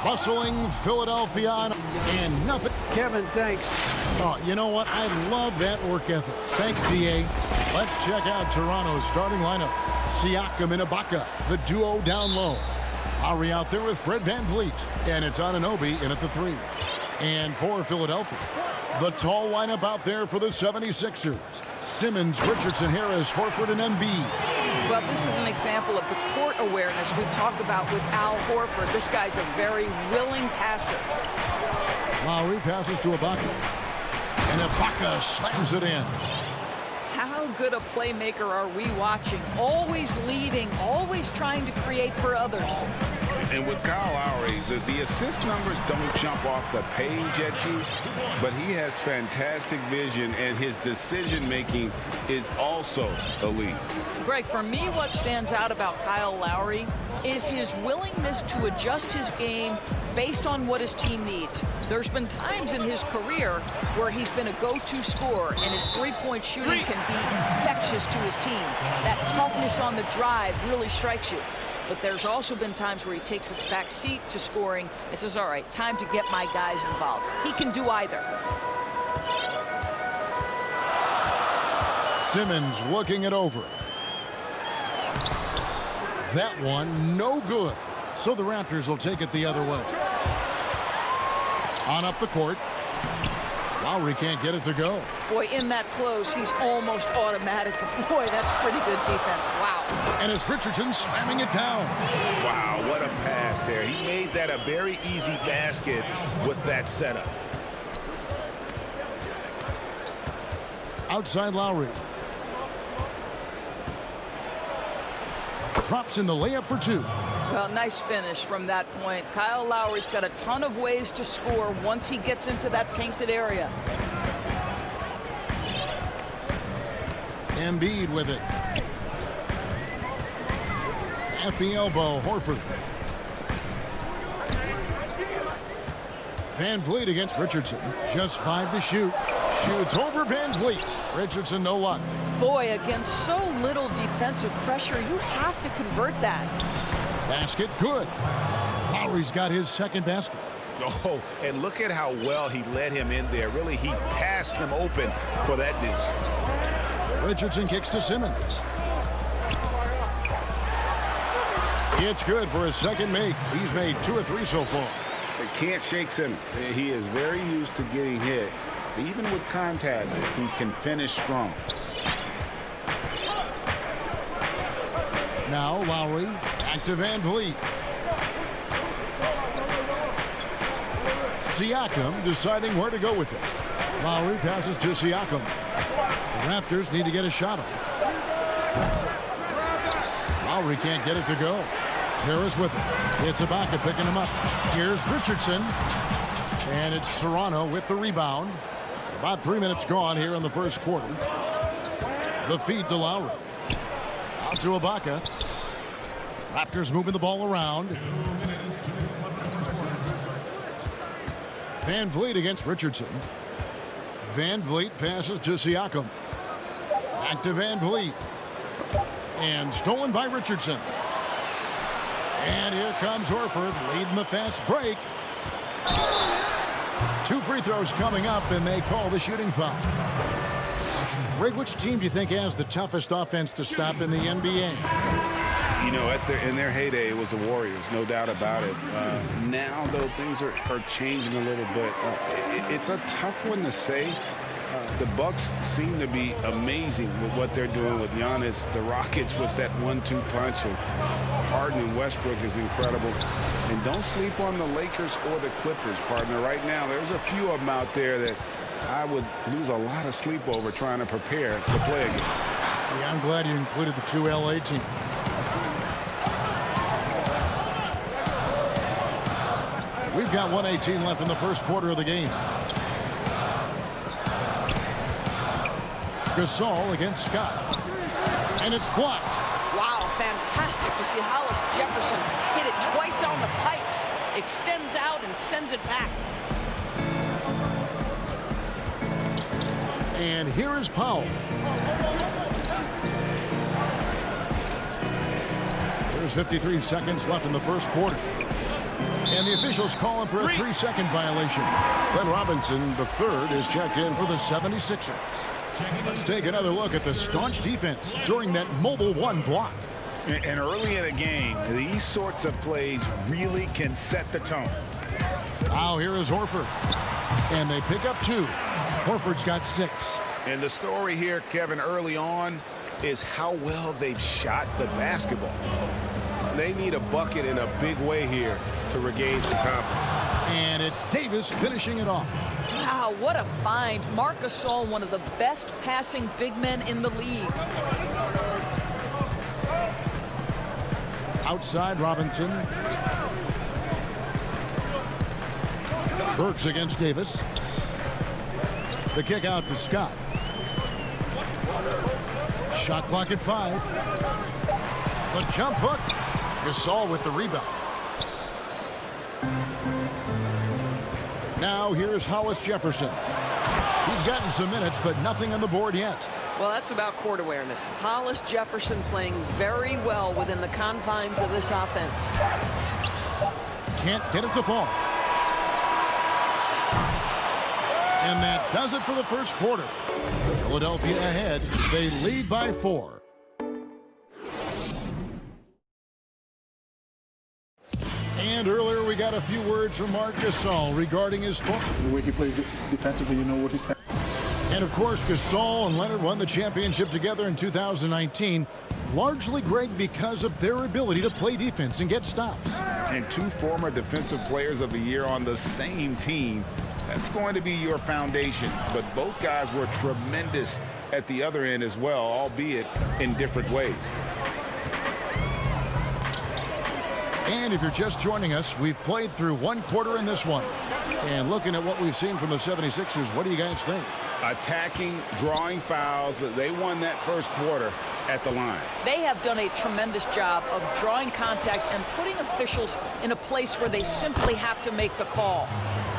bustling Philadelphia and nothing. Kevin, thanks. Oh, you know what? I love that work ethic. Thanks, DA. Let's check out Toronto's starting lineup. Siakam and Ibaka, the duo down low. Lowry out there with Fred VanVleet. And it's Anunoby in at the 3. And for Philadelphia, the tall lineup out there for the 76ers. Simmons, Richardson, Harris, Horford, and Embiid. Well, this is an example of the court awareness we talked about with Al Horford. This guy's a very willing passer. Lowry passes to Ibaka. And Ibaka slams it in. How good a playmaker are we watching? Always leading, always trying to create for others. And with Kyle Lowry, the assist numbers don't jump off the page at you, but he has fantastic vision, and his decision-making is also elite. Greg, for me, what stands out about Kyle Lowry is his willingness to adjust his game based on what his team needs. There's been times in his career where he's been a go-to scorer, and his three-point shooting can be infectious to his team. That toughness on the drive really strikes you. But there's also been times where he takes a back seat to scoring and says, all right, time to get my guys involved. He can do either. Simmons looking it over. That one, no good. So the Raptors will take it the other way. On up the court. Lowry can't get it to go. Boy, in that close, he's almost automatic. Boy, that's pretty good defense. Wow. And it's Richardson slamming it down. Wow, what a pass there. He made that a very easy basket with that setup. Outside Lowry. Drops in the layup for 2. Well, nice finish from that point. Kyle Lowry's got a ton of ways to score once he gets into that painted area. Embiid with it. At the elbow, Horford. VanVleet against Richardson. Just 5 to shoot. Shoots over VanVleet. Richardson, no luck. Boy, against so little defensive pressure, you have to convert that. Basket, good. Lowry's got his second basket. Oh, and look at how well he led him in there. Really, he passed him open for that deuce. Richardson kicks to Simmons. It's good for his second make. He's made 2 or 3 so far. They can't shake him. He is very used to getting hit. Even with contact, he can finish strong. Now Lowry, back to VanVleet. Siakam deciding where to go with it. Lowry passes to Siakam. The Raptors need to get a shot off. Lowry can't get it to go. Harris with it. It's Ibaka picking him up. Here's Richardson. And it's Toronto with the rebound. About 3 minutes gone here in the first quarter. The feed to Lowry. Out to Ibaka. Raptors moving the ball around. VanVleet against Richardson. VanVleet passes to Siakam. Back to VanVleet. And stolen by Richardson. And here comes Horford leading the fast break. 2 free throws coming up, and they call the shooting foul. Greg, which team do you think has the toughest offense to stop in the NBA? You know, in their heyday, it was the Warriors, no doubt about it. Now, though, things are changing a little bit. It's a tough one to say. The Bucks seem to be amazing with what they're doing with Giannis. The Rockets with that 1-2 punch. And Harden and Westbrook is incredible. And don't sleep on the Lakers or the Clippers, partner. Right now, there's a few of them out there that I would lose a lot of sleep over trying to prepare to play against. Yeah, I'm glad you included the 2 LA teams. We've got 1:18 left in the first quarter of the game. Gasol against Scott. And it's blocked. Wow, fantastic to see Hollis Jefferson hit it twice on the pipes. Extends out and sends it back. And here is Powell. There's 53 seconds left in the first quarter. And the officials calling for a 3-second violation. Glenn Robinson, the third, is checked in for the 76ers. Let's take another look at the staunch defense during that mobile one block. And early in a game, these sorts of plays really can set the tone. Now here is Horford. And they pick up 2. Horford's got 6. And the story here, Kevin, early on is how well they've shot the basketball. They need a bucket in a big way here to regain some confidence. And it's Davis finishing it off. Wow, what a find. Marc Gasol, one of the best passing big men in the league. Outside Robinson. Burks against Davis. The kick out to Scott. Shot clock at 5. The jump hook. Gasol with the rebound. Now here's Hollis Jefferson. He's gotten some minutes, but nothing on the board yet. Well, that's about court awareness. Hollis Jefferson playing very well within the confines of this offense. Can't get it to fall. And that does it for the first quarter. Philadelphia ahead. They lead by 4. And earlier we got a few words from Marc Gasol regarding his form. The way he plays defensively, you know what he's. And of course, Gasol and Leonard won the championship together in 2019, largely, Greg, because of their ability to play defense and get stops. And 2 former Defensive Players of the Year on the same team. That's going to be your foundation. But both guys were tremendous at the other end as well, albeit in different ways. And if you're just joining us, we've played through 1 quarter in this one. And looking at what we've seen from the 76ers, what do you guys think? Attacking, drawing fouls. They won that first quarter at the line. They have done a tremendous job of drawing contact and putting officials in a place where they simply have to make the call.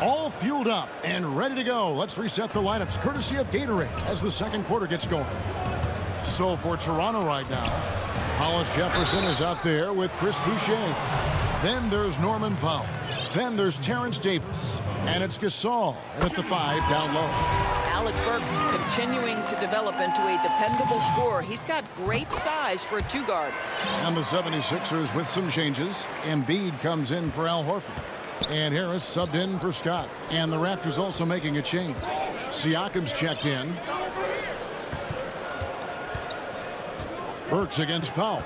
All fueled up and ready to go. Let's reset the lineups courtesy of Gatorade as the second quarter gets going. So for Toronto right now, Hollis Jefferson is out there with Chris Boucher. Then there's Norman Powell. Then there's Terrence Davis. And it's Gasol at the 5 down low. Alec Burks continuing to develop into a dependable scorer. He's got great size for a 2-guard. And the 76ers with some changes. Embiid comes in for Al Horford. And Harris subbed in for Scott. And the Raptors also making a change. Siakam's checked in. Burks against Powell.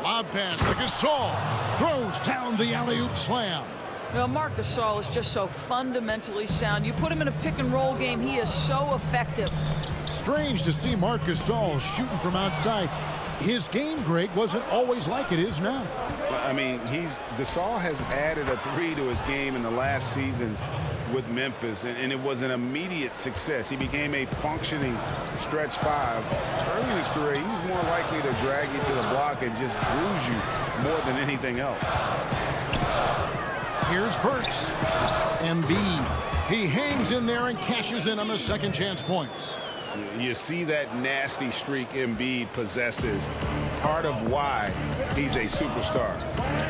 Lob pass to Gasol. Throws down the alley-oop slam. Well, Marc Gasol is just so fundamentally sound. You put him in a pick-and-roll game, he is so effective. Strange to see Marc Gasol shooting from outside. His game, Greg, wasn't always like it is now. I mean, Gasol has added a 3 to his game in the last seasons with Memphis, and it was an immediate success. He became a functioning stretch 5. Early in his career, he was more likely to drag you to the block and just bruise you more than anything else. Here's Burks. Embiid. He hangs in there and cashes in on the second chance points. You see that nasty streak Embiid possesses. Part of why he's a superstar.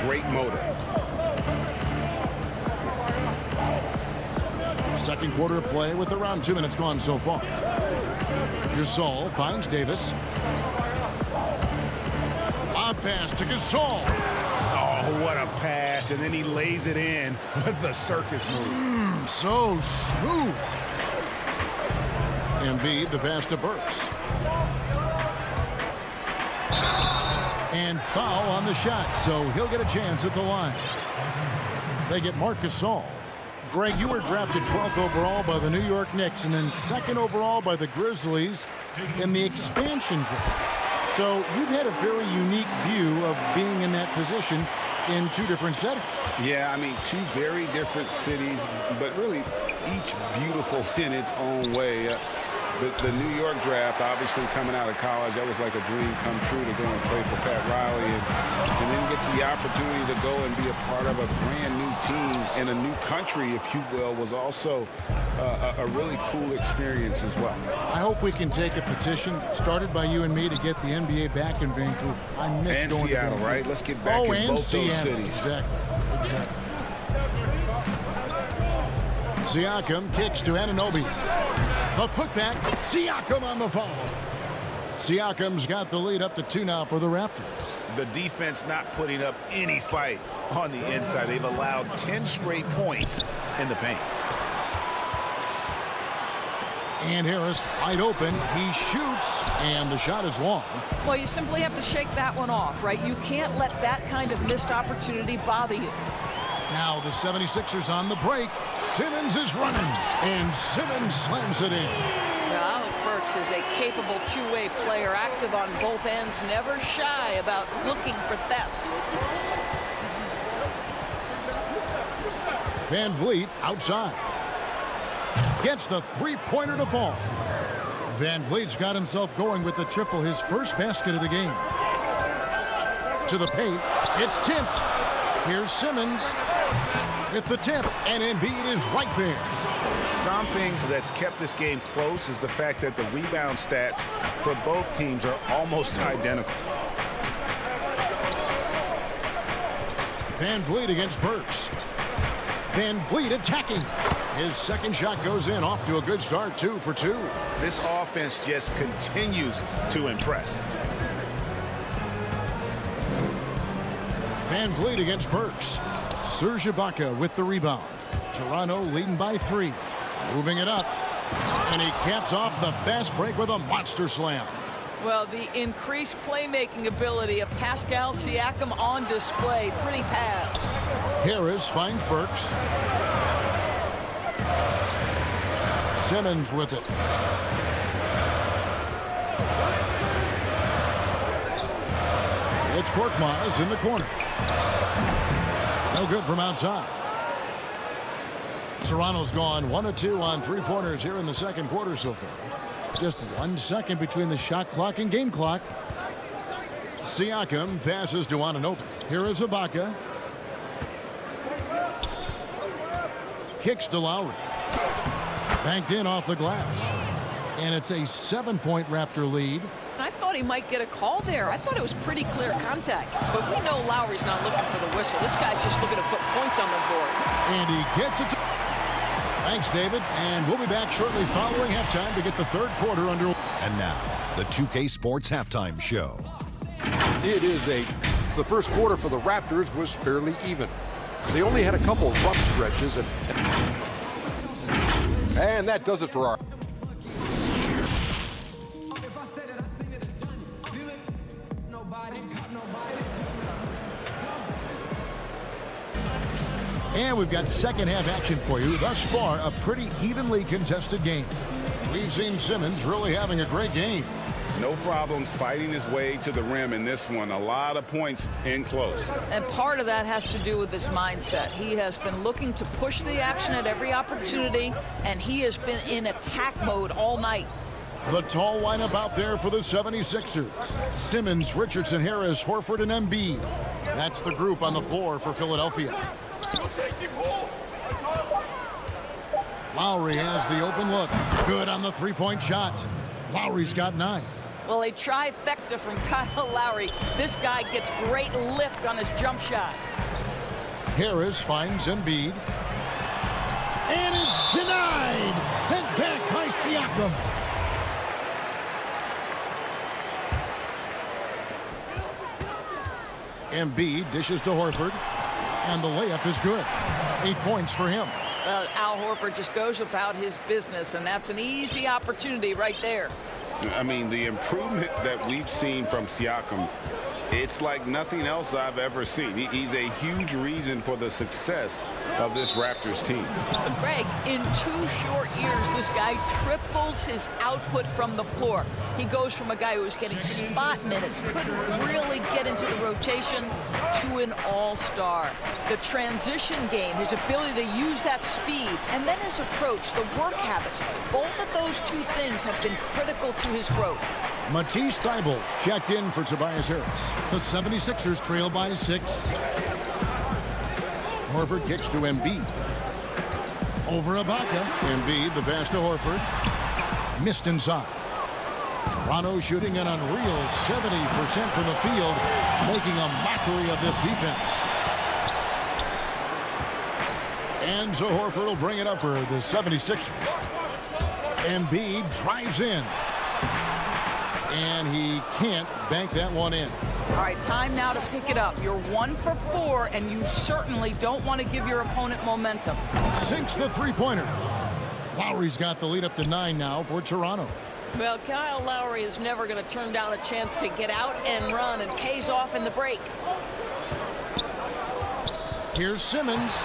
Great motor. Second quarter of play with around 2 minutes gone so far. Gasol finds Davis. Lob pass to Gasol. Oh, what a pass. And then he lays it in with the circus move. So smooth. Embiid, the pass to Burks. And foul on the shot, so he'll get a chance at the line. They get Marc Gasol. Greg, you were drafted 12th overall by the New York Knicks and then 2nd overall by the Grizzlies in the expansion draft. So you've had a very unique view of being in that position in 2 different settings. Yeah, I mean, 2 very different cities, but really each beautiful in its own way. the New York draft, obviously coming out of college, that was like a dream come true to go and play for Pat Riley and then get the opportunity to go and be a part of a brand new team in a new country, if you will, was also a really cool experience as well. I hope we can take a petition started by you and me to get the NBA back in Vancouver. I miss and going Seattle, to Vancouver. right? Let's get back in both those cities. Exactly. Siakam kicks to Anunoby. The putback. Siakam on the foul. Siakam's got the lead up to 2 now for the Raptors. The defense not putting up any fight on the inside. They've allowed 10 straight points in the paint. And Harris wide open. He shoots, and the shot is long. Well, you simply have to shake that one off, right? You can't let that kind of missed opportunity bother you. Now the 76ers on the break. Simmons is running, and Simmons slams it in. Now, Alec Burks is a capable two-way player, active on both ends, never shy about looking for thefts. Van Vliet outside. Gets the three-pointer to fall. Van Vliet's got himself going with the triple, his first basket of the game. To the paint. It's tipped. Here's Simmons with the tip, and Embiid is right there. Something that's kept this game close is the fact that the rebound stats for both teams are almost identical. Van Vliet against Burks. Van Vliet attacking. His second shot goes in, off to a good start, 2 for 2. This offense just continues to impress. Van Vliet against Burks. Serge Ibaka with the rebound. Toronto leading by 3. Moving it up. And he caps off the fast break with a monster slam. Well, the increased playmaking ability of Pascal Siakam on display. Pretty pass. Harris finds Burks. Simmons with it. It's Korkmaz in the corner. No good from outside. Toronto's gone 1 of 2 on three-pointers here in the second quarter so far. Just 1 second between the shot clock and game clock. Siakam passes to Anunoby. Here is Ibaka. Kicks to Lowry. Banked in off the glass. And it's a 7-point Raptor lead. I thought he might get a call there. I thought it was pretty clear contact. But we know Lowry's not looking for the whistle. This guy's just looking to put points on the board. And he gets it. Thanks, David. And we'll be back shortly following halftime to get the third quarter underway. And now, the 2K Sports Halftime Show. It is the first quarter for the Raptors was fairly even. They only had a couple of rough stretches, and that does it for our. And we've got second half action for you. Thus far, a pretty evenly contested game. We've seen Simmons really having a great game. No problems fighting his way to the rim in this one. A lot of points in close. And part of that has to do with his mindset. He has been looking to push the action at every opportunity, and he has been in attack mode all night. The tall lineup out there for the 76ers. Simmons, Richardson, Harris, Horford, and Embiid. That's the group on the floor for Philadelphia. Lowry has the open look. Good on the three-point shot. Lowry's got 9. Well, a trifecta from Kyle Lowry. This guy gets great lift on his jump shot. Harris finds Embiid. And it's denied. Sent back by Siakam. Embiid dishes to Horford. And the layup is good. 8 points for him. Al Horford just goes about his business, and that's an easy opportunity right there. I mean, the improvement that we've seen from Siakam It's like nothing else I've ever seen. He's a huge reason for the success of this Raptors team. But Greg, in 2 short years, this guy triples his output from the floor. He goes from a guy who was getting spot minutes, couldn't really get into the rotation, to an all-star. The transition game, his ability to use that speed, and then his approach, the work habits, both of those 2 things have been critical to his growth. Matisse Thybulle checked in for Tobias Harris. The 76ers trail by 6. Horford kicks to Embiid. Over Ibaka. Embiid, the pass to Horford. Missed inside. Toronto shooting an unreal 70% from the field, making a mockery of this defense. And so Horford will bring it up for the 76ers. Embiid drives in. And he can't bank that one in. All right, time now to pick it up. You're 1 for 4, and you certainly don't want to give your opponent momentum. Sinks the three-pointer. Lowry's got the lead up to 9 now for Toronto. Well, Kyle Lowry is never going to turn down a chance to get out and run, and pays off in the break. Here's Simmons.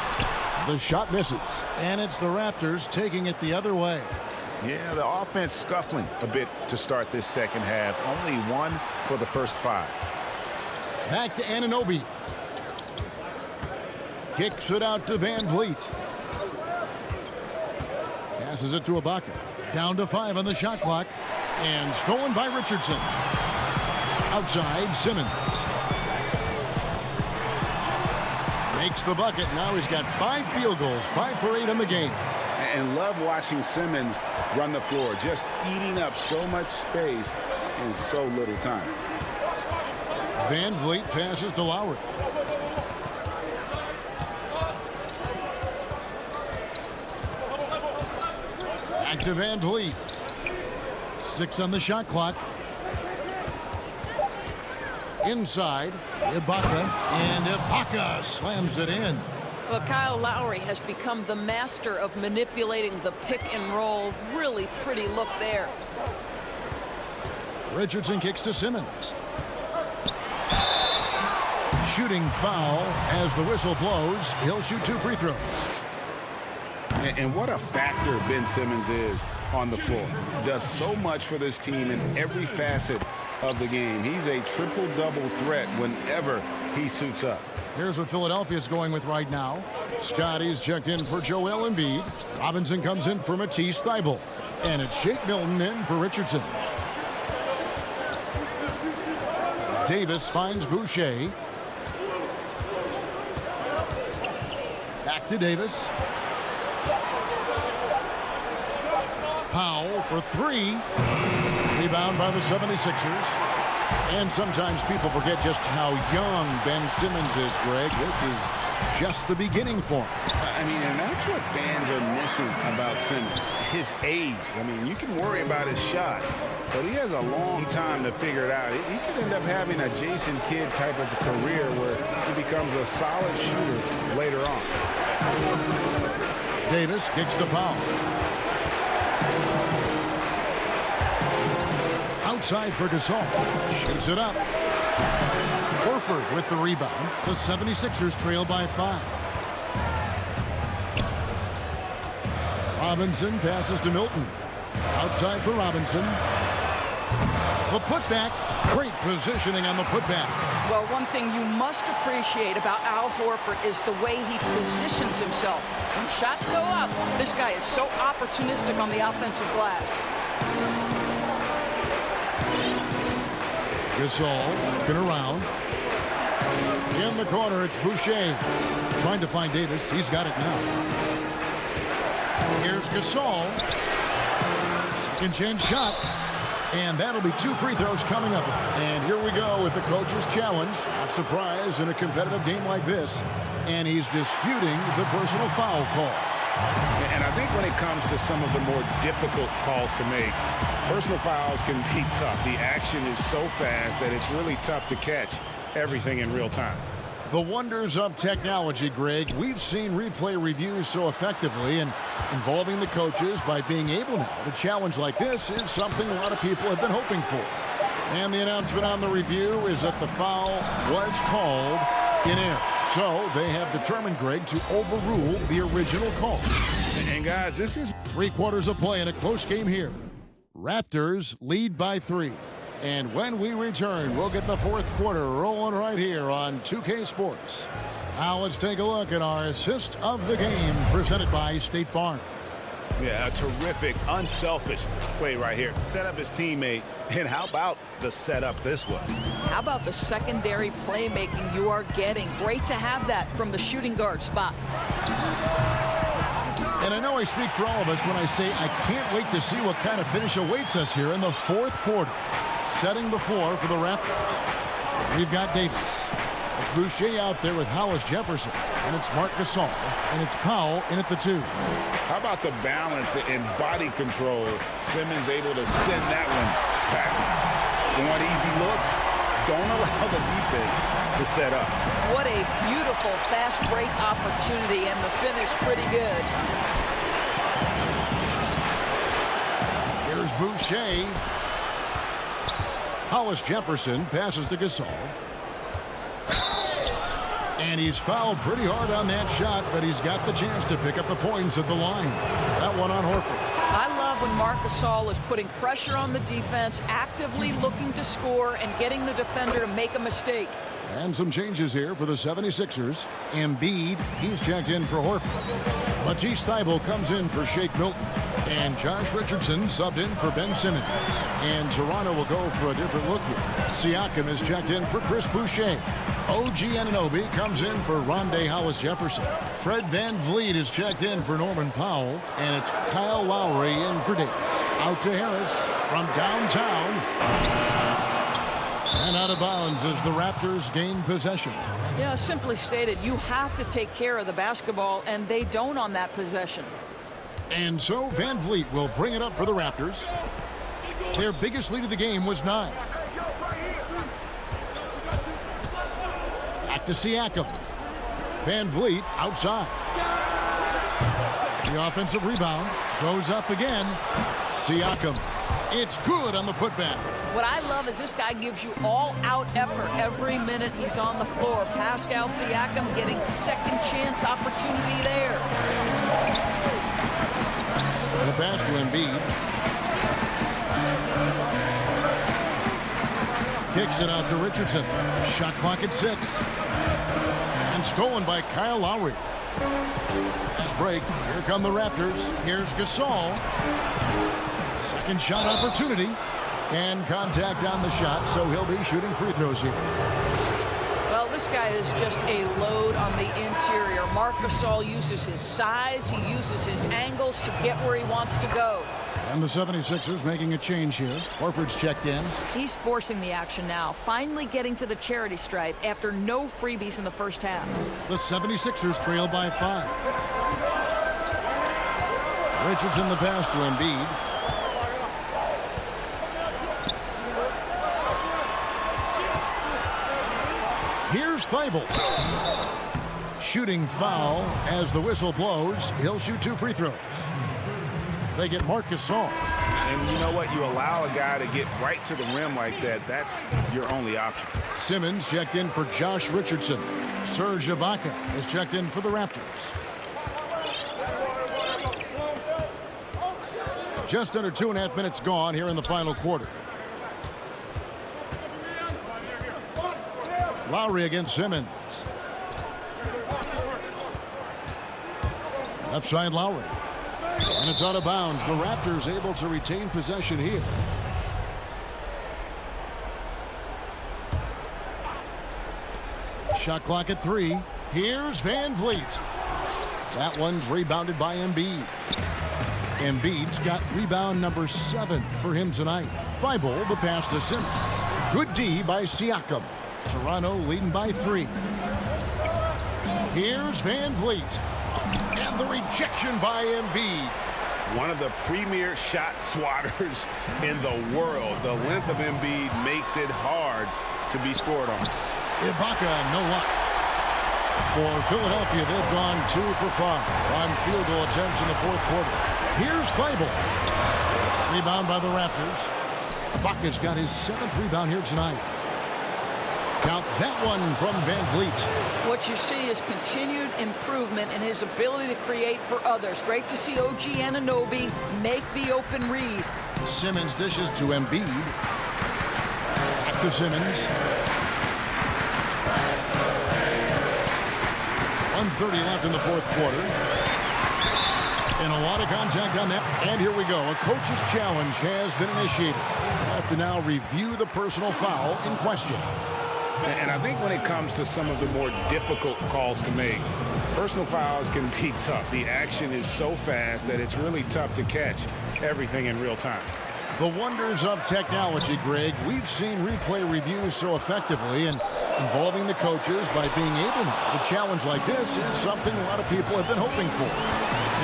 The shot misses. And it's the Raptors taking it the other way. Yeah, the offense scuffling a bit to start this second half. Only 1 for the first 5. Back to Anunoby. Kicks it out to Van Vliet. Passes it to Ibaka. Down to 5 on the shot clock. And stolen by Richardson. Outside, Simmons. Makes the bucket. Now he's got 5 field goals. 5 for 8 in the game. And love watching Simmons run the floor, just eating up so much space in so little time. Van Vliet passes to Lowry. Back to Van Vliet. 6 on the shot clock. Inside, Ibaka, and Ibaka slams it in. Well, Kyle Lowry has become the master of manipulating the pick and roll. Really pretty look there. Richardson kicks to Simmons. Shooting foul as the whistle blows. He'll shoot 2 free throws. And what a factor Ben Simmons is on the floor. Does so much for this team in every facet of the game. He's a triple-double threat whenever he suits up. Here's what Philadelphia's going with right now. Scotty's checked in for Joel Embiid. Robinson comes in for Matisse Thybulle. And it's Shake Milton in for Richardson. Davis finds Boucher. Back to Davis. Powell for 3. Rebound by the 76ers. And sometimes people forget just how young Ben Simmons is, Greg. This is just the beginning for him. I mean, and that's what fans are missing about Simmons. His age. I mean, you can worry about his shot, but he has a long time to figure it out. He could end up having a Jason Kidd type of career where he becomes a solid shooter later on. Davis kicks to Powell. Outside for Gasol. Shoots it up. Horford with the rebound. The 76ers trail by 5. Robinson passes to Milton. Outside for Robinson. The putback. Great positioning on the putback. Well, one thing you must appreciate about Al Horford is the way he positions himself. When shots go up, this guy is so opportunistic on the offensive glass. Gasol looking around. In the corner, it's Boucher. Trying to find Davis. He's got it now. Here's Gasol. Second chance shot. And that'll be 2 free throws coming up. And here we go with the coach's challenge. Not surprised in a competitive game like this. And he's disputing the personal foul call. And I think when it comes to some of the more difficult calls to make, personal fouls can be tough. The action is so fast that it's really tough to catch everything in real time. The wonders of technology, Greg. We've seen replay reviews so effectively, and involving the coaches by being able now to challenge like this is something a lot of people have been hoping for. And the announcement on the review is that the foul was called in air. So they have determined, Greg, to overrule the original call. And guys, this is 3 quarters of play in a close game here. Raptors lead by 3. And when we return, we'll get the 4th quarter rolling right here on 2K Sports. Now let's take a look at our assist of the game presented by State Farm. a terrific, unselfish play right here. Set up his teammate. And how about the setup this was? How about the secondary playmaking you are getting? Great to have that from the shooting guard spot. And I know I speak for all of us when I say I can't wait to see what kind of finish awaits us here in the 4th quarter. Setting the floor for the Raptors. We've got Davis. It's Boucher out there with Hollis Jefferson. And it's Marc Gasol. And it's Powell in at the 2. How about the balance and body control? Simmons able to send that one back. Want easy looks? Don't allow the defense to set up. What a beautiful fast break opportunity, and the finish pretty good. Here's Boucher. Hollis Jefferson passes to Gasol. And he's fouled pretty hard on that shot, but he's got the chance to pick up the points at the line. That one on Horford. I love when Marc Gasol is putting pressure on the defense, actively looking to score and getting the defender to make a mistake. And some changes here for the 76ers. Embiid, he's checked in for Horford. Matisse Thybulle comes in for Shake Milton. And Josh Richardson subbed in for Ben Simmons. And Toronto will go for a different look here. Siakam is checked in for Chris Boucher. OG Anunoby comes in for Rondé Hollis Jefferson. Fred VanVleet is checked in for Norman Powell. And it's Kyle Lowry in for Davis. Out to Harris from downtown. And out of bounds as the Raptors gain possession. Yeah, simply stated, you have to take care of the basketball, and they don't on that possession. And so VanVleet will bring it up for the Raptors. Their biggest lead of the game was 9. Back to Siakam. VanVleet outside. The offensive rebound goes up again. Siakam. It's good on the putback. What I love is this guy gives you all-out effort every minute he's on the floor. Pascal Siakam getting second chance opportunity there. The pass to Embiid. Kicks it out to Richardson. Shot clock at 6. And stolen by Kyle Lowry. Fast break. Here come the Raptors. Here's Gasol. Second shot opportunity. And contact on the shot, so he'll be shooting free throws here. Well, this guy is just a load on the interior. Marc Gasol uses his size, he uses his angles to get where he wants to go. And the 76ers making a change here. Horford's checked in. He's forcing the action now, finally getting to the charity stripe after no freebies in the first half. The 76ers trail by 5. Richardson the pass to Embiid. Here's Thybulle. Shooting foul as the whistle blows. He'll shoot 2 free throws. They get Marc Gasol. And you know what? You allow a guy to get right to the rim like that. That's your only option. Simmons checked in for Josh Richardson. Serge Ibaka is checked in for the Raptors. Just under 2.5 minutes gone here in the final quarter. Lowry against Simmons. Left side Lowry. And it's out of bounds. The Raptors able to retain possession here. Shot clock at 3. Here's VanVleet. That one's rebounded by Embiid. Embiid's got rebound number 7 for him tonight. Thybulle the pass to Simmons. Good D by Siakam. Toronto leading by 3. Here's VanVleet. And the rejection by Embiid. One of the premier shot swatters in the world. The length of Embiid makes it hard to be scored on. Ibaka, no luck. For Philadelphia, they've gone 2 for 5 on field goal attempts in the 4th quarter. Here's Thybulle. Rebound by the Raptors. Ibaka's got his 7th rebound here tonight. Count that one from Van Vliet. What you see is continued improvement in his ability to create for others. Great to see OG Anunoby make the open read. Simmons dishes to Embiid. Back to Simmons. 1:30 left in the 4th quarter. And a lot of contact on that. And here we go. A coach's challenge has been initiated. We'll have to now review the personal foul in question. And I think when it comes to some of the more difficult calls to make, personal fouls can be tough. The action is so fast that it's really tough to catch everything in real time. The wonders of technology, Greg. We've seen replay reviews so effectively, and involving the coaches by being able to challenge like this is something a lot of people have been hoping for.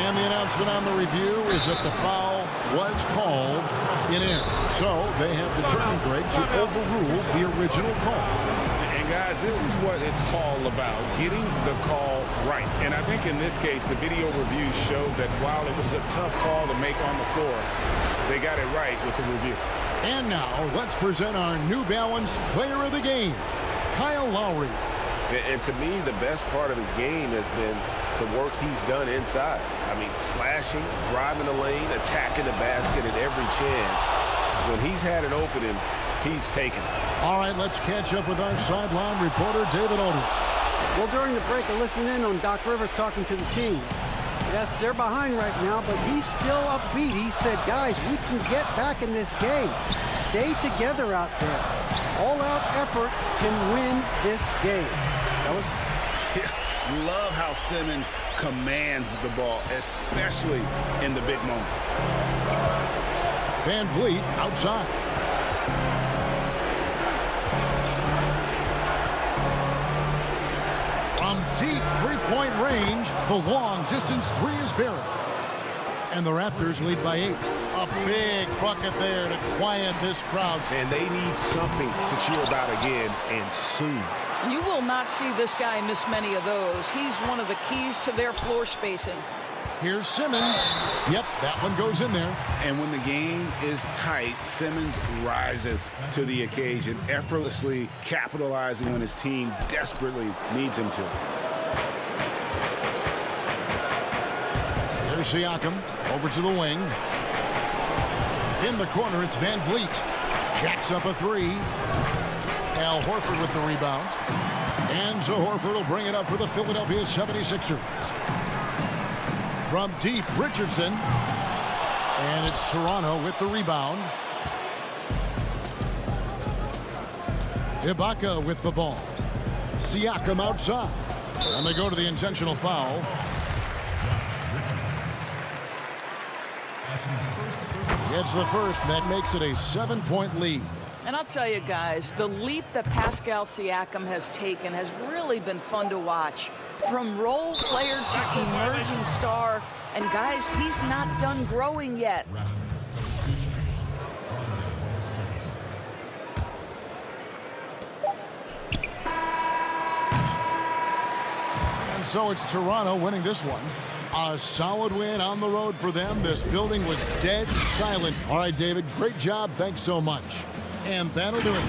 And the announcement on the review is that the foul was called in error. So they have determined, Greg, to overrule the original call. And guys, this is what it's all about, getting the call right. And I think in this case, the video review showed that while it was a tough call to make on the floor, they got it right with the review. And now let's present our New Balance Player of the Game, Kyle Lowry. And to me, the best part of his game has been the work he's done inside. I mean, slashing, driving the lane, attacking the basket at every chance. When he's had an opening, he's taken it. All right, let's catch up with our sideline reporter, David Odom. Well, during the break, I listened in on Doc Rivers talking to the team. Yes, they're behind right now, but he's still upbeat. He said, guys, we can get back in this game. Stay together out there. All-out effort can win this game. Love how Simmons commands the ball, especially in the big moments. Van Vliet outside. From deep three-point range, the long-distance three is buried. And the Raptors lead by 8. A big bucket there to quiet this crowd. And they need something to cheer about again, and soon. You will not see this guy miss many of those. He's one of the keys to their floor spacing. Here's Simmons. Yep, that one goes in there. And when the game is tight, Simmons rises to the occasion, effortlessly capitalizing when his team desperately needs him to. Here's Siakam over to the wing. In the corner, it's Van Vliet. Jacks up a 3. Al Horford with the rebound. And so Horford will bring it up for the Philadelphia 76ers. From deep, Richardson. And it's Toronto with the rebound. Ibaka with the ball. Siakam outside. And they go to the intentional foul. It's the first, and that makes it a 7-point lead. And I'll tell you guys, the leap that Pascal Siakam has taken has really been fun to watch. From role player to emerging star, and guys, he's not done growing yet. And so it's Toronto winning this one. A solid win on the road for them. This building was dead silent. All right, David, great job. Thanks so much. And that'll do it.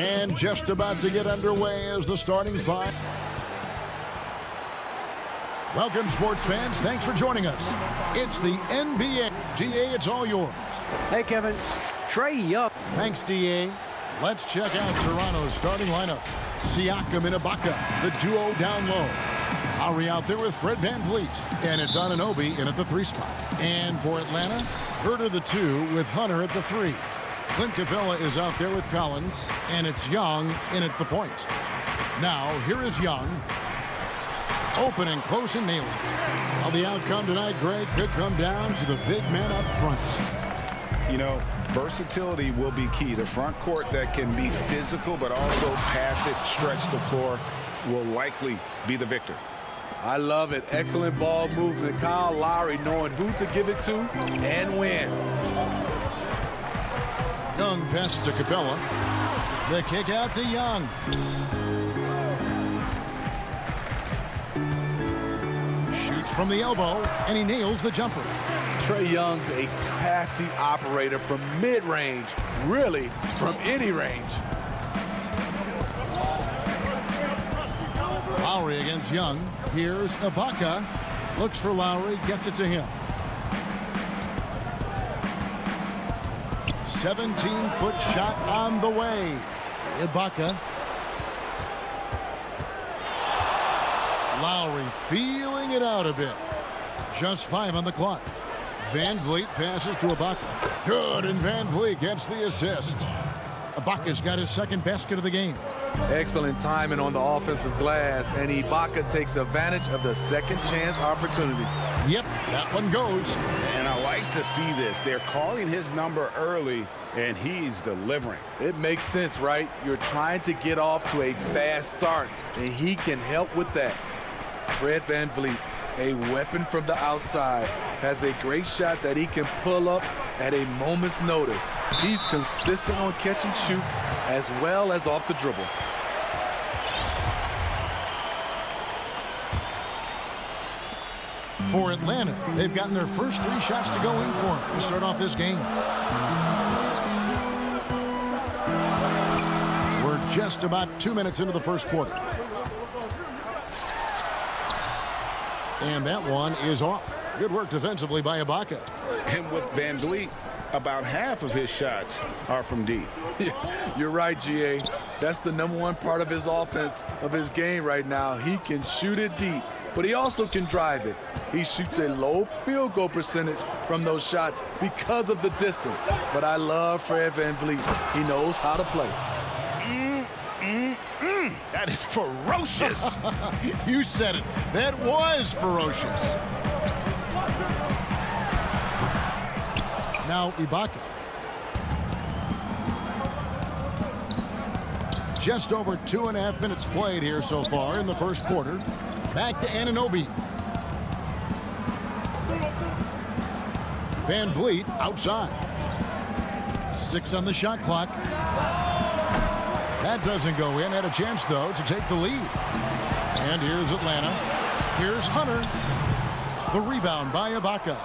And just about to get underway as the starting five. Welcome, sports fans. Thanks for joining us. It's the NBA. DA, it's all yours. Hey, Kevin. Trae Young. Thanks, DA. Let's check out Toronto's starting lineup. Siakam and Ibaka, the duo down low. Lowry out there with Fred VanVleet. And it's Anunoby in at the 3 spot. And for Atlanta, Herter the 2 with Hunter at the 3. Clint Capella is out there with Collins. And it's Young in at the point. Now, here is Young. Open and close and nails it. Well, the outcome tonight, Greg, could come down to the big man up front. You know, versatility will be key. The front court that can be physical but also pass it, stretch the floor will likely be the victor. I love it. Excellent ball movement. Kyle Lowry knowing who to give it to and when. Young pass to Capella. The kick out to Young. Shoots from the elbow, and he nails the jumper. Trae Young's a crafty operator from mid-range, really from any range. Lowry against Young. Here's Ibaka. Looks for Lowry, gets it to him. 17-foot shot on the way. Ibaka. Lowry feeling it out a bit. Just 5 on the clock. VanVleet passes to Ibaka. Good, and VanVleet gets the assist. Ibaka's got his second basket of the game. Excellent timing on the offensive glass, and Ibaka takes advantage of the second chance opportunity. Yep, that one goes. And I like to see this. They're calling his number early, and he's delivering. It makes sense, right? You're trying to get off to a fast start, and he can help with that. Fred VanVleet, a weapon from the outside, has a great shot that he can pull up at a moment's notice. He's consistent on catch and shoots as well as off the dribble. For Atlanta, they've gotten their first 3 shots to go in for him to start off this game. We're just about 2 minutes into the first quarter. And that one is off. Good work defensively by Ibaka. And with VanVleet, about half of his shots are from deep. You're right, GA. That's the #1 part of his offense, of his game right now. He can shoot it deep, but he also can drive it. He shoots a low field goal percentage from those shots because of the distance. But I love Fred VanVleet. He knows how to play. That is ferocious. You said it. That was ferocious. Now Ibaka. Just over 2.5 minutes played here so far in the first quarter. Back to Anunoby. VanVleet outside. 6 on the shot clock. That doesn't go in. Had a chance, though, to take the lead. And here's Atlanta. Here's Hunter. The rebound by Ibaka.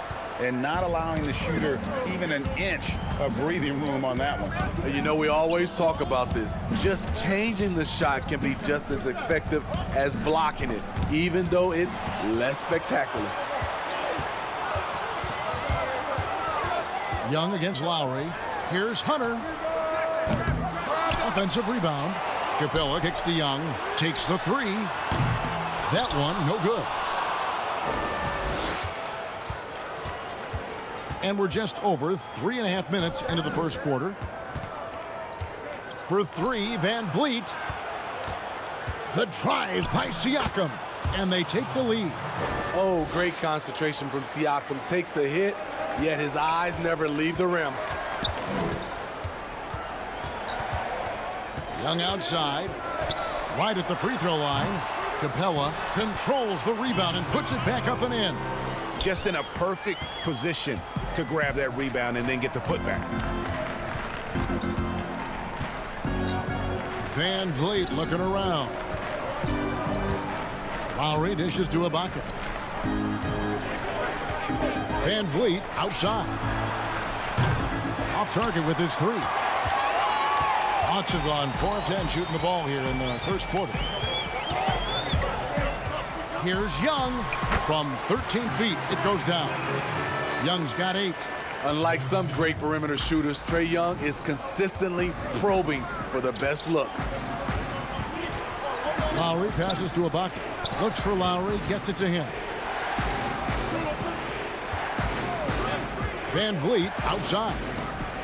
And not allowing the shooter even an inch of breathing room on that one. You know, we always talk about this. Just changing the shot can be just as effective as blocking it, even though it's less spectacular. Young against Lowry. Here's Hunter. Offensive rebound. Capella kicks to Young. Takes the 3. That one, no good. And we're just over 3.5 minutes into the first quarter. For 3, VanVleet. The drive by Siakam. And they take the lead. Oh, great concentration from Siakam. Takes the hit, yet his eyes never leave the rim. Young outside. Right at the free throw line. Capella controls the rebound and puts it back up and in. Just in a perfect position to grab that rebound and then get the putback. VanVleet looking around. Lowry dishes to Ibaka. VanVleet outside. Off target with his 3. Hawks have gone 4 of 10 shooting the ball here in the first quarter. Here's Young from 13 feet. It goes down. Young's got 8. Unlike some great perimeter shooters, Trae Young is consistently probing for the best look. Lowry passes to Ibaka. Looks for Lowry, gets it to him. Van Vliet outside.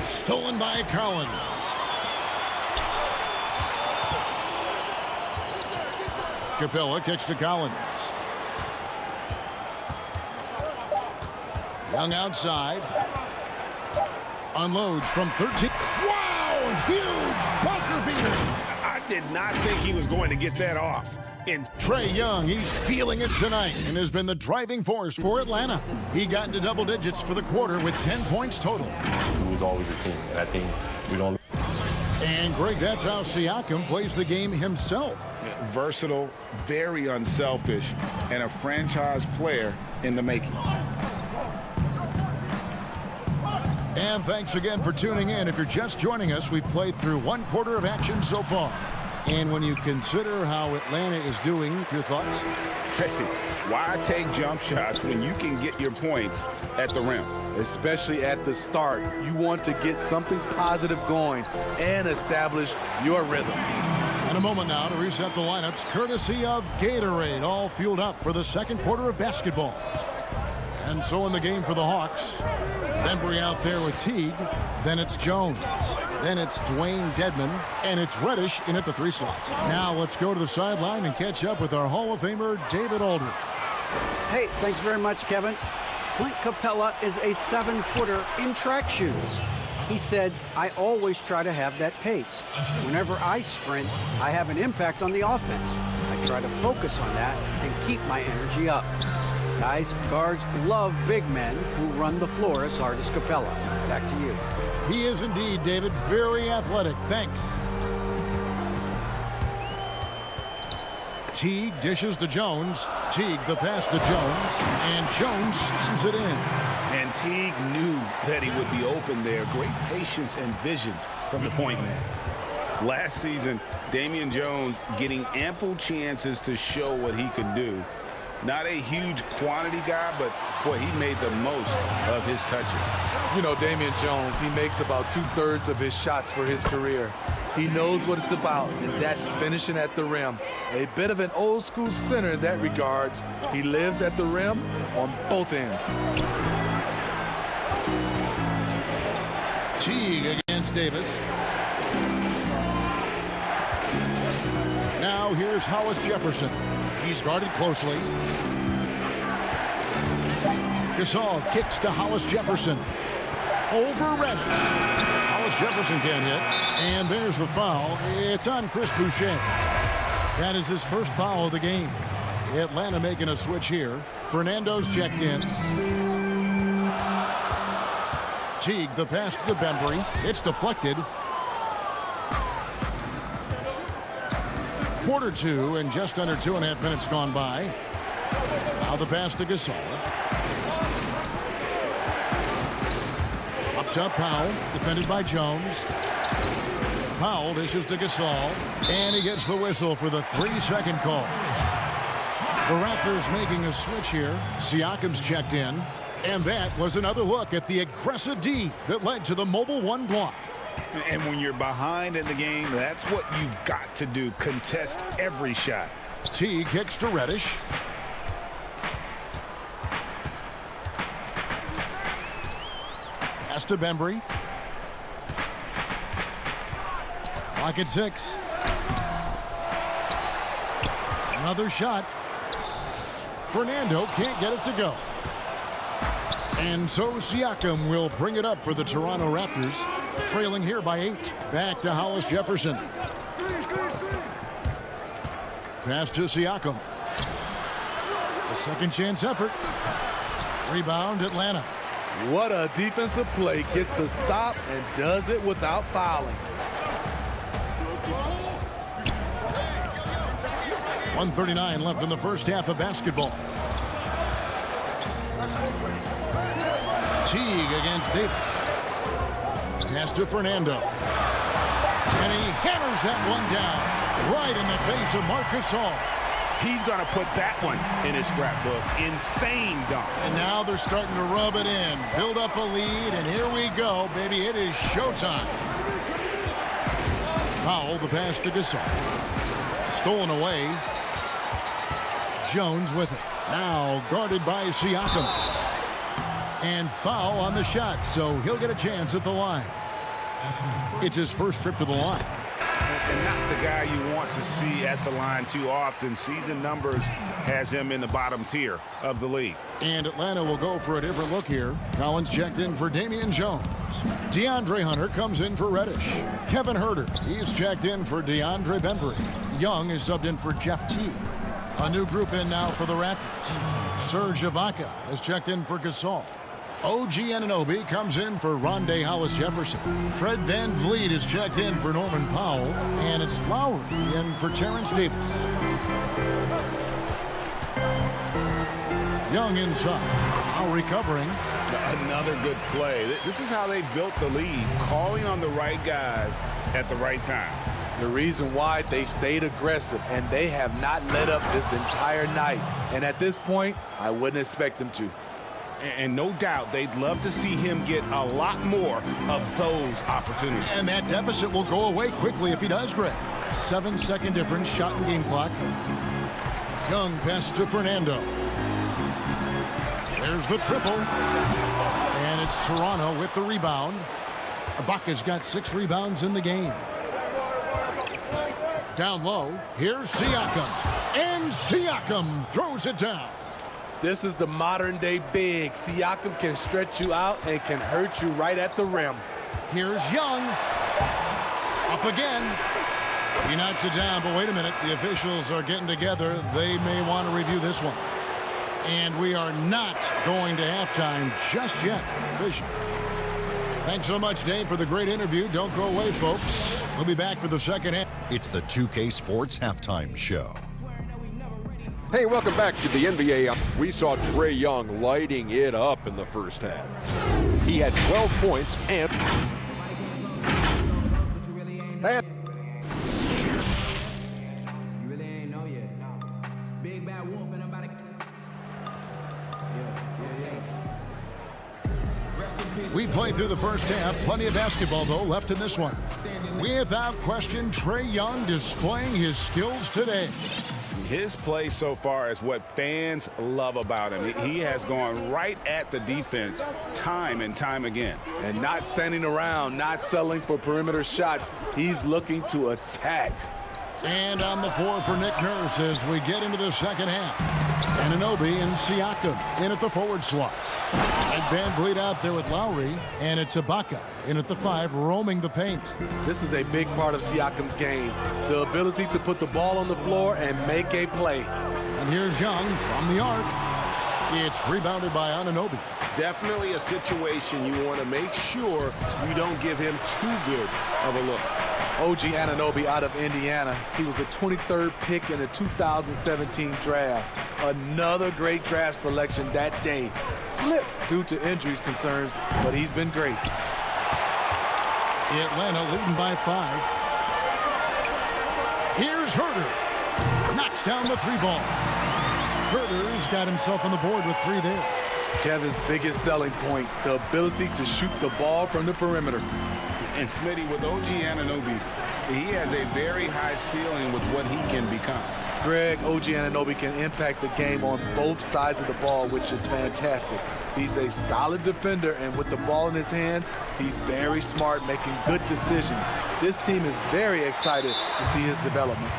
Stolen by Collins. Capella kicks to Collins. Young outside. Unloads from 13. Wow! Huge buzzer beater. I did not think he was going to get that off. And Trae Young, he's feeling it tonight and has been the driving force for Atlanta. He got into double digits for the quarter with 10 points total. It was always a team, and I think we don't. And Greg, that's how Siakam plays the game himself. versatile, very unselfish, and a franchise player in the making. And thanks again for tuning in. If you're just joining us, we've played through 1 quarter of action so far. And when you consider how Atlanta is doing, your thoughts? Hey, why take jump shots when you can get your points at the rim? Especially at the start. You want to get something positive going and establish your rhythm. And a moment now to reset the lineups, courtesy of Gatorade, all fueled up for the 2nd quarter of basketball. And so in the game for the Hawks, Bembry out there with Teague, then it's Jones, then it's Dwayne Dedman, and it's Reddish in at the 3 slot. Now let's go to the sideline and catch up with our Hall of Famer, David Aldridge. Hey, thanks very much, Kevin. Clint Capella is a 7-footer in track shoes. He said, I always try to have that pace. Whenever I sprint, I have an impact on the offense. I try to focus on that and keep my energy up. Guys, guards love big men who run the floor as hard as Capella. Back to you. He is indeed, David, very athletic. Thanks. Teague dishes to Jones. Teague the pass to Jones. And Jones slams it in. And Teague knew that he would be open there. Great patience and vision from the point man. Last season, Damian Jones getting ample chances to show what he could do. Not a huge quantity guy, but boy, he made the most of his touches. You know, Damian Jones, he makes about 2/3 of his shots for his career. He knows what it's about, and that's finishing at the rim. A bit of an old school center in that regard. He lives at the rim on both ends. Teague against Davis. Now here's Hollis Jefferson. He's guarded closely. Gasol kicks to Hollis Jefferson. Over Reddish. Hollis Jefferson can't hit. And there's the foul. It's on Chris Boucher. That is his first foul of the game. Atlanta making a switch here. Fernando's checked in. Teague, the pass to the Bembry. It's deflected. Quarter 2 and just under 2.5 minutes gone by. Now the pass to Gasol. Up top, Powell, defended by Jones. Powell dishes to Gasol, and he gets the whistle for the 3-second call. The Raptors making a switch here. Siakam's checked in, and that was another look at the aggressive D that led to the mobile 1 block. And when you're behind in the game, that's what you've got to do. Contest every shot. T kicks to Reddish. Pass to Bembry. Clock at 6. Another shot. Fernando can't get it to go. And so Siakam will bring it up for the Toronto Raptors, trailing here by 8. Back to Hollis Jefferson. Pass to Siakam. A second chance effort. Rebound Atlanta. What a defensive play. Gets the stop and does it without fouling. 1:39 left in the first half of basketball. Teague against Davis. Pass to Fernando. 10 And he hammers that one down right in the face of Marc Gasol. He's going to put that one in his scrapbook. Insane dunk. And now they're starting to rub it in. Build up a lead, and here we go, baby. It is showtime. Powell, the pass to Gasol. Stolen away. Jones with it. Now guarded by Siakam. And foul on the shot, so he'll get a chance at the line. It's his first trip to the line. And not the guy you want to see at the line too often. Season numbers has him in the bottom tier of the league. And Atlanta will go for a different look here. Collins checked in for Damian Jones. DeAndre Hunter comes in for Reddish. Kevin Huerter, he's checked in for DeAndre Bembry. Young is subbed in for Jeff Teague. A new group in now for the Raptors. Serge Ibaka has checked in for Gasol. OG Anunoby comes in for Rondé Hollis-Jefferson. Fred VanVleet is checked in for Norman Powell. And it's Lowry in for Terrence Davis. Young inside. Lowry covering. Another good play. This is how they built the lead. Calling on the right guys at the right time. The reason why they stayed aggressive, and they have not let up this entire night. And at this point, I wouldn't expect them to. And no doubt they'd love to see him get a lot more of those opportunities. And that deficit will go away quickly if he does, Greg. 7-second difference, shot and game clock. Young pass to Fernando. There's the triple. And it's Toronto with the rebound. Ibaka's got 6 rebounds in the game. Down low, here's Siakam. And Siakam throws it down. This is the modern-day big. Siakam can stretch you out and can hurt you right at the rim. Here's Young. Up again. He knocks it down, but wait a minute. The officials are getting together. They may want to review this one. And we are not going to halftime just yet. Official. Thanks so much, Dave, for the great interview. Don't go away, folks. We'll be back for the second half. It's the 2K Sports Halftime Show. Hey, welcome back to the NBA. We saw Trae Young lighting it up in the first half. He had 12 points and we played through the first half. Plenty of basketball, though, left in this one. Without question, Trae Young displaying his skills today. His play so far is what fans love about him. He has gone right at the defense time and time again. And not standing around, not settling for perimeter shots. He's looking to attack. And on the floor for Nick Nurse as we get into the second half. Anunoby and Siakam in at the forward slots. And VanVleet out there with Lowry. And it's Ibaka in at the 5, roaming the paint. This is a big part of Siakam's game. The ability to put the ball on the floor and make a play. And here's Young from the arc. It's rebounded by Anunoby. Definitely a situation you want to make sure you don't give him too good of a look. OG Anunoby out of Indiana. He was a 23rd pick in the 2017 draft. Another great draft selection that day. Slipped due to injuries concerns, but he's been great. Atlanta leading by 5. Here's Huerter. Knocks down the 3 ball. Huerter's got himself on the board with 3 there. Kevin's biggest selling point, the ability to shoot the ball from the perimeter. And Smitty, with OG Anunoby, he has a very high ceiling with what he can become. Greg, OG Anunoby can impact the game on both sides of the ball, which is fantastic. He's a solid defender, and with the ball in his hands, he's very smart, making good decisions. This team is very excited to see his development.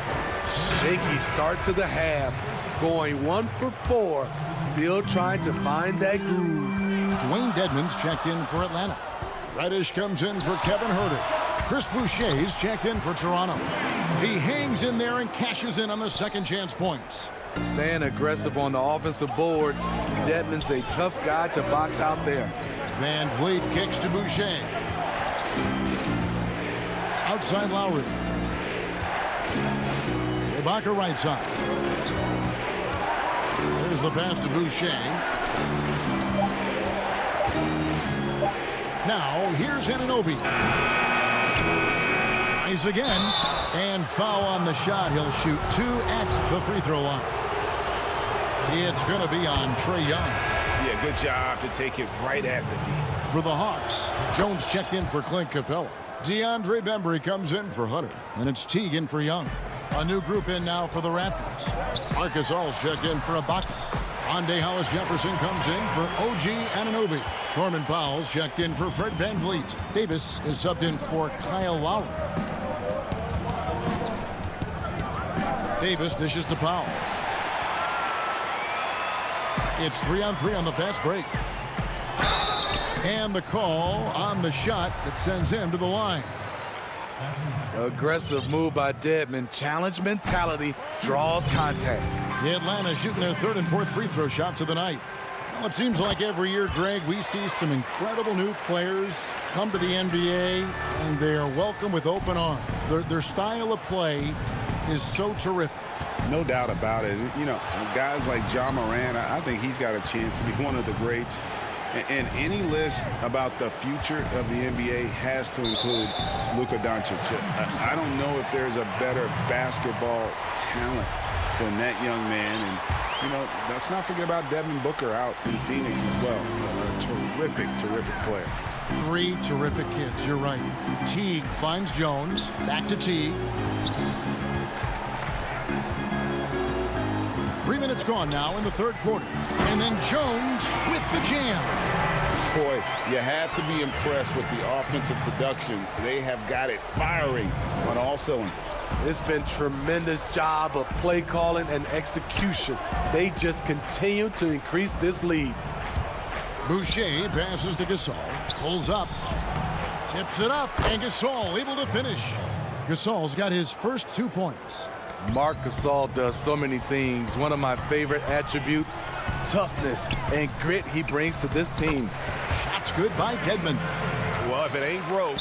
Shaky start to the half, going 1 for 4, still trying to find that groove. Dwayne Dedmon's checked in for Atlanta. Reddish comes in for Kevin Huerter. Chris Boucher's checked in for Toronto. He hangs in there and cashes in on the second chance points. Staying aggressive on the offensive boards. Dedmon's a tough guy to box out there. VanVleet kicks to Boucher. Outside Lowry. Ibaka right side. There's the pass to Boucher. Now, here's Anunoby. Tries again. And foul on the shot. He'll shoot 2 at the free throw line. It's going to be on Trae Young. Yeah, good job to take it right at the D. For the Hawks, Jones checked in for Clint Capella. DeAndre Bembry comes in for Hunter. And it's Teague in for Young. A new group in now for the Raptors. Marcus All's checked in for Ibaka. Rondae Hollis-Jefferson comes in for OG Anunoby. Norman Powell's checked in for Fred VanVleet. Davis is subbed in for Kyle Lowry. Davis dishes to Powell. It's 3-on-3 on the fast break. And the call on the shot that sends him to the line. Aggressive move by Dedmon. Challenge mentality draws contact. Atlanta shooting their 3rd and 4th free throw shots of the night. Well, it seems like every year, Greg, we see some incredible new players come to the NBA, and they are welcome with open arms. Their style of play is so terrific. No doubt about it. You know, guys like Ja Morant, I think he's got a chance to be one of the greats. And any list about the future of the NBA has to include Luka Doncic. I don't know if there's a better basketball talent than that young man. And, you know, let's not forget about Devin Booker out in Phoenix as well. A terrific, terrific player. 3 terrific kids. You're right. Teague finds Jones. Back to Teague. 3 minutes gone now in the 3rd quarter. And then Jones with the jam. Boy, you have to be impressed with the offensive production. They have got it firing on all cylinders. It's been tremendous job of play calling and execution. They just continue to increase this lead. Boucher passes to Gasol. Pulls up. Tips it up. And Gasol able to finish. Gasol's got his first 2 points. Marc Gasol does so many things. One of my favorite attributes, toughness and grit he brings to this team. Shots good by Dedmon. Well, if it ain't broke,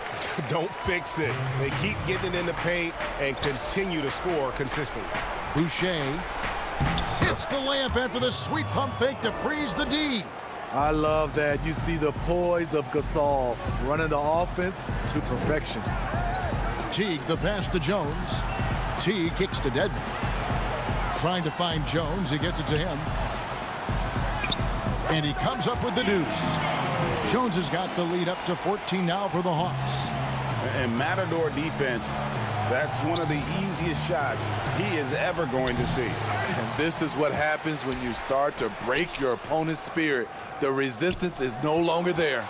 don't fix it. They keep getting in the paint and continue to score consistently. Boucher hits the layup after the sweet pump fake to freeze the D. I love that. You see the poise of Gasol running the offense to perfection. Teague the pass to Jones. Teague kicks to Dedmon. Trying to find Jones. He gets it to him. And he comes up with the deuce. Jones has got the lead up to 14 now for the Hawks. And Matador defense, that's one of the easiest shots he is ever going to see. And this is what happens when you start to break your opponent's spirit. The resistance is no longer there.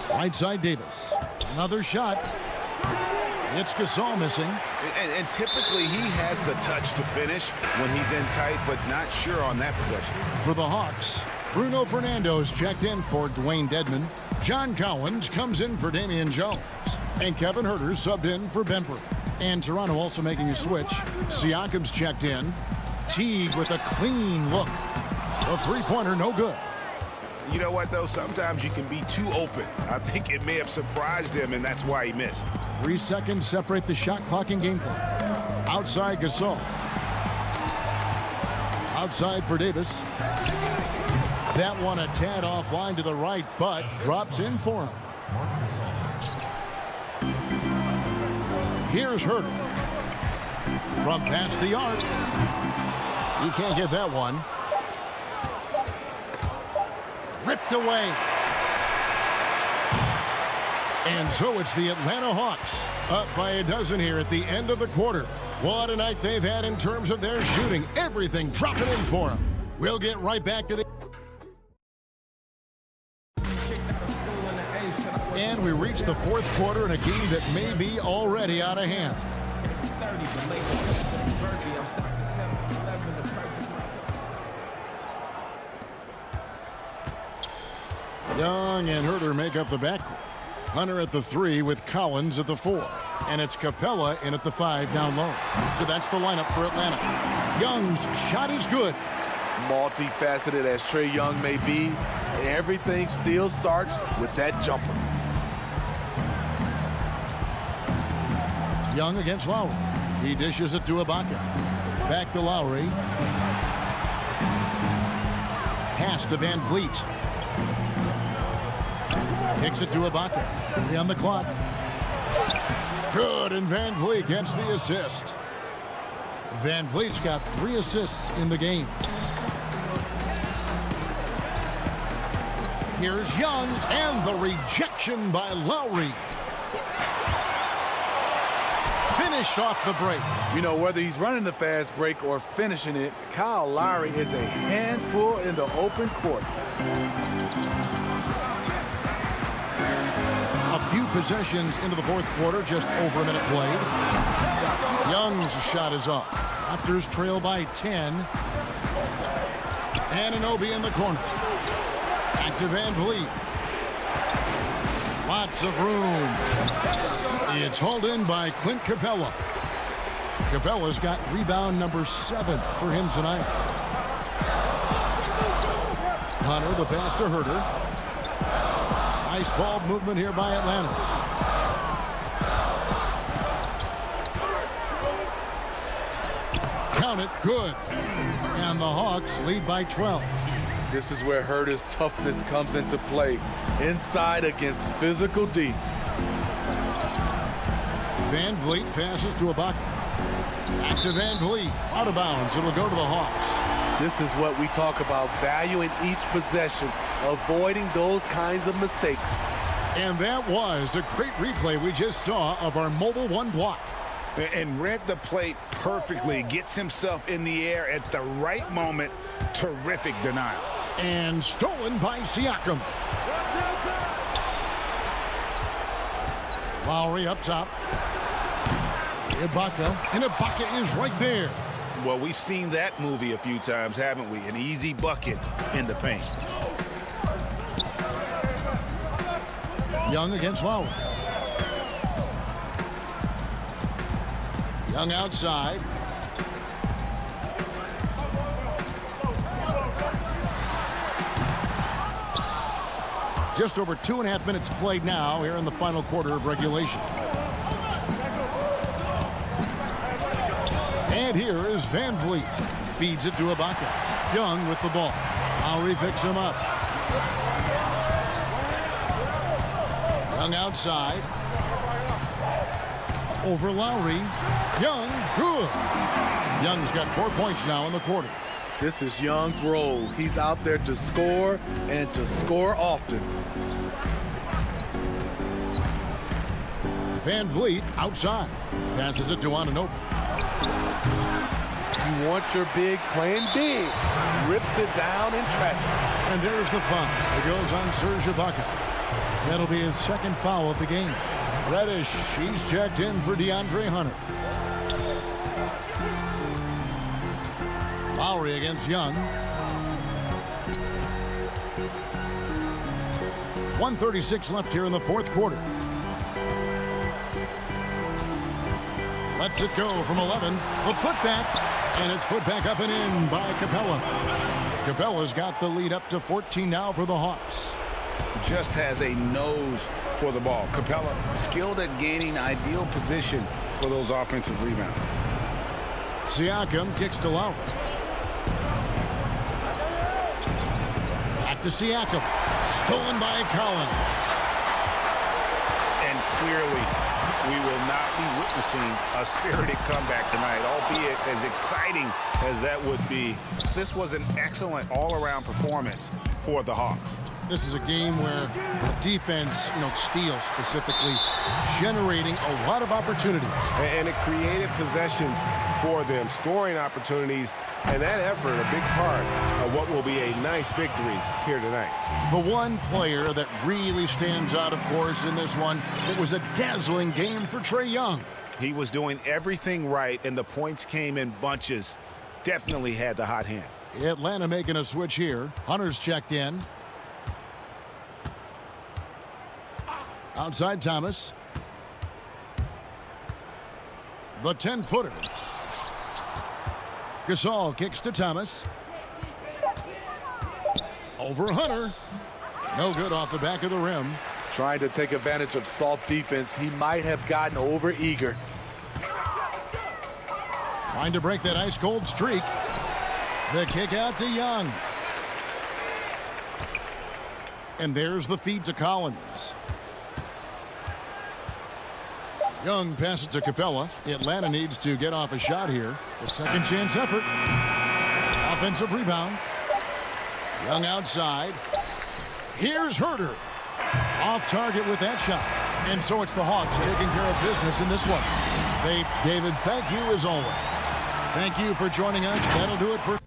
Right side Davis. Another shot. It's Gasol missing. And typically he has the touch to finish when he's in tight, but not sure on that possession. For the Hawks, Bruno Fernando's checked in for Dwayne Dedmon. John Collins comes in for Damian Jones. And Kevin Huerter subbed in for Bembry. And Toronto also making a switch. Siakam's checked in. Teague with a clean look. A three-pointer, no good. You know what, though? Sometimes you can be too open. I think it may have surprised him, and that's why he missed. 3 seconds separate the shot clock and game clock. Outside Gasol. Outside for Davis. That one a tad offline to the right, but drops in for him. Here's Huerter. From past the arc. He can't get that one. Ripped away. And so it's the Atlanta Hawks up by a dozen here at the end of the quarter. What a night they've had in terms of their shooting. Everything dropping in for them. We'll get right back to the... And we reach the 4th quarter in a game that may be already out of hand. Young and Huerter make up the backcourt. Hunter at the 3 with Collins at the 4. And it's Capella in at the 5 down low. So that's the lineup for Atlanta. Young's shot is good. Multifaceted as Trae Young may be, everything still starts with that jumper. Young against Lowry. He dishes it to Ibaka. Back to Lowry. Pass to VanVleet. Kicks it to Ibaka. 3 on the clock. Good, and Van Vliet gets the assist. Van Vliet's got 3 assists in the game. Here's Young, and the rejection by Lowry. Finished off the break. You know, whether he's running the fast break or finishing it, Kyle Lowry is a handful in the open court. A few possessions into the fourth quarter, just over a minute played. Young's shot is off. Raptors trail by 10. Anunoby in the corner. Back to Van Vliet. Lots of room. It's hauled in by Clint Capella. Capella's got rebound number 7 for him tonight. Hunter, the pass to Herter. Nice ball movement here by Atlanta. Count it, good. And the Hawks lead by 12. This is where Herter's toughness comes into play. Inside against physical D. Van Vliet passes to Ibaka. Back to Van Vliet. Out of bounds. It'll go to the Hawks. This is what we talk about, valuing each possession, avoiding those kinds of mistakes. And that was a great replay we just saw of our Mobile One block. And read the plate perfectly. Gets himself in the air at the right moment. Terrific denial. And stolen by Siakam. Lowry up top. Ibaka. And Ibaka is right there. Well, we've seen that movie a few times, haven't we? An easy bucket in the paint. Young against Lowry. Young outside. Just over 2.5 minutes played now here in the final quarter of regulation. And here is Van Vliet. Feeds it to Ibaka. Young with the ball. Lowry picks him up. Young outside. Over Lowry. Young, good. Young's got 4 points now in the quarter. This is Young's role. He's out there to score and to score often. Van Vliet outside. Passes it to Anunoby. You want your bigs playing big. Rips it down in traffic. And there's the foul. It goes on Serge Ibaka. That'll be his second foul of the game. Reddish, he's checked in for DeAndre Hunter. Lowry against Young. 1:36 left here in the fourth quarter. Lets it go from 11. The putback, and it's put back up and in by Capella. Capella's got the lead up to 14 now for the Hawks. Just has a nose for the ball. Capella skilled at gaining ideal position for those offensive rebounds. Siakam kicks to Lowry. Back to Siakam. Stolen by Collins. And clearly, we will not be witnessing a spirited comeback tonight, albeit as exciting as that would be. This was an excellent all-around performance for the Hawks. This is a game where the defense, steals specifically, generating a lot of opportunities. And it created possessions for them, scoring opportunities, and that effort a big part of what will be a nice victory here tonight. The one player that really stands out, of course, in this one, it was a dazzling game for Trae Young. He was doing everything right, and the points came in bunches. Definitely had the hot hand. Atlanta making a switch here. Hunter's checked in. Outside Thomas. The 10-footer. Gasol kicks to Thomas. Over Hunter. No good off the back of the rim. Trying to take advantage of soft defense. He might have gotten over eager. Trying to break that ice-cold streak. The kick out to Young. And there's the feed to Collins. Young passes to Capella. Atlanta needs to get off a shot here. The second chance effort. Offensive rebound. Young outside. Here's Herter. Off target with that shot. And so it's the Hawks taking care of business in this one. David, thank you as always. Thank you for joining us. That'll do it for...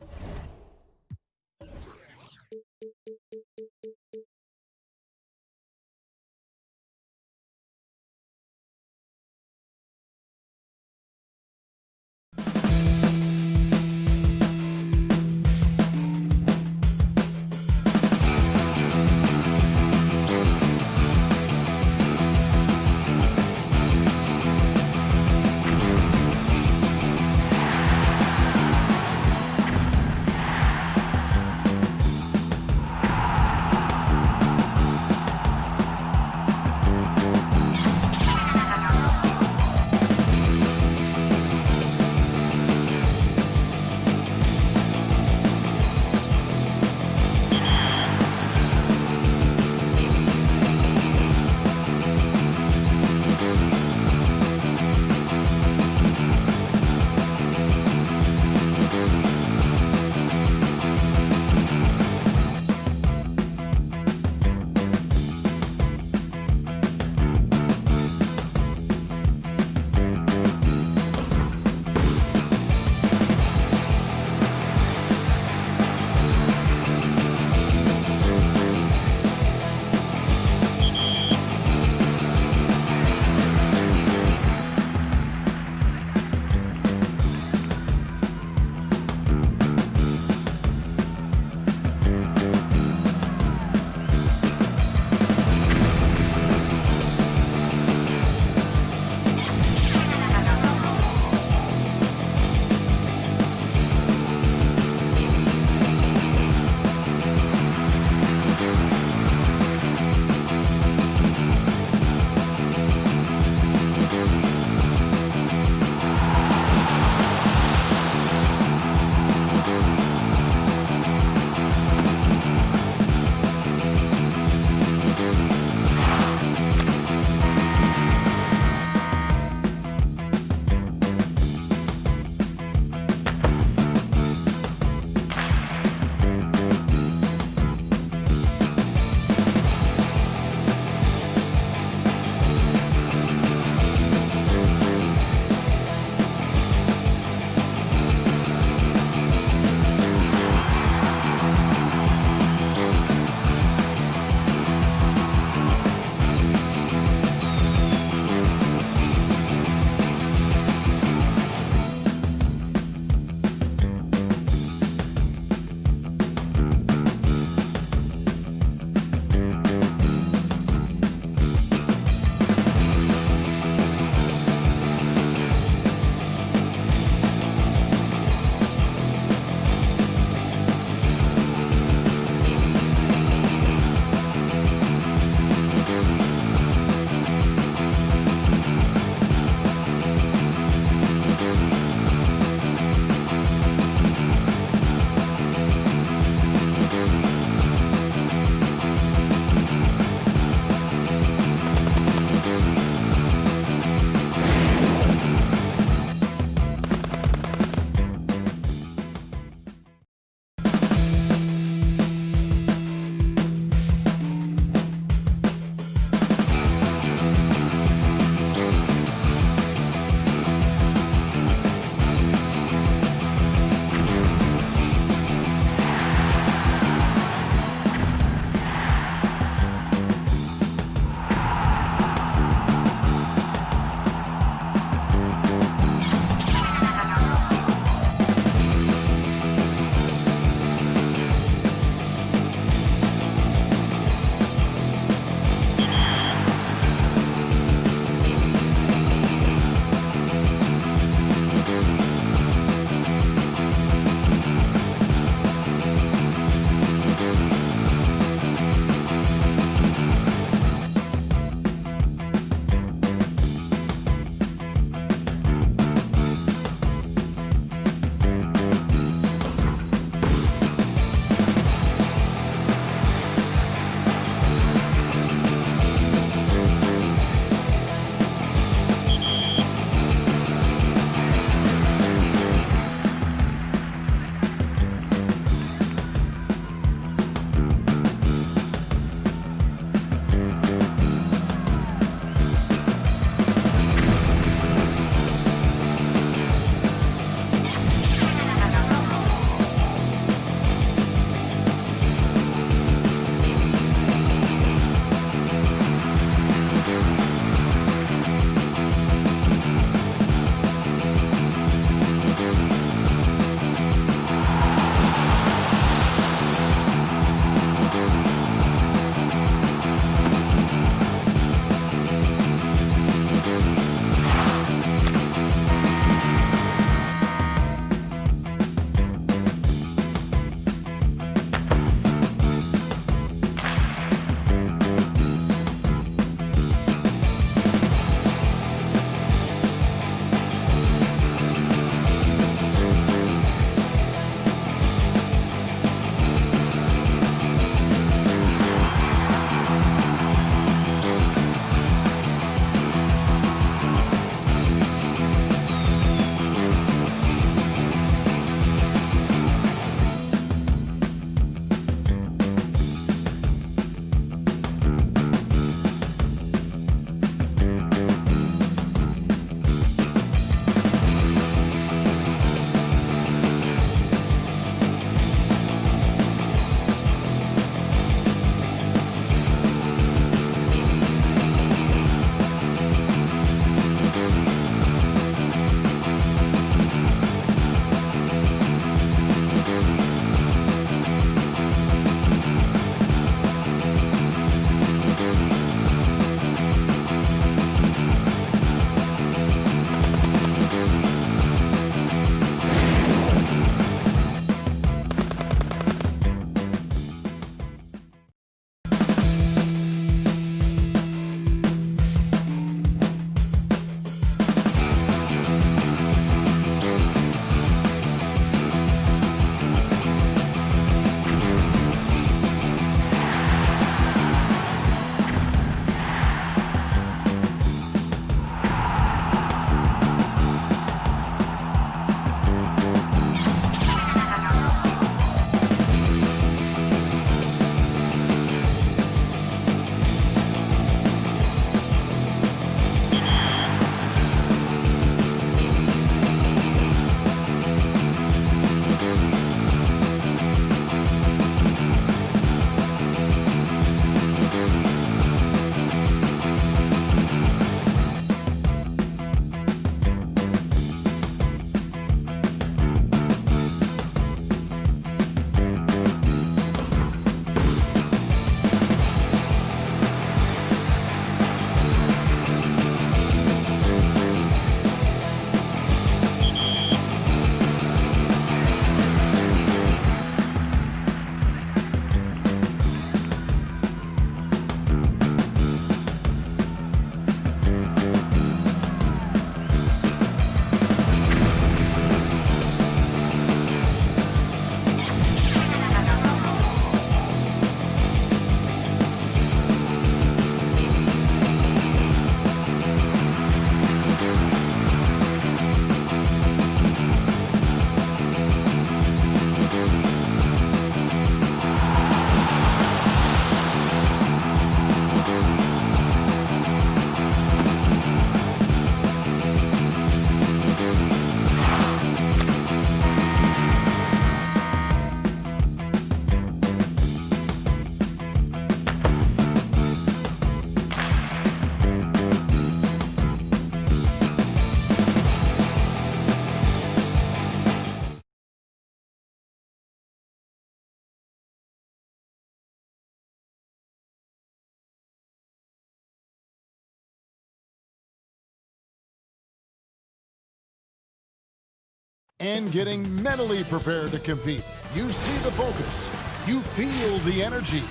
and getting mentally prepared to compete. You see the focus. You feel the energy.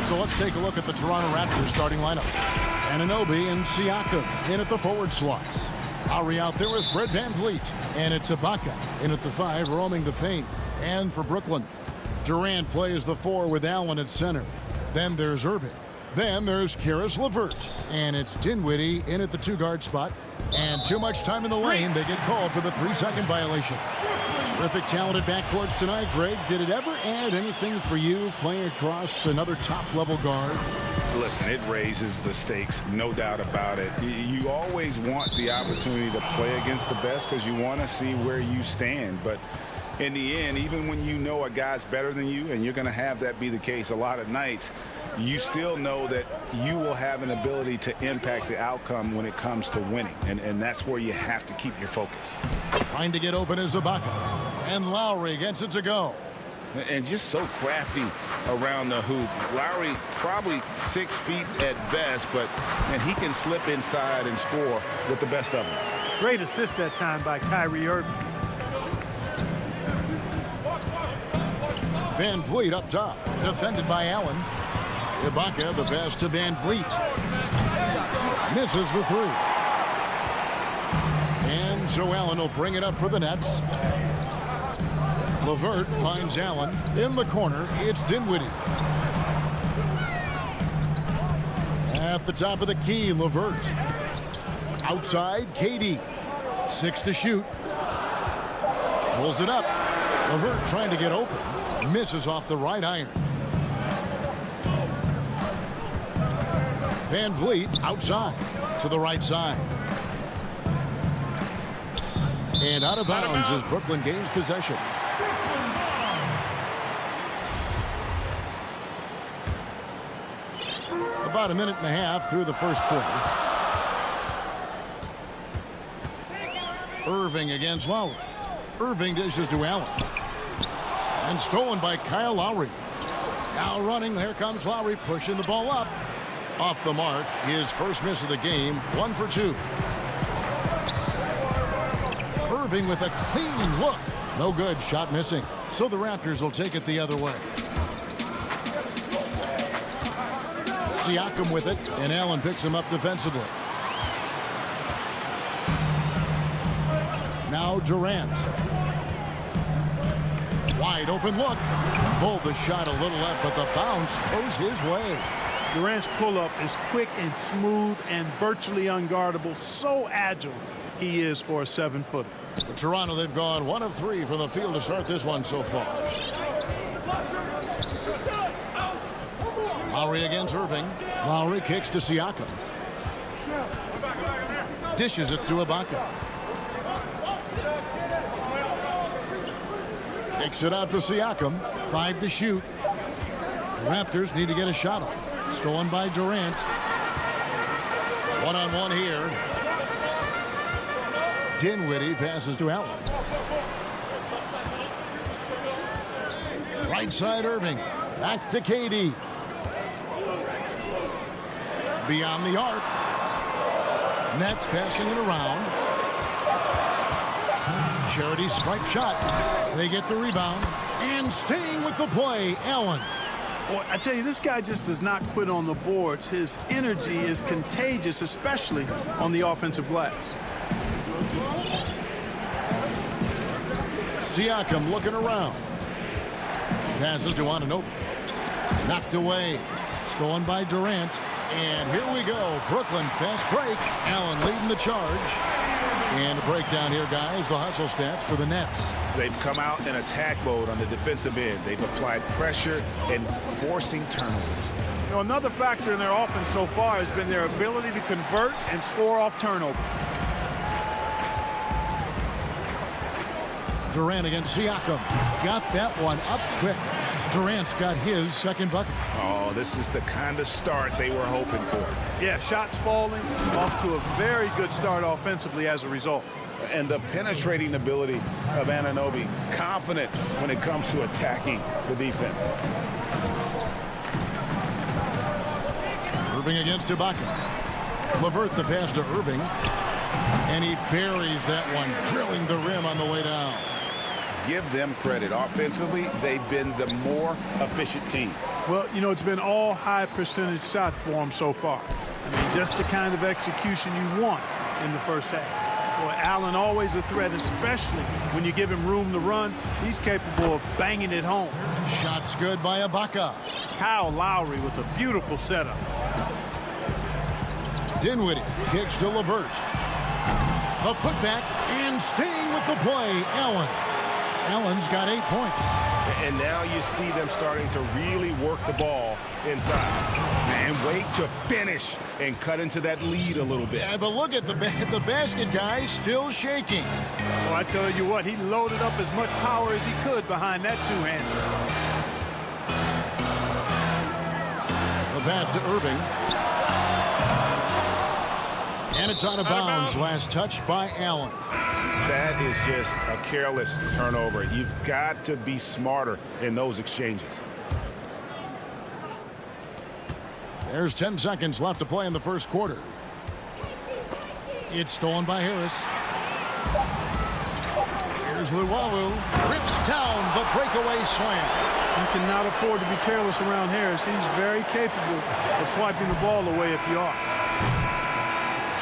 So let's take a look at the Toronto Raptors starting lineup. Anunoby and Siakam in at the forward slots. Lowry out there with Fred VanVleet. And it's Ibaka in at the 5, roaming the paint. And for Brooklyn, Durant plays the 4 with Allen at center. Then there's Irving. Then there's Karis LeVert. And it's Dinwiddie in at the 2-guard spot. And too much time in the lane. They get called for the 3-second violation. Terrific, talented backcourts tonight. Greg, did it ever add anything for you playing across another top-level guard? Listen, it raises the stakes, no doubt about it. You always want the opportunity to play against the best because you want to see where you stand. But in the end, even when you know a guy's better than you, and you're going to have that be the case a lot of nights, you still know that you will have an ability to impact the outcome when it comes to winning. And that's where you have to keep your focus. Trying to get open is Ibaka. And Lowry gets it to go. And just so crafty around the hoop. Lowry probably 6 feet at best, but and he can slip inside and score with the best of them. Great assist that time by Kyrie Irving. VanVleet up top, defended by Allen. Ibaka, the pass to VanVleet. Misses the 3. And so Allen will bring it up for the Nets. LeVert finds Allen. In the corner, it's Dinwiddie. At the top of the key, LeVert. Outside, KD. 6 to shoot. Pulls it up. LeVert trying to get open. Misses off the right iron. VanVleet outside to the right side. And out of bounds as Brooklyn gains possession. About a minute and a half through the first quarter. Irving against Lowry. Irving dishes to Allen. And stolen by Kyle Lowry. Now running, here comes Lowry pushing the ball up. Off the mark, his first miss of the game, 1 for 2. Irving with a clean look. No good, shot missing. So the Raptors will take it the other way. Siakam with it, and Allen picks him up defensively. Now Durant. Wide open look. Pulled the shot a little left, but the bounce goes his way. Durant's pull-up is quick and smooth and virtually unguardable. So agile he is for a 7-footer. For Toronto, they've gone 1 of 3 from the field to start this one so far. Lowry against Irving. Lowry kicks to Siakam. Dishes it to Ibaka. Kicks it out to Siakam. 5 to shoot. The Raptors need to get a shot off. Stolen by Durant. One-on-one here. Dinwiddie passes to Allen. Right side Irving. Back to KD. Beyond the arc. Nets passing it around. Charity stripe shot. They get the rebound. And staying with the play, Allen. Boy, I tell you, this guy just does not quit on the boards. His energy is contagious, especially on the offensive glass. Siakam looking around. Passes to Anunoby. Knocked away. Stolen by Durant. And here we go. Brooklyn fast break. Allen leading the charge. And a breakdown here, guys. The hustle stats for the Nets. They've come out in attack mode on the defensive end. They've applied pressure and forcing turnovers. You know, another factor in their offense so far has been their ability to convert and score off turnover. Durant against Siakam. Got that one up quick. Durant's got his second bucket. Oh, this is the kind of start they were hoping for. Yeah, shots falling, off to a very good start offensively as a result. And the penetrating ability of Anunoby, confident when it comes to attacking the defense. Irving against Ibaka. LeVert the pass to Irving. And he buries that one, drilling the rim on the way down. give them credit. Offensively, they've been the more efficient team. Well, you know, it's been all high percentage shots for them so far. I mean, just the kind of execution you want in the first half. Boy, Allen always a threat, especially when you give him room to run. He's capable of banging it home. Shots good by Ibaka. Kyle Lowry with a beautiful setup. Dinwiddie kicks to LeVert. A putback and staying with the play, Allen. Allen's got 8 points. And now you see them starting to really work the ball inside. And wait to finish and cut into that lead a little bit. Yeah, but look at the basket guy still shaking. Well, I tell you what, he loaded up as much power as he could behind that two-hander. The pass to Irving. And it's out of bounds. Last touch by Allen. That is just a careless turnover. You've got to be smarter in those exchanges. There's 10 seconds left to play in the first quarter. It's stolen by Harris. Here's Luwawu. Rips down the breakaway slam. You cannot afford to be careless around Harris. He's very capable of swiping the ball away if you are.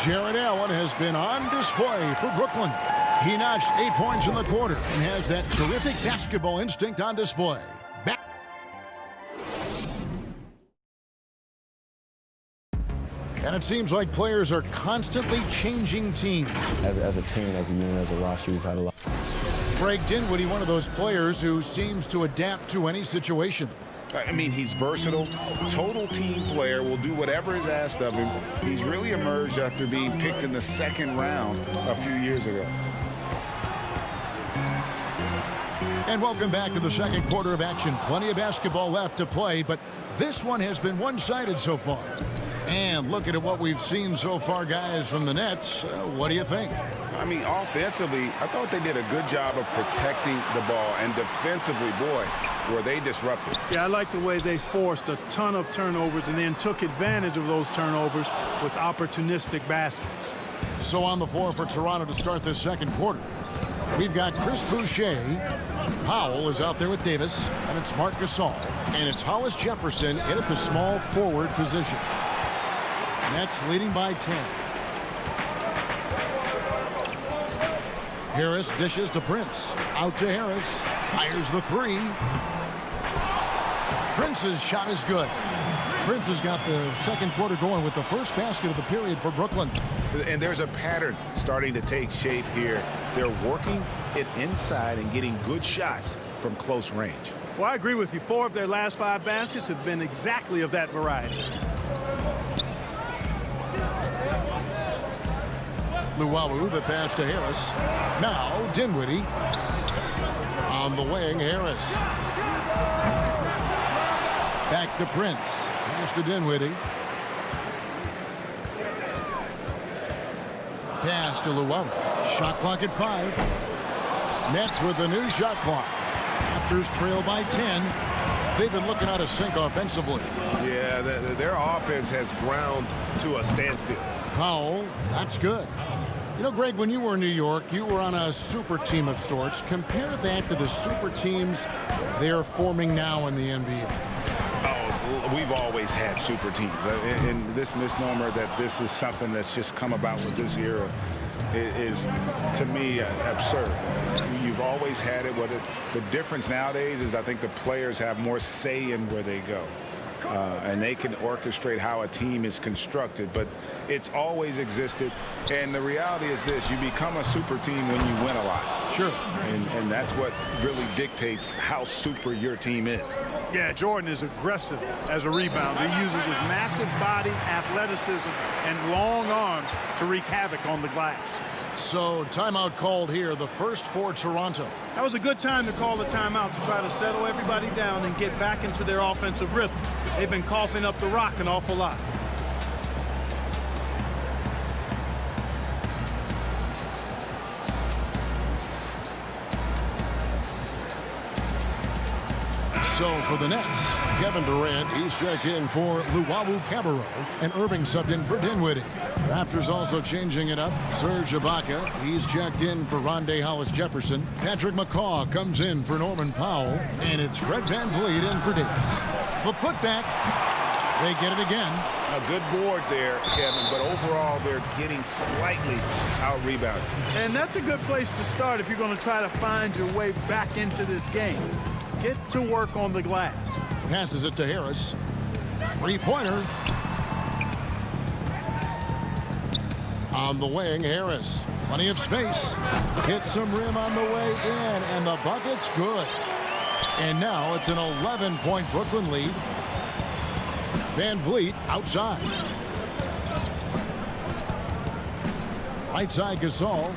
Jared Allen has been on display for Brooklyn. He notched 8 points in the quarter and has that terrific basketball instinct on display. Back. And it seems like players are constantly changing teams. As a team, as a unit, as a roster, we've had a lot. Greg Dinwiddie, one of those players who seems to adapt to any situation. I mean, he's versatile, total team player, will do whatever is asked of him. He's really emerged after being picked in the second round a few years ago. And welcome back to the second quarter of action. Plenty of basketball left to play, but this one has been one-sided so far. And looking at what we've seen so far, guys, from the Nets, what do you think? I mean, offensively, I thought they did a good job of protecting the ball. And defensively, boy, were they disruptive. Yeah, I like the way they forced a ton of turnovers and then took advantage of those turnovers with opportunistic baskets. So on the floor for Toronto to start this second quarter, we've got Chris Boucher. Powell is out there with Davis, and it's Marc Gasol. And it's Hollis Jefferson in at the small forward position. Nets leading by 10. Harris dishes to Prince. Out to Harris. Fires the three. Prince's shot is good. Prince has got the second quarter going with the first basket of the period for Brooklyn. And there's a pattern starting to take shape here. They're working it inside and getting good shots from close range. Well, I agree with you. 4 of their last 5 baskets have been exactly of that variety. Luwawu, the pass to Harris. Now Dinwiddie. On the wing, Harris. Back to Prince. Pass to Dinwiddie. Pass to Luwawu. Shot clock at 5. Nets with the new shot clock. Raptors trail by 10. They've been looking out of sync offensively. Yeah, their offense has ground to a standstill. Powell, that's good. You know, Greg, when you were in New York, you were on a super team of sorts. Compare that to the super teams they're forming now in the NBA. Oh, we've always had super teams. And this misnomer that this is something that's just come about with this era is, to me, absurd. You've always had it. The difference nowadays is I think the players have more say in where they go. And they can orchestrate how a team is constructed, but it's always existed. And the reality is this: you become a super team when you win a lot. Sure. And that's what really dictates how super your team is. Yeah, Jordan is aggressive as a rebounder. He uses his massive body, athleticism, and long arms to wreak havoc on the glass. So timeout called here, the first for Toronto. That was a good time to call the timeout to try to settle everybody down and get back into their offensive rhythm. They've been coughing up the rock an awful lot. So for the Nets, Kevin Durant, he's checked in for Luwawu-Cabarrot, and Irving subbed in for Dinwiddie. Raptors also changing it up. Serge Ibaka, he's checked in for Rondé Hollis-Jefferson. Patrick McCaw comes in for Norman Powell. And it's Fred VanVleet in for Davis. The putback. They get it again. A good board there, Kevin, but overall they're getting slightly out-rebounded. And that's a good place to start if you're going to try to find your way back into this game. Get to work on the glass. Passes it to Harris. Three-pointer. On the wing, Harris. Plenty of space. Hits some rim on the way in, and the bucket's good. And now it's an 11-point Brooklyn lead. VanVleet outside. Right side Gasol.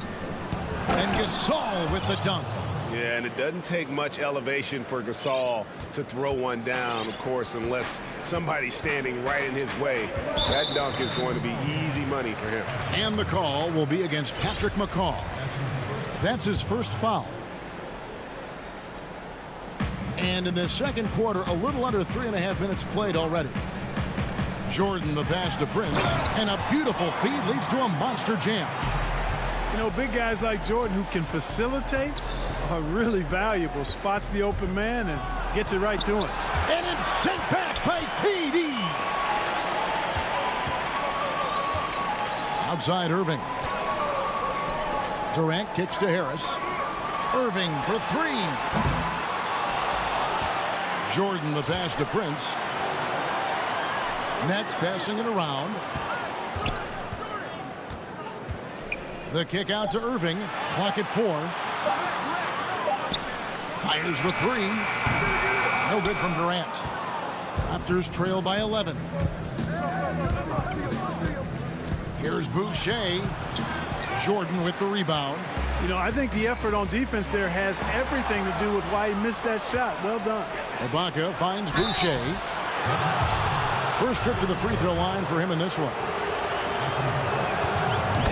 And Gasol with the dunk. Yeah, and it doesn't take much elevation for Gasol to throw one down, of course, unless somebody's standing right in his way. That dunk is going to be easy money for him. And the call will be against Patrick McCaw. That's his first foul. And in the second quarter, a little under 3.5 minutes played already. Jordan the pass to Prince, and a beautiful feed leads to a monster jam. You know, big guys like Jordan who can facilitate are really valuable. Spots the open man and gets it right to him. And it's sent back by KD. Outside Irving. Durant kicks to Harris. Irving for three. Jordan the pass to Prince. Nets passing it around. The kick out to Irving. Clock at 4. Fires the three. No good from Durant. Raptors trail by 11. Here's Boucher. Jordan with the rebound. You know, I think the effort on defense there has everything to do with why he missed that shot. Well done. Ibaka finds Boucher. First trip to the free throw line for him in this one.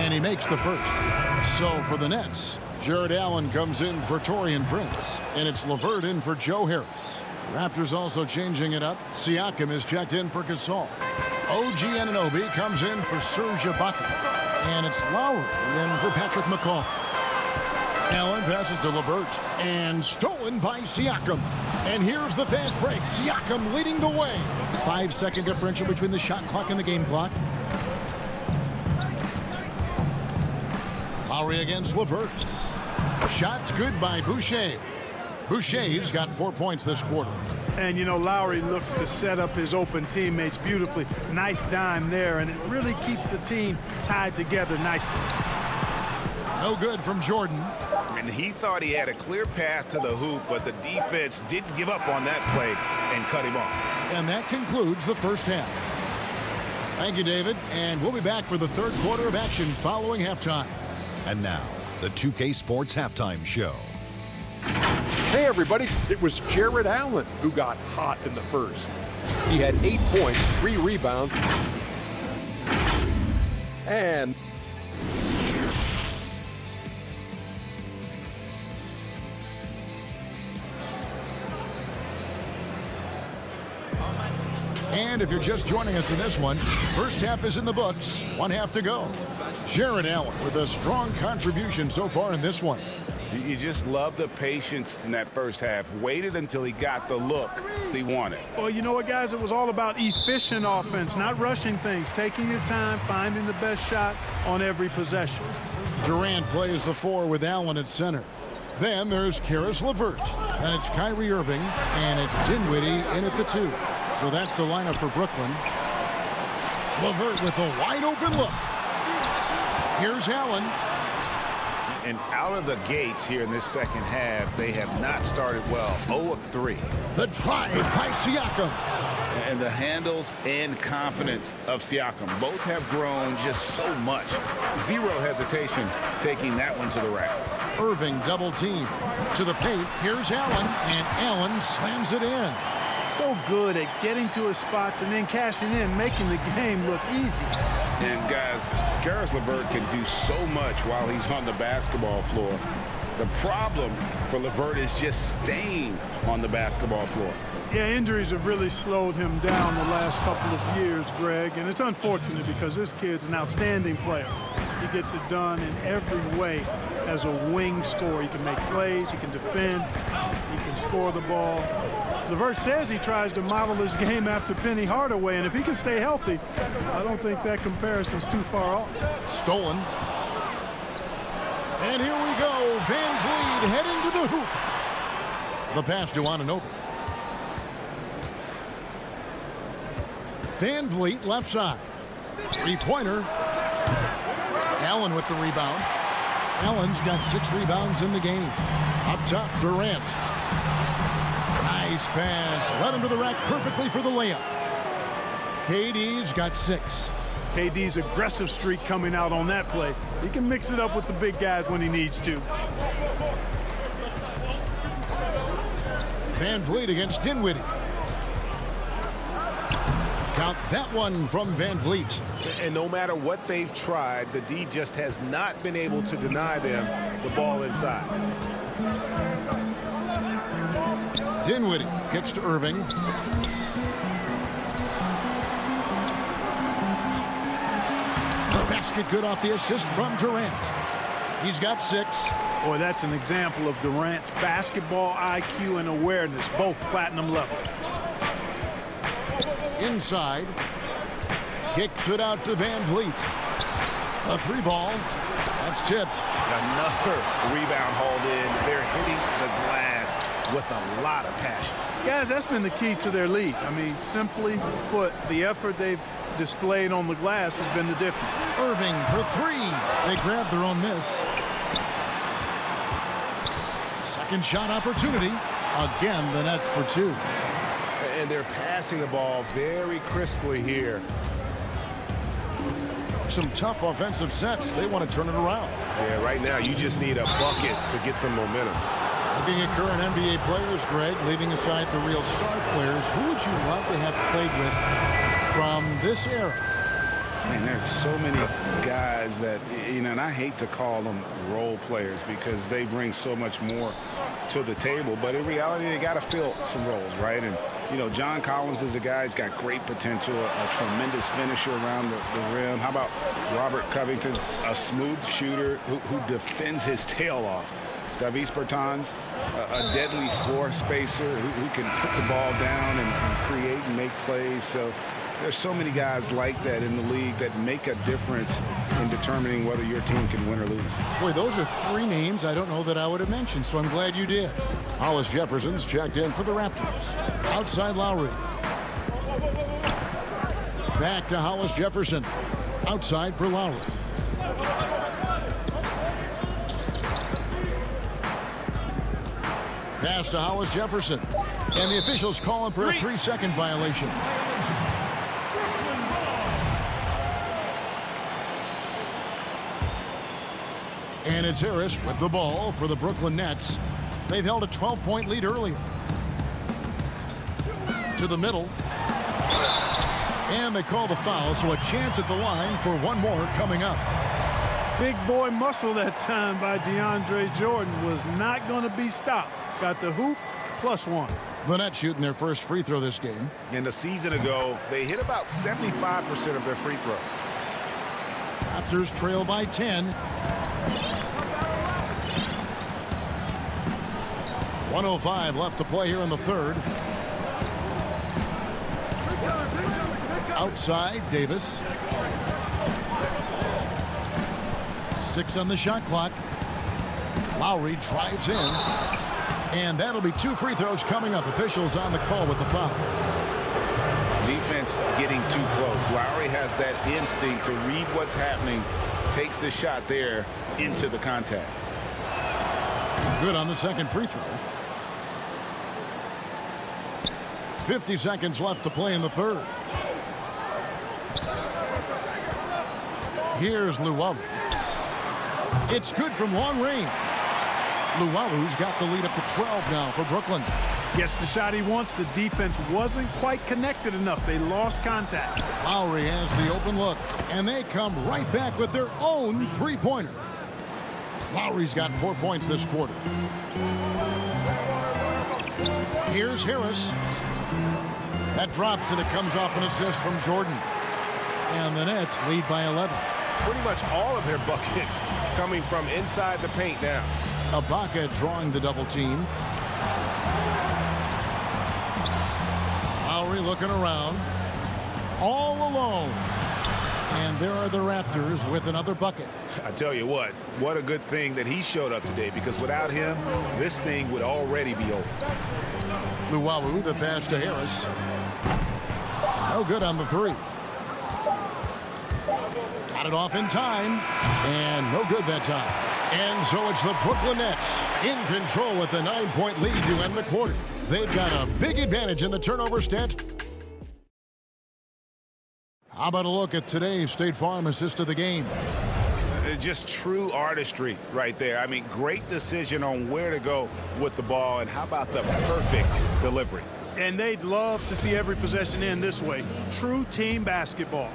And he makes the first. So for the Nets, Jared Allen comes in for Taurean Prince. And it's LeVert in for Joe Harris. Raptors also changing it up. Siakam is checked in for Gasol. OG Anunoby comes in for Serge Ibaka. And it's Lowry in for Patrick McCaw. Allen passes to LeVert. And stolen by Siakam. And here's the fast break. Siakam leading the way. 5-second differential between the shot clock and the game clock. Lowry against LeVert. Shots good by Boucher. Boucher's got 4 points this quarter. And, you know, Lowry looks to set up his open teammates beautifully. Nice dime there, and it really keeps the team tied together nicely. No good from Jordan. And he thought he had a clear path to the hoop, but the defense didn't give up on that play and cut him off. And that concludes the first half. Thank you, David. And we'll be back for the third quarter of action following halftime. And now, the 2K Sports Halftime Show. Hey, everybody. It was Jared Allen who got hot in the first. He had 8 points, 3 rebounds, and And if you're just joining us in this one, first half is in the books. 1 half to go. Jared Allen with a strong contribution so far in this one. You just love the patience in that first half. Waited until he got the look he wanted. Well, you know what, guys? It was all about efficient offense, not rushing things, taking your time, finding the best shot on every possession. Durant plays the 4 with Allen at center. Then there's Karis LeVert. And it's Kyrie Irving. And it's Dinwiddie in at the 2. So that's the lineup for Brooklyn. LeVert with a wide open look. Here's Allen. And out of the gates here in this second half, they have not started well. 0 of 3. The drive by Siakam. And the handles and confidence of Siakam. Both have grown just so much. Zero hesitation taking that one to the rack. Irving double team. To the paint. Here's Allen. And Allen slams it in. So good at getting to his spots and then cashing in, making the game look easy. And guys, Karis LeVert can do so much while he's on the basketball floor. The problem for LeVert is just staying on the basketball floor. Yeah, injuries have really slowed him down the last couple of years, Greg, and it's unfortunate because this kid's an outstanding player. He gets it done in every way as a wing scorer. He can make plays, he can defend, he can score the ball. LeVert says he tries to model his game after Penny Hardaway, and if he can stay healthy, I don't think that comparison's too far off. Stolen. And here we go. Van Vliet heading to the hoop. The pass to Anunoby. Van Vliet left side. Three-pointer. Allen with the rebound. Allen's got 6 rebounds in the game. Up top, Durant. Nice pass. Led him to the rack perfectly for the layup. KD's got 6. KD's aggressive streak coming out on that play. He can mix it up with the big guys when he needs to. Van Vliet against Dinwiddie. Count that one from Van Vliet. And no matter what they've tried, the D just has not been able to deny them the ball inside. Dinwiddie kicks to Irving. The basket good off the assist from Durant. He's got 6. Boy, that's an example of Durant's basketball IQ and awareness, both platinum level. Inside. Kicks it out to Van Vliet. A 3-ball. That's tipped. Another rebound hauled in. They're hitting the glass with a lot of passion. Guys, that's been the key to their lead. I mean, simply put, the effort they've displayed on the glass has been the difference. Irving for 3. They grabbed their own miss. Second shot opportunity. Again, the Nets for 2. And they're passing the ball very crisply here. Some tough offensive sets. They want to turn it around. Yeah, right now you just need a bucket to get some momentum. Looking at current NBA players, Greg, leaving aside the real star players, who would you love to have played with from this era? Man, there's so many guys that, you know, and I hate to call them role players because they bring so much more to the table. But in reality, they got to fill some roles, right? And, you know, John Collins is a guy who's got great potential, a tremendous finisher around the rim. How about Robert Covington, a smooth shooter who defends his tail off? Davis Bertans, a deadly floor spacer who can put the ball down and create and make plays. So there's so many guys like that in the league that make a difference in determining whether your team can win or lose. Boy, those are 3 names I don't know that I would have mentioned, so I'm glad you did. Hollis Jefferson's checked in for the Raptors. Outside Lowry. Back to Hollis Jefferson. Outside for Lowry. Pass to Hollis Jefferson. And the officials call him for a 3-second violation. And it's Harris with the ball for the Brooklyn Nets. They've held a 12-point lead earlier. To the middle. And they call the foul, so a chance at the line for one more coming up. Big boy muscle that time by DeAndre Jordan was not going to be stopped. Got the hoop, +1. The Nets shooting their first free throw this game. And a season ago, they hit about 75% of their free throws. Raptors trail by 10. 1:05 left to play here in the third. Outside, Davis. 6 on the shot clock. Lowry drives in. And that'll be 2 free throws coming up. Officials on the call with the foul. Defense getting too close. Lowry has that instinct to read what's happening. Takes the shot there into the contact. Good on the second free throw. 50 seconds left to play in the third. Here's Luwawu. It's good from long range. Luwalu's got the lead up to 12 now for Brooklyn. Gets the shot he wants. The defense wasn't quite connected enough. They lost contact. Lowry has the open look, and they come right back with their own three-pointer. Lowry's got 4 points this quarter. Here's Harris. That drops, and it comes off an assist from Jordan. And the Nets lead by 11. Pretty much all of their buckets coming from inside the paint now. Ibaka drawing the double team. Lowry looking around. All alone. And there are the Raptors with another bucket. I tell you what a good thing that he showed up today, because without him, this thing would already be over. Luwawu, the pass to Harris. No good on the three. Got it off in time, and no good that time. And so it's the Brooklyn Nets in control with a 9-point lead to end the quarter. They've got a big advantage in the turnover stats. How about a look at today's State Farm assist of the game? Just true artistry right there. I mean, great decision on where to go with the ball, and how about the perfect delivery? And they'd love to see every possession end this way. True team basketball.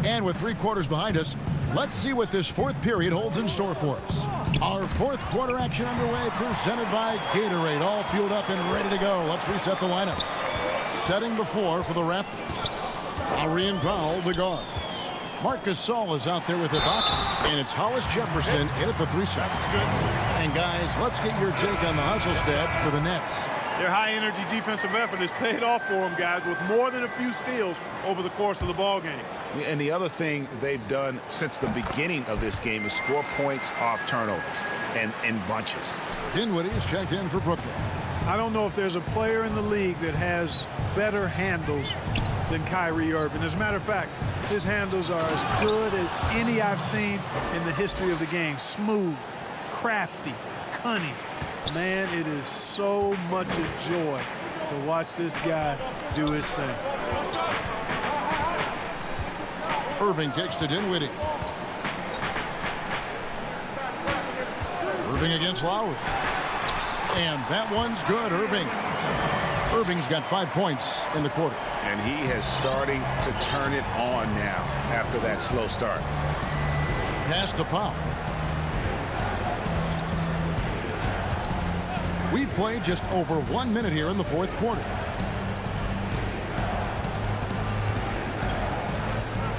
And with 3 quarters behind us, let's see what this fourth period holds in store for us. Our fourth quarter action underway, presented by Gatorade. All fueled up and ready to go. Let's reset the lineups. Setting the floor for the Raptors. Lowry and Powell, the guards. Marcus Saul is out there with Ibaka, and it's Hollis Jefferson in at the 3 side. That's good. And guys, let's get your take on the hustle stats for the Nets. Their high-energy defensive effort has paid off for them, guys, with more than a few steals over the course of the ball game. And the other thing they've done since the beginning of this game is score points off turnovers and in bunches. Dinwiddie's checked in for Brooklyn. I don't know if there's a player in the league that has better handles than Kyrie Irving. As a matter of fact, his handles are as good as any I've seen in the history of the game. Smooth, crafty, cunning. Man, it is so much a joy to watch this guy do his thing. Irving kicks to Dinwiddie. Irving against Lowry. And that one's good, Irving. Irving's got 5 points in the quarter. And he is starting to turn it on now after that slow start. Pass to Powell. We played just over 1 minute here in the fourth quarter.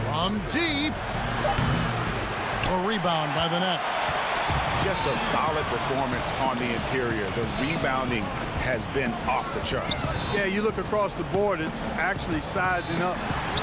From deep. A rebound by the Nets. Just a solid performance on the interior. The rebounding has been off the charts. Yeah, you look across the board, it's actually sizing up,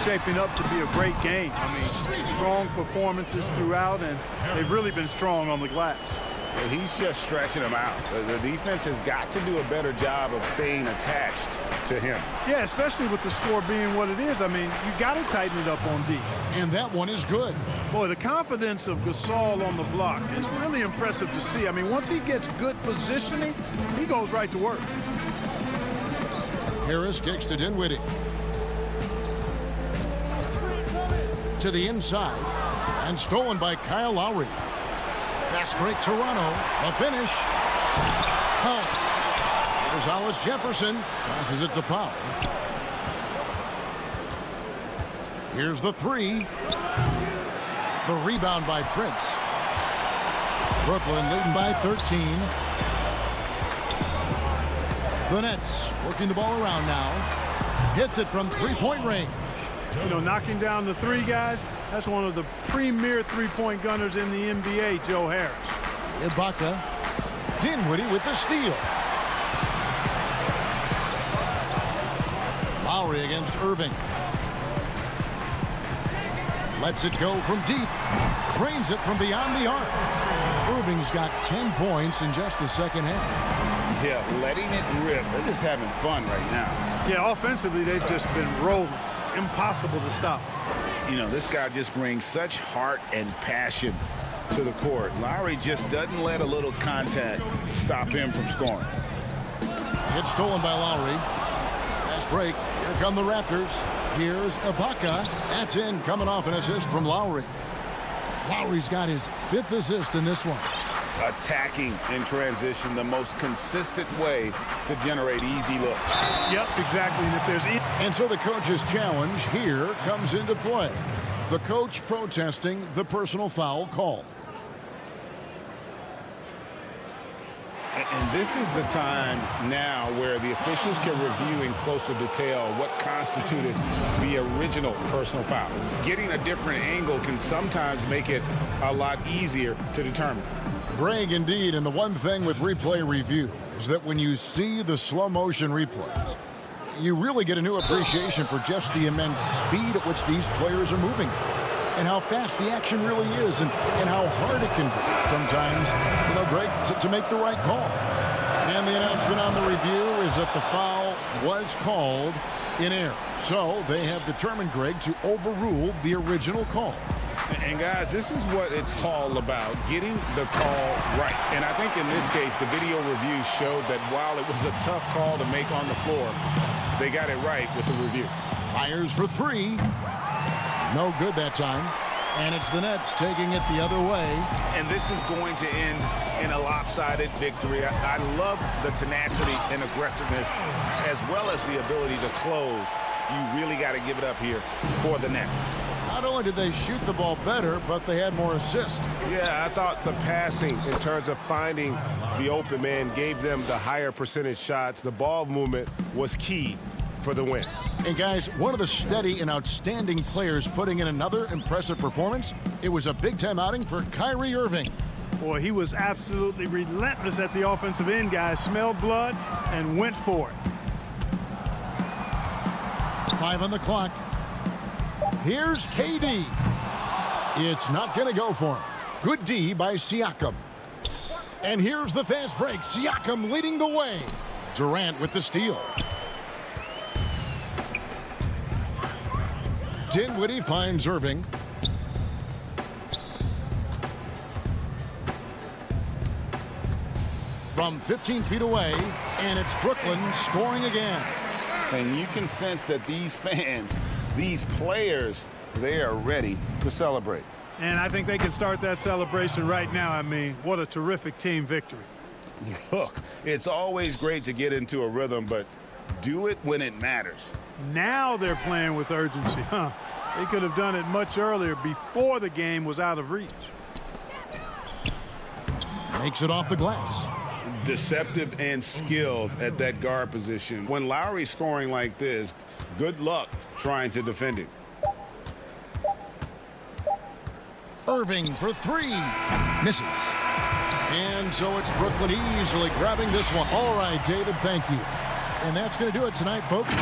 shaping up to be a great game. I mean, strong performances throughout, and they've really been strong on the glass. Well, he's just stretching them out. The defense has got to do a better job of staying attached to him. Yeah, especially with the score being what it is. I mean, you got to tighten it up on D. And that one is good. Boy, the confidence of Gasol on the block is really impressive to see. I mean, once he gets good positioning, he goes right to work. Harris kicks to Dinwiddie. To the inside. And stolen by Kyle Lowry. Fast break, Toronto. A finish. Here's Hollis Jefferson. Passes it to Powell. Here's the 3. The rebound by Prince. Brooklyn leading by 13. The Nets working the ball around now. Hits it from 3-point range. You know, knocking down the 3 guys, that's one of the premier 3-point gunners in the NBA, Joe Harris. Ibaka. Dinwiddie with the steal. Lowry against Irving. Lets it go from deep. Drains it from beyond the arc. Irving's got 10 points in just the second half. Yeah, letting it rip. They're just having fun right now. Yeah, offensively, they've just been rolling. Impossible to stop. You know, this guy just brings such heart and passion to the court. Lowry just doesn't let a little contact stop him from scoring. Hit stolen by Lowry. Fast break. Here come the Raptors. Here's Ibaka. That's in, coming off an assist from Lowry. Lowry's got his 5th assist in this one. Attacking in transition, the most consistent way to generate easy looks. Yep, exactly. And if there's and so the coach's challenge here comes into play. The coach protesting the personal foul call. And this is the time now where the officials can review in closer detail what constituted the original personal foul. Getting a different angle can sometimes make it a lot easier to determine. Greg, indeed, and the one thing with replay review is that when you see the slow motion replays, you really get a new appreciation for just the immense speed at which these players are moving and how fast the action really is and how hard it can be sometimes, Greg, to make the right call. And the announcement on the review is that the foul was called in error. So they have determined, Greg, to overrule the original call. And guys, this is what it's all about, getting the call right. And I think in this case, the video review showed that while it was a tough call to make on the floor, they got it right with the review. Fires for three. No good that time. And it's the Nets taking it the other way. And this is going to end in a lopsided victory. I love the tenacity and aggressiveness as well as the ability to close. You really got to give it up here for the Nets. Not only did they shoot the ball better, but they had more assists. Yeah, I thought the passing in terms of finding the open man gave them the higher percentage shots. The ball movement was key for the win. And guys, one of the steady and outstanding players putting in another impressive performance, it was a big-time outing for Kyrie Irving. Boy, he was absolutely relentless at the offensive end, guys. Smelled blood and went for it. 5 on the clock. Here's KD. It's not going to go for him. Good D by Siakam. And here's the fast break. Siakam leading the way. Durant with the steal. Dinwiddie finds Irving. From 15 feet away, and it's Brooklyn scoring again. And you can sense that these fans, these players, they are ready to celebrate. And I think they can start that celebration right now. I mean, what a terrific team victory. Look, it's always great to get into a rhythm, but do it when it matters. Now they're playing with urgency, huh? They could have done it much earlier before the game was out of reach. Makes it off the glass. Deceptive and skilled at that guard position. When Lowry's scoring like this, good luck trying to defend him. Irving for three. Misses. And so it's Brooklyn easily grabbing this one. All right, David, thank you. And that's going to do it tonight, folks.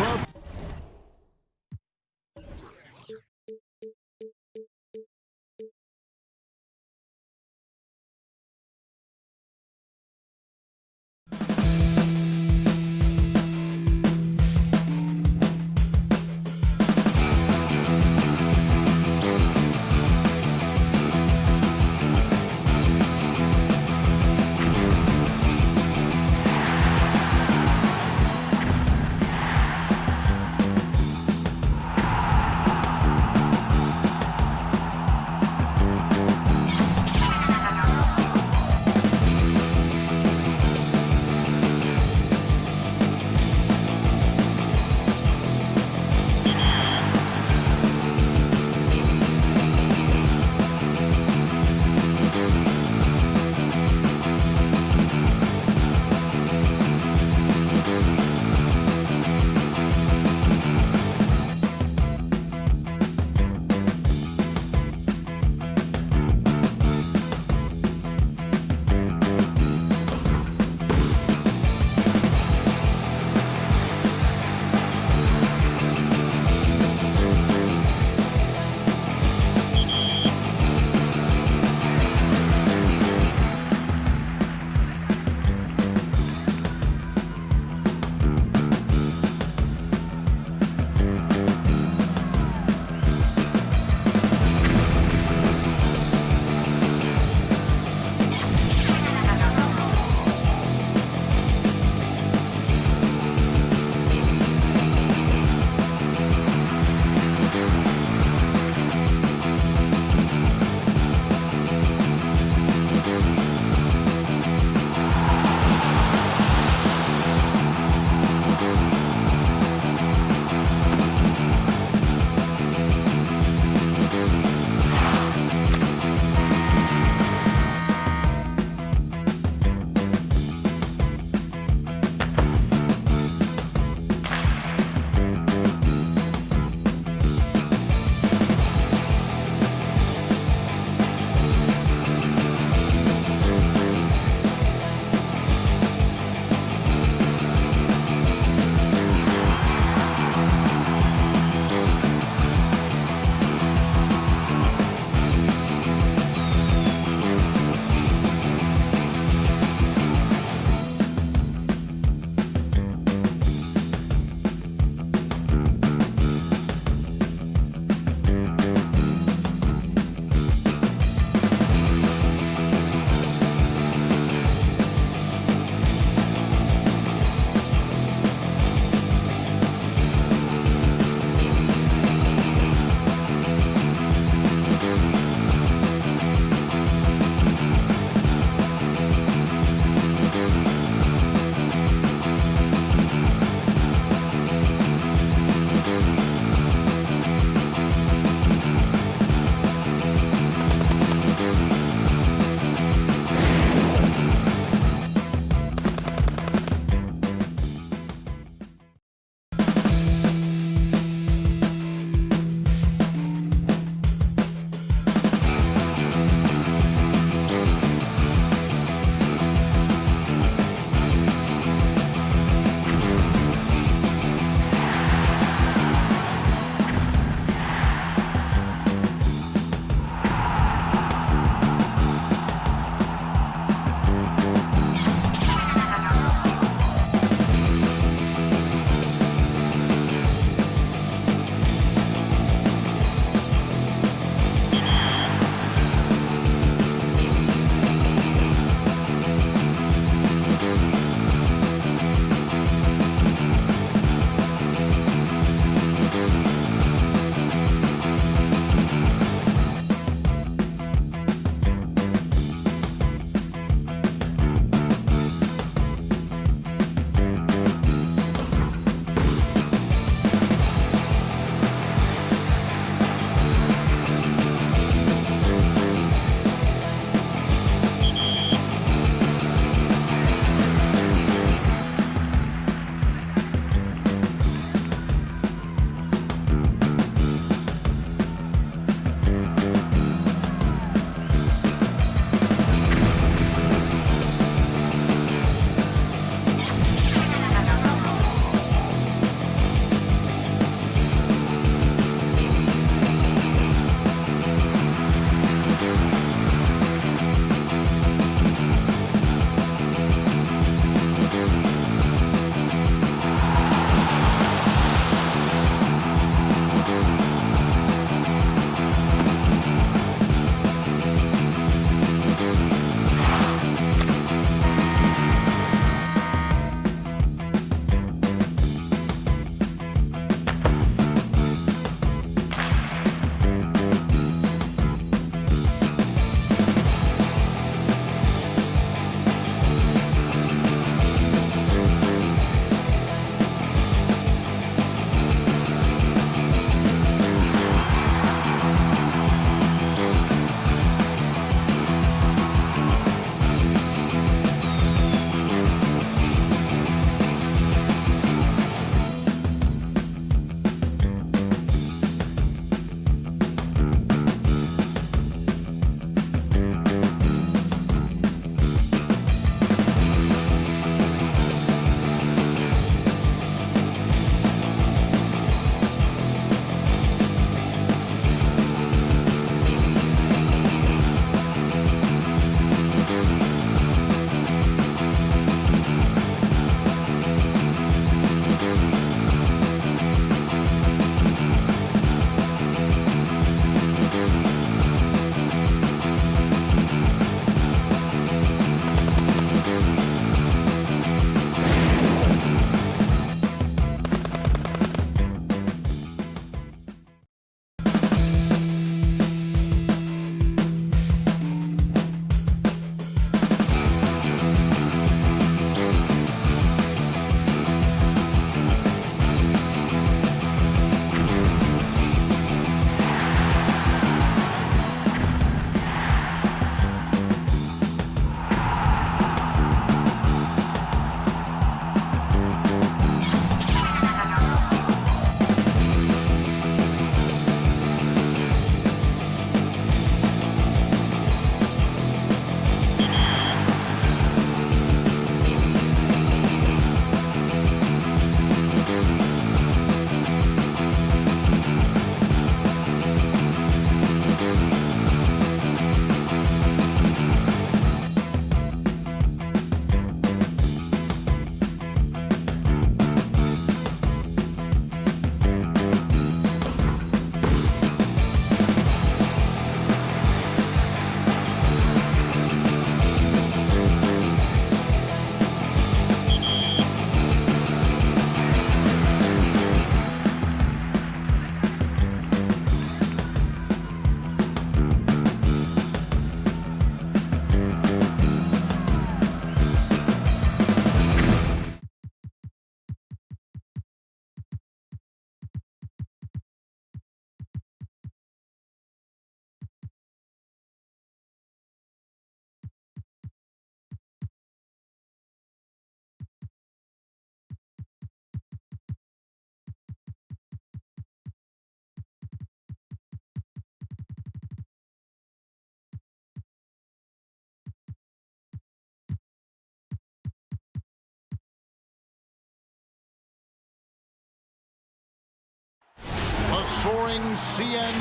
soaring CN.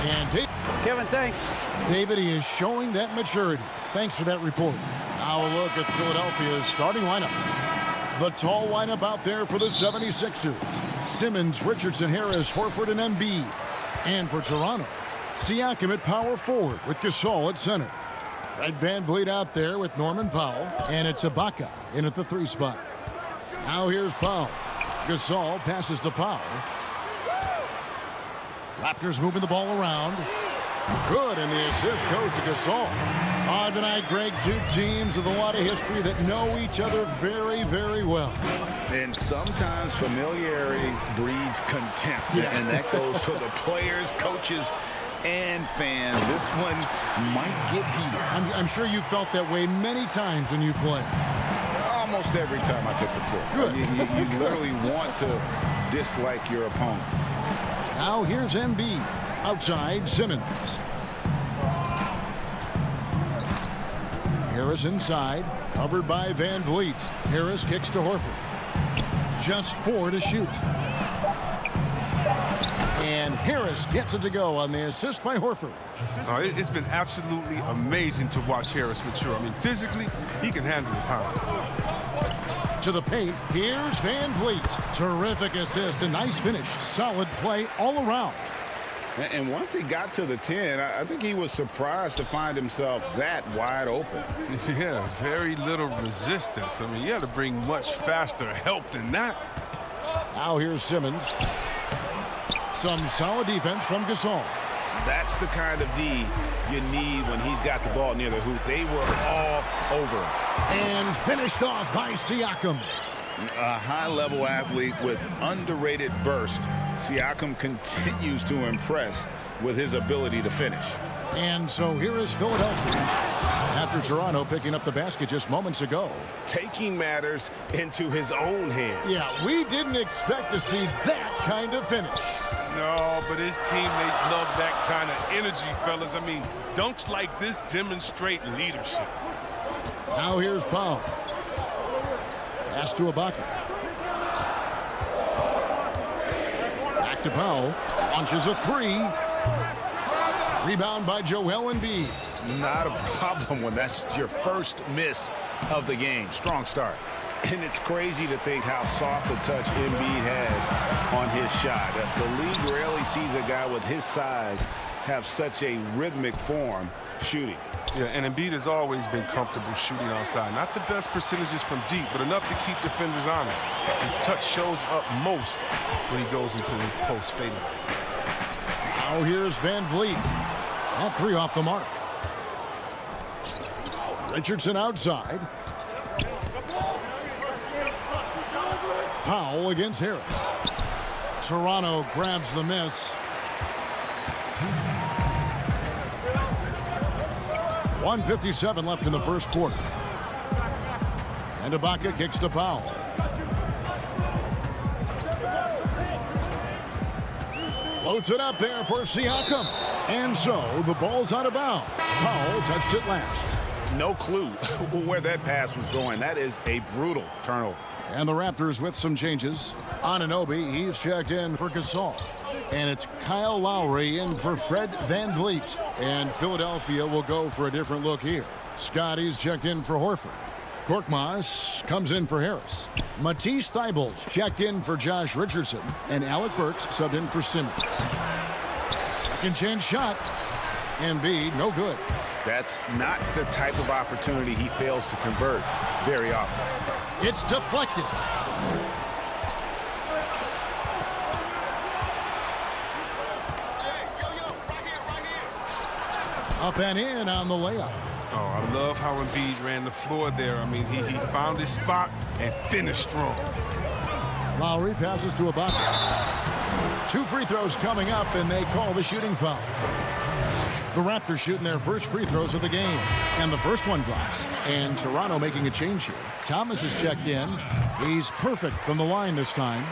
And Kevin, thanks. David, he is showing that maturity. Thanks for that report. Now a look at Philadelphia's starting lineup. The tall lineup out there for the 76ers. Simmons, Richardson, Harris, Horford, and Embiid. And for Toronto, Siakam at power forward with Gasol at center. Fred VanVleet out there with Norman Powell. And it's Ibaka in at the 3 spot. Now here's Powell. Gasol passes to Powell. Raptors moving the ball around. Good, and the assist goes to Gasol. Tonight, Greg, two teams with a lot of history that know each other very, very well. And sometimes familiarity breeds contempt. Yeah. And that goes for the players, coaches, and fans. This one might get heated. I'm sure you felt that way many times when you play. Almost every time I took the floor. Good. You literally want to dislike your opponent. Now here's Embiid. Outside, Simmons. Harris inside, covered by VanVleet. Harris kicks to Horford. Just 4 to shoot. And Harris gets it to go on the assist by Horford. It's been absolutely amazing to watch Harris mature. I mean, physically, he can handle the power. To the paint, here's VanVleet. Terrific assist, a nice finish. Solid play all around. And once he got to the 10, I think he was surprised to find himself that wide open. Yeah, very little resistance. I mean, you had to bring much faster help than that. Now here's Simmons. Some solid defense from Gasol. That's the kind of D you need when he's got the ball near the hoop. They were all over him. And finished off by Siakam. A high-level athlete with underrated burst. Siakam continues to impress with his ability to finish. And so here is Philadelphia. After Toronto picking up the basket just moments ago. Taking matters into his own hands. Yeah, we didn't expect to see that kind of finish. No, but his teammates love that kind of energy, fellas. I mean, dunks like this demonstrate leadership. Now here's Powell. Pass to Ibaka. Back to Powell. Launches a 3. Rebound by Joel Embiid. Not a problem when that's your first miss of the game. Strong start. And it's crazy to think how soft a touch Embiid has on his shot. The league rarely sees a guy with his size have such a rhythmic form shooting. Yeah, and Embiid has always been comfortable shooting outside. Not the best percentages from deep, but enough to keep defenders honest. His touch shows up most when he goes into his post fadeaway. Now here's VanVleet. That 3 off the mark. Richardson outside. Powell against Harris. Toronto grabs the miss. 1:57 left in the first quarter. And Ibaka kicks to Powell. Floats it up there for Siakam. And so the ball's out of bounds. Powell touched it last. No clue where that pass was going. That is a brutal turnover. And the Raptors with some changes. Anunoby, he's checked in for Gasol. And it's Kyle Lowry in for Fred VanVleet. And Philadelphia will go for a different look here. Scotty's checked in for Horford. Korkmaz comes in for Harris. Matisse Thybulle checked in for Josh Richardson. And Alec Burks subbed in for Simmons. Second chance shot. Embiid, no good. That's not the type of opportunity he fails to convert very often. It's deflected. Up and in on the layup. Oh, I love how Embiid ran the floor there. I mean, he found his spot and finished strong. Lowry passes to Ibaka. 2 free throws coming up, and they call the shooting foul. The Raptors shooting their first free throws of the game. And the first one drops. And Toronto making a change here. Thomas is checked in. He's perfect from the line this time.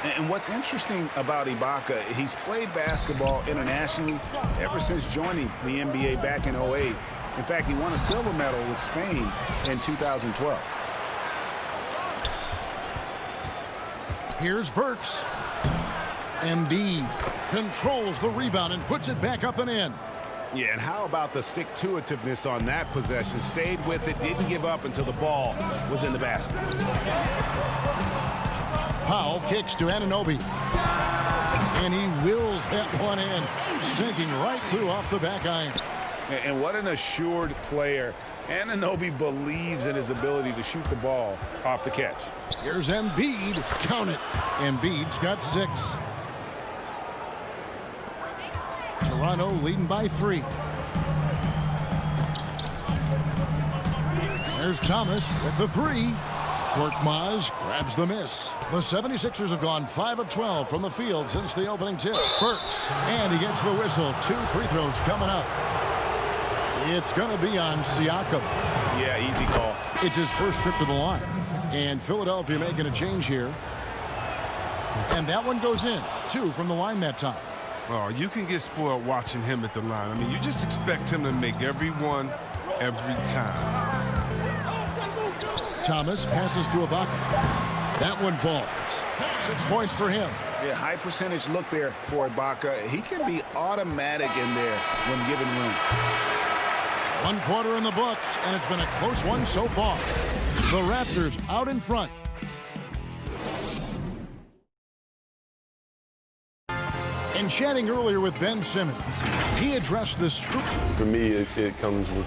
And what's interesting about Ibaka, he's played basketball internationally ever since joining the NBA back in 2008. In fact, he won a silver medal with Spain in 2012. Here's Burks. Embiid controls the rebound and puts it back up and in. Yeah, and how about the stick-to-itiveness on that possession? Stayed with it, didn't give up until the ball was in the basket. Powell kicks to Anunoby. And he wills that one in, sinking right through off the back iron. And what an assured player. Anunoby believes in his ability to shoot the ball off the catch. Here's Embiid. Count it. Embiid's got 6. Toronto leading by 3. There's Thomas with the 3. Korkmaz grabs the miss. The 76ers have gone 5 of 12 from the field since the opening tip. Burks, and he gets the whistle. 2 free throws coming up. It's going to be on Siakam. Yeah, easy call. It's his first trip to the line. And Philadelphia making a change here. And that one goes in. 2 from the line that time. Oh, you can get spoiled watching him at the line. I mean, you just expect him to make every one, every time. Thomas passes to Ibaka. That one falls. 6 points for him. Yeah, high percentage look there for Ibaka. He can be automatic in there when given room. 1 quarter in the books, and it's been a close one so far. The Raptors out in front. And chatting earlier with Ben Simmons, he addressed this scrutiny. For me, it comes with...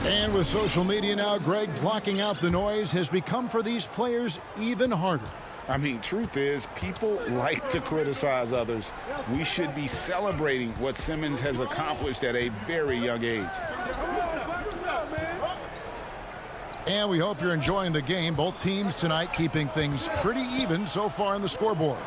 And with social media now, Greg, blocking out the noise has become for these players even harder. I mean, truth is, people like to criticize others. We should be celebrating what Simmons has accomplished at a very young age. And we hope you're enjoying the game. Both teams tonight keeping things pretty even so far on the scoreboard.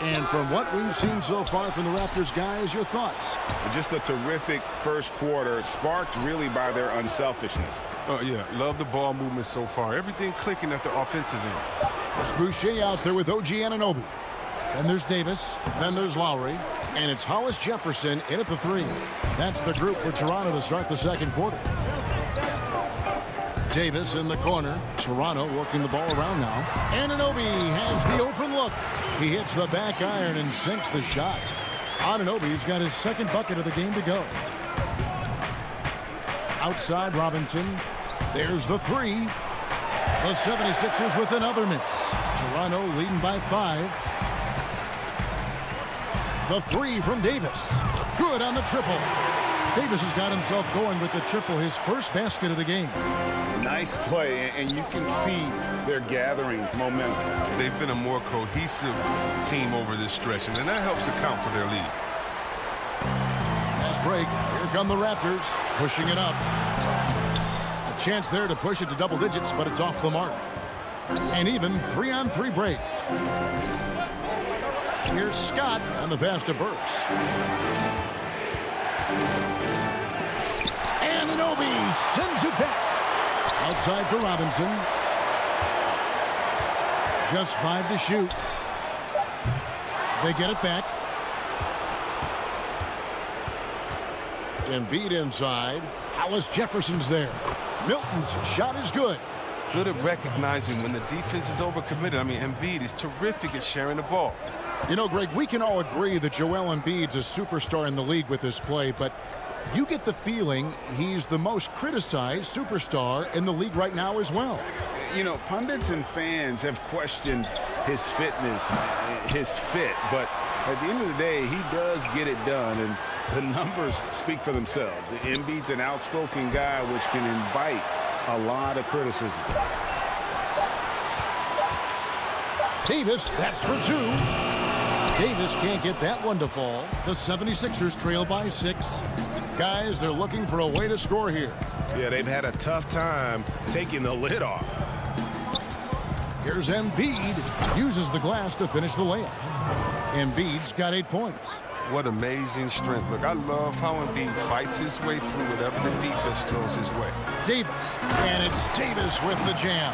And from what we've seen so far from the Raptors, guys, your thoughts? Just a terrific first quarter, sparked really by their unselfishness. Oh, yeah, love the ball movement so far. Everything clicking at the offensive end. There's Boucher out there with OG Anunoby. Then there's Davis. Then there's Lowry. And it's Hollis Jefferson in at the 3. That's the group for Toronto to start the second quarter. Davis in the corner. Toronto working the ball around now. Anunoby has the open look. He hits the back iron and sinks the shot. Anunoby's got his second bucket of the game to go. Outside Robinson. There's the 3. The 76ers with another miss. Toronto leading by 5. The 3 from Davis. Good on the triple. Davis has got himself going with the triple, his first basket of the game. Nice play, and you can see they're gathering momentum. They've been a more cohesive team over this stretch, and that helps account for their lead. Last break. Here come the Raptors, pushing it up. A chance there to push it to double digits, but it's off the mark. And even 3-on-3 break. Here's Scott on the pass to Burks. Anunoby sends it back. Outside for Robinson. Just 5 to shoot. They get it back. Embiid inside. Hollis Jefferson's there. Milton's shot is good. Good at recognizing when the defense is overcommitted. I mean, Embiid is terrific at sharing the ball. You know, Greg, we can all agree that Joel Embiid's a superstar in the league with his play, but you get the feeling he's the most criticized superstar in the league right now as well. You know, pundits and fans have questioned his fitness, his fit, but at the end of the day, he does get it done, and the numbers speak for themselves. Embiid's an outspoken guy, which can invite a lot of criticism. Davis, that's for 2. Davis can't get that one to fall. The 76ers trail by 6. Guys, they're looking for a way to score here. Yeah, they've had a tough time taking the lid off. Here's Embiid. Uses the glass to finish the layup. Embiid's got 8 points. What amazing strength. Look, I love how Embiid fights his way through whatever the defense throws his way. Davis, and it's Davis with the jam.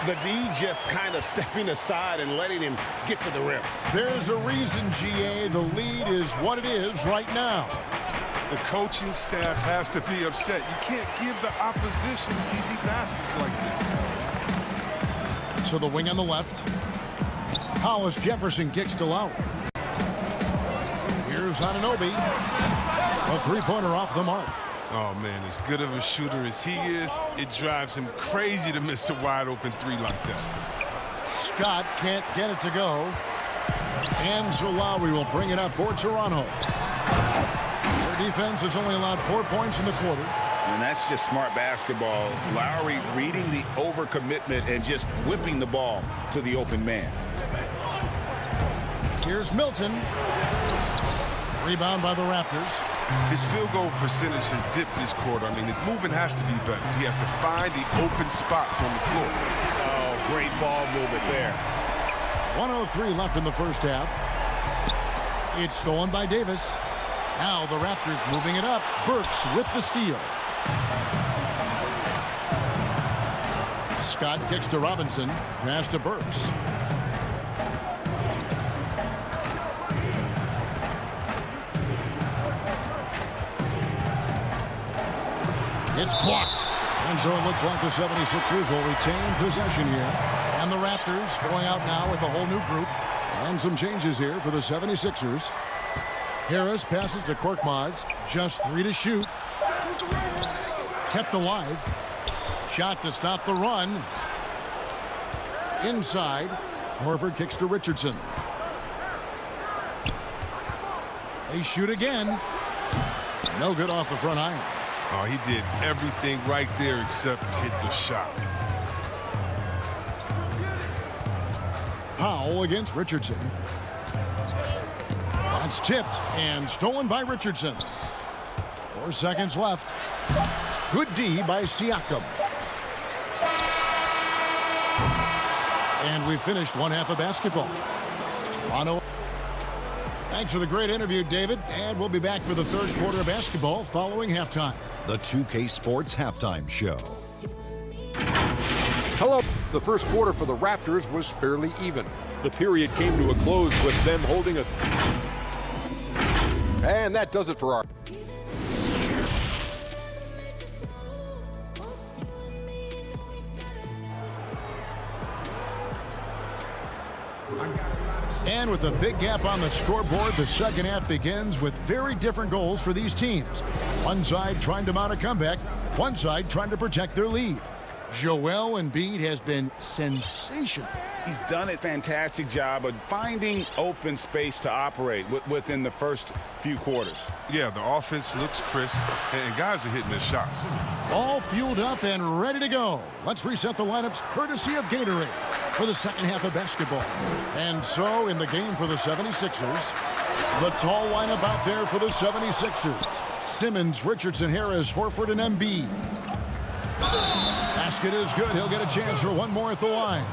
The D just kind of stepping aside and letting him get to the rim. There's a reason, GA, the lead is what it is right now. The coaching staff has to be upset. You can't give the opposition easy baskets like this. So the wing on the left. Hollis Jefferson kicks to Lowry. Here's Anunoby. A three-pointer off the mark. Oh, man, as good of a shooter as he is, it drives him crazy to miss a wide-open three like that. Scott can't get it to go. And so Lowry will bring it up for Toronto. Their defense has only allowed 4 points in the quarter. And that's just smart basketball. Lowry reading the overcommitment and just whipping the ball to the open man. Here's Milton. Rebound by the Raptors. His field goal percentage has dipped this quarter. I mean, his movement has to be better. He has to find the open spots on the floor. Oh, great ball movement there. 1:03 left in the first half. It's stolen by Davis. Now the Raptors moving it up. Burks with the steal. Scott kicks to Robinson. Pass to Burks. It's blocked. And so it looks like the 76ers will retain possession here. And the Raptors going out now with a whole new group. And some changes here for the 76ers. Harris passes to Korkmaz. Just 3 to shoot. Kept alive. Shot to stop the run. Inside. Horford kicks to Richardson. They shoot again. No good off the front iron. Oh, he did everything right there except hit the shot. Powell against Richardson. That's tipped and stolen by Richardson. 4 seconds left. Good D by Siakam. And we finished one half of basketball. Toronto. Thanks for the great interview, David. And we'll be back for the third quarter of basketball following halftime. The 2K Sports Halftime Show. Hello. The first quarter for the Raptors was fairly even. The period came to a close with them holding a... And that does it for our... And with a big gap on the scoreboard, the second half begins with very different goals for these teams. One side trying to mount a comeback, one side trying to protect their lead. Joel Embiid has been sensational. He's done a fantastic job of finding open space to operate within the first few quarters. Yeah, the offense looks crisp, and guys are hitting their shots. All fueled up and ready to go. Let's reset the lineups courtesy of Gatorade for the second half of basketball. And so in the game for the 76ers, the tall lineup out there for the 76ers. Simmons, Richardson, Harris, Horford, and Embiid. Basket is good. He'll get a chance for one more at the line.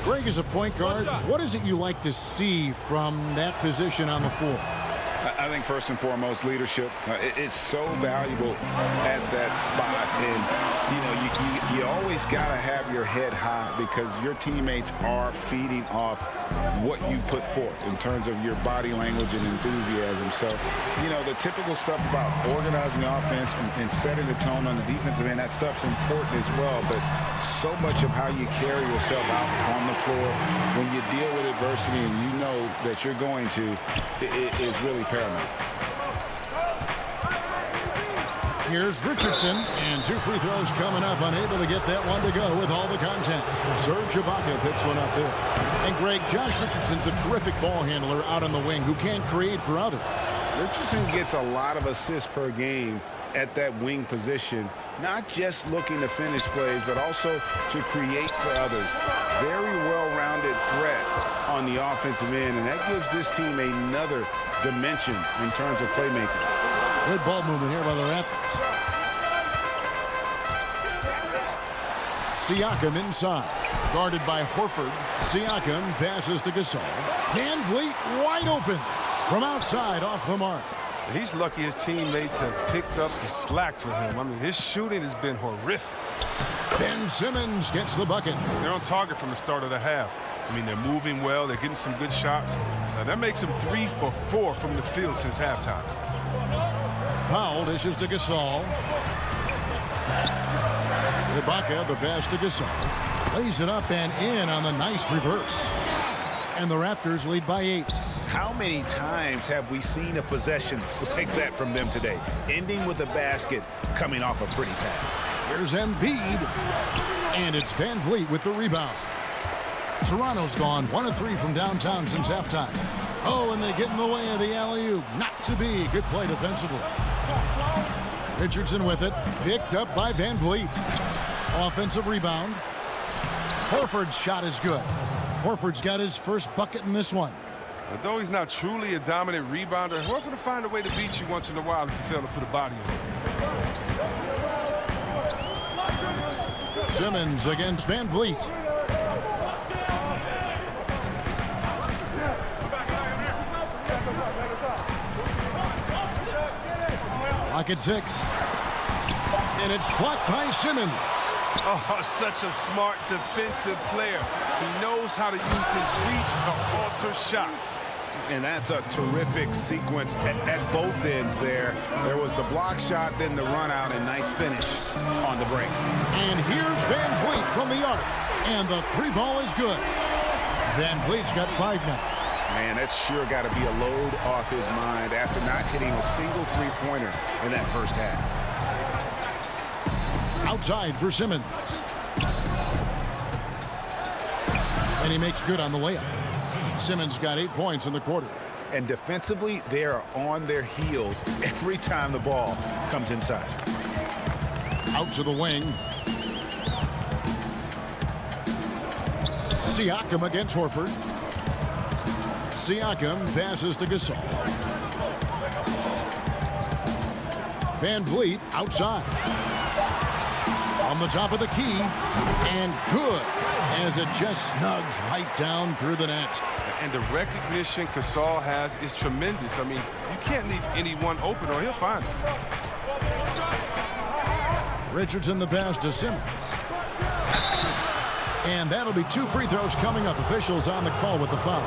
Greg, is a point guard, what is it you like to see from that position on the floor? I think first and foremost, leadership. It's so valuable at that spot. And, you know, you always got to have your head high because your teammates are feeding off what you put forth in terms of your body language and enthusiasm. So, you know, the typical stuff about organizing the offense and setting the tone on the defensive end, that stuff's important as well. But so much of how you carry yourself out on the floor when you deal with adversity and you know that you're going to, it is really paramount. Here's Richardson, and 2 free throws coming up, unable to get that one to go with all the contact. Serge Ibaka picks one up there. And Greg, Josh Richardson's a terrific ball handler out on the wing who can create for others. Richardson gets a lot of assists per game at that wing position, not just looking to finish plays, but also to create for others. Very well-rounded threat on the offensive end, and that gives this team another dimension in terms of playmaking. Good ball movement here by the Raptors. Siakam inside. Guarded by Horford. Siakam passes to Gasol. Van Vliet wide open from outside off the mark. He's lucky his teammates have picked up the slack for him. I mean, his shooting has been horrific. Ben Simmons gets the bucket. They're on target from the start of the half. I mean, they're moving well. They're getting some good shots. Now, that makes them 3 for 4 from the field since halftime. Powell dishes to Gasol. Ibaka, the pass to Gasol. Lays it up and in on the nice reverse. and the Raptors lead by 8. How many times have we seen a possession like that from them today, ending with a basket coming off a pretty pass? Here's Embiid, and it's Van Vliet with the rebound. Toronto's gone 1 of 3 from downtown since halftime. Oh, and they get in the way of the alley-oop. Not to be. Good play defensively. Richardson with it, picked up by Van Vliet. Offensive rebound. Horford's shot is good. Horford's got his first bucket in this one. Although he's not truly a dominant rebounder, Horford will find a way to beat you once in a while if you fail to put a body on him. Simmons against Van Vliet. Clock at 6. And it's blocked by Simmons. Oh, such a smart defensive player. He knows how to use his reach to alter shots. And that's a terrific sequence at both ends there. There was the block shot, then the run out, and nice finish on the break. And here's Van Vliet from the arc. And the 3 ball is good. Van Vliet's got 5 now. Man, that's sure got to be a load off his mind after not hitting a single three-pointer in that first half. Outside for Simmons. And he makes good on the layup. Simmons got 8 points in the quarter. And defensively, they are on their heels every time the ball comes inside. Out to the wing. Siakam against Horford. Siakam passes to Gasol. Van Vliet outside. On the top of the key. And good. As it just snugs right down through the net. And the recognition Gasol has is tremendous. I mean, you can't leave anyone open or he'll find it. Richardson the pass to Simmons. And that'll be 2 free throws coming up. Officials on the call with the foul.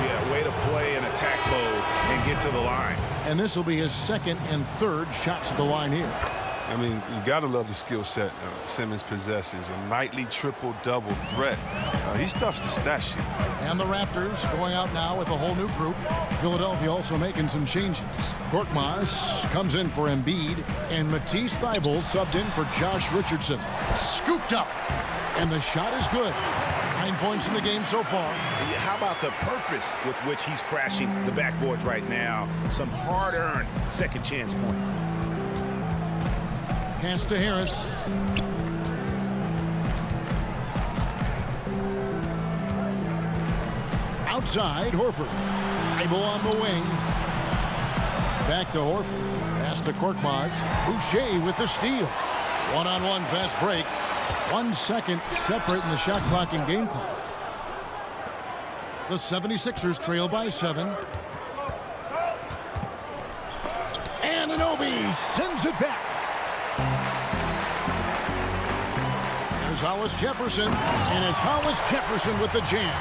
Yeah, way to play in attack mode and get to the line. And this will be his 2nd and 3rd shots at the line here. I mean, you got to love the skill set Simmons possesses. A nightly triple-double threat. He stuffs the stat sheet. And the Raptors going out now with a whole new group. Philadelphia also making some changes. Korkmaz comes in for Embiid, and Matisse Thybulle subbed in for Josh Richardson. Scooped up, and the shot is good. 9 points in the game so far. How about the purpose with which he's crashing the backboards right now? Some hard-earned second chance points. Pass to Harris. Outside, Horford. Thybulle on the wing. Back to Horford. Pass to Korkmaz. Boucher with the steal. One-on-one fast break. 1 second separating the shot clock and game clock. The 76ers trail by 7. And Anunoby sends it back. There's Hollis Jefferson, and it's Hollis Jefferson with the jam.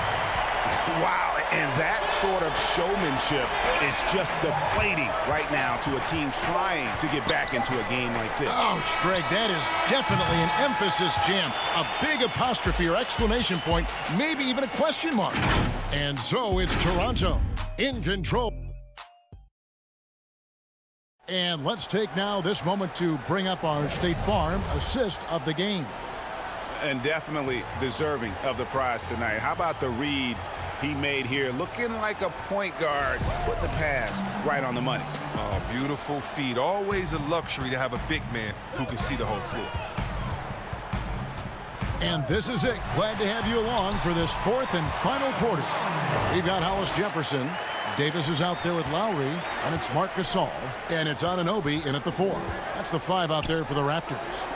Wow, and that sort of showmanship is just deflating right now to a team trying to get back into a game like this. Ouch, Greg, that is definitely an emphasis jam. A big apostrophe or exclamation point, maybe even a question mark. And so it's Toronto in control. And let's take now this moment to bring up our State Farm assist of the game. And definitely deserving of the prize tonight. How about the read he made here? Looking like a point guard with the pass right on the money. Oh, beautiful feed. Always a luxury to have a big man who can see the whole floor. And this is it. Glad to have you along for this 4th and final quarter. We've got Hollis Jefferson. Davis is out there with Lowry, and it's Marc Gasol, and it's Anunoby in at the 4. That's the 5 out there for the Raptors.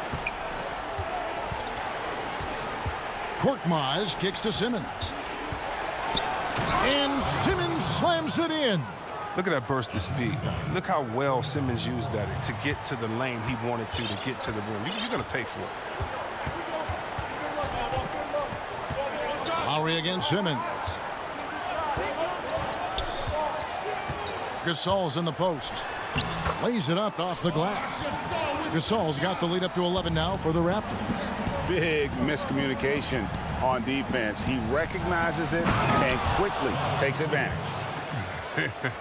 Korkmaz kicks to Simmons. And Simmons slams it in. Look at that burst of speed. Look how well Simmons used that to get to the lane he wanted to get to the rim. You're going to pay for it. Lowry against Simmons. Gasol's in the post. Lays it up off the glass. Gasol's got the lead up to 11 now for the Raptors. Big miscommunication on defense. He recognizes it and quickly takes advantage.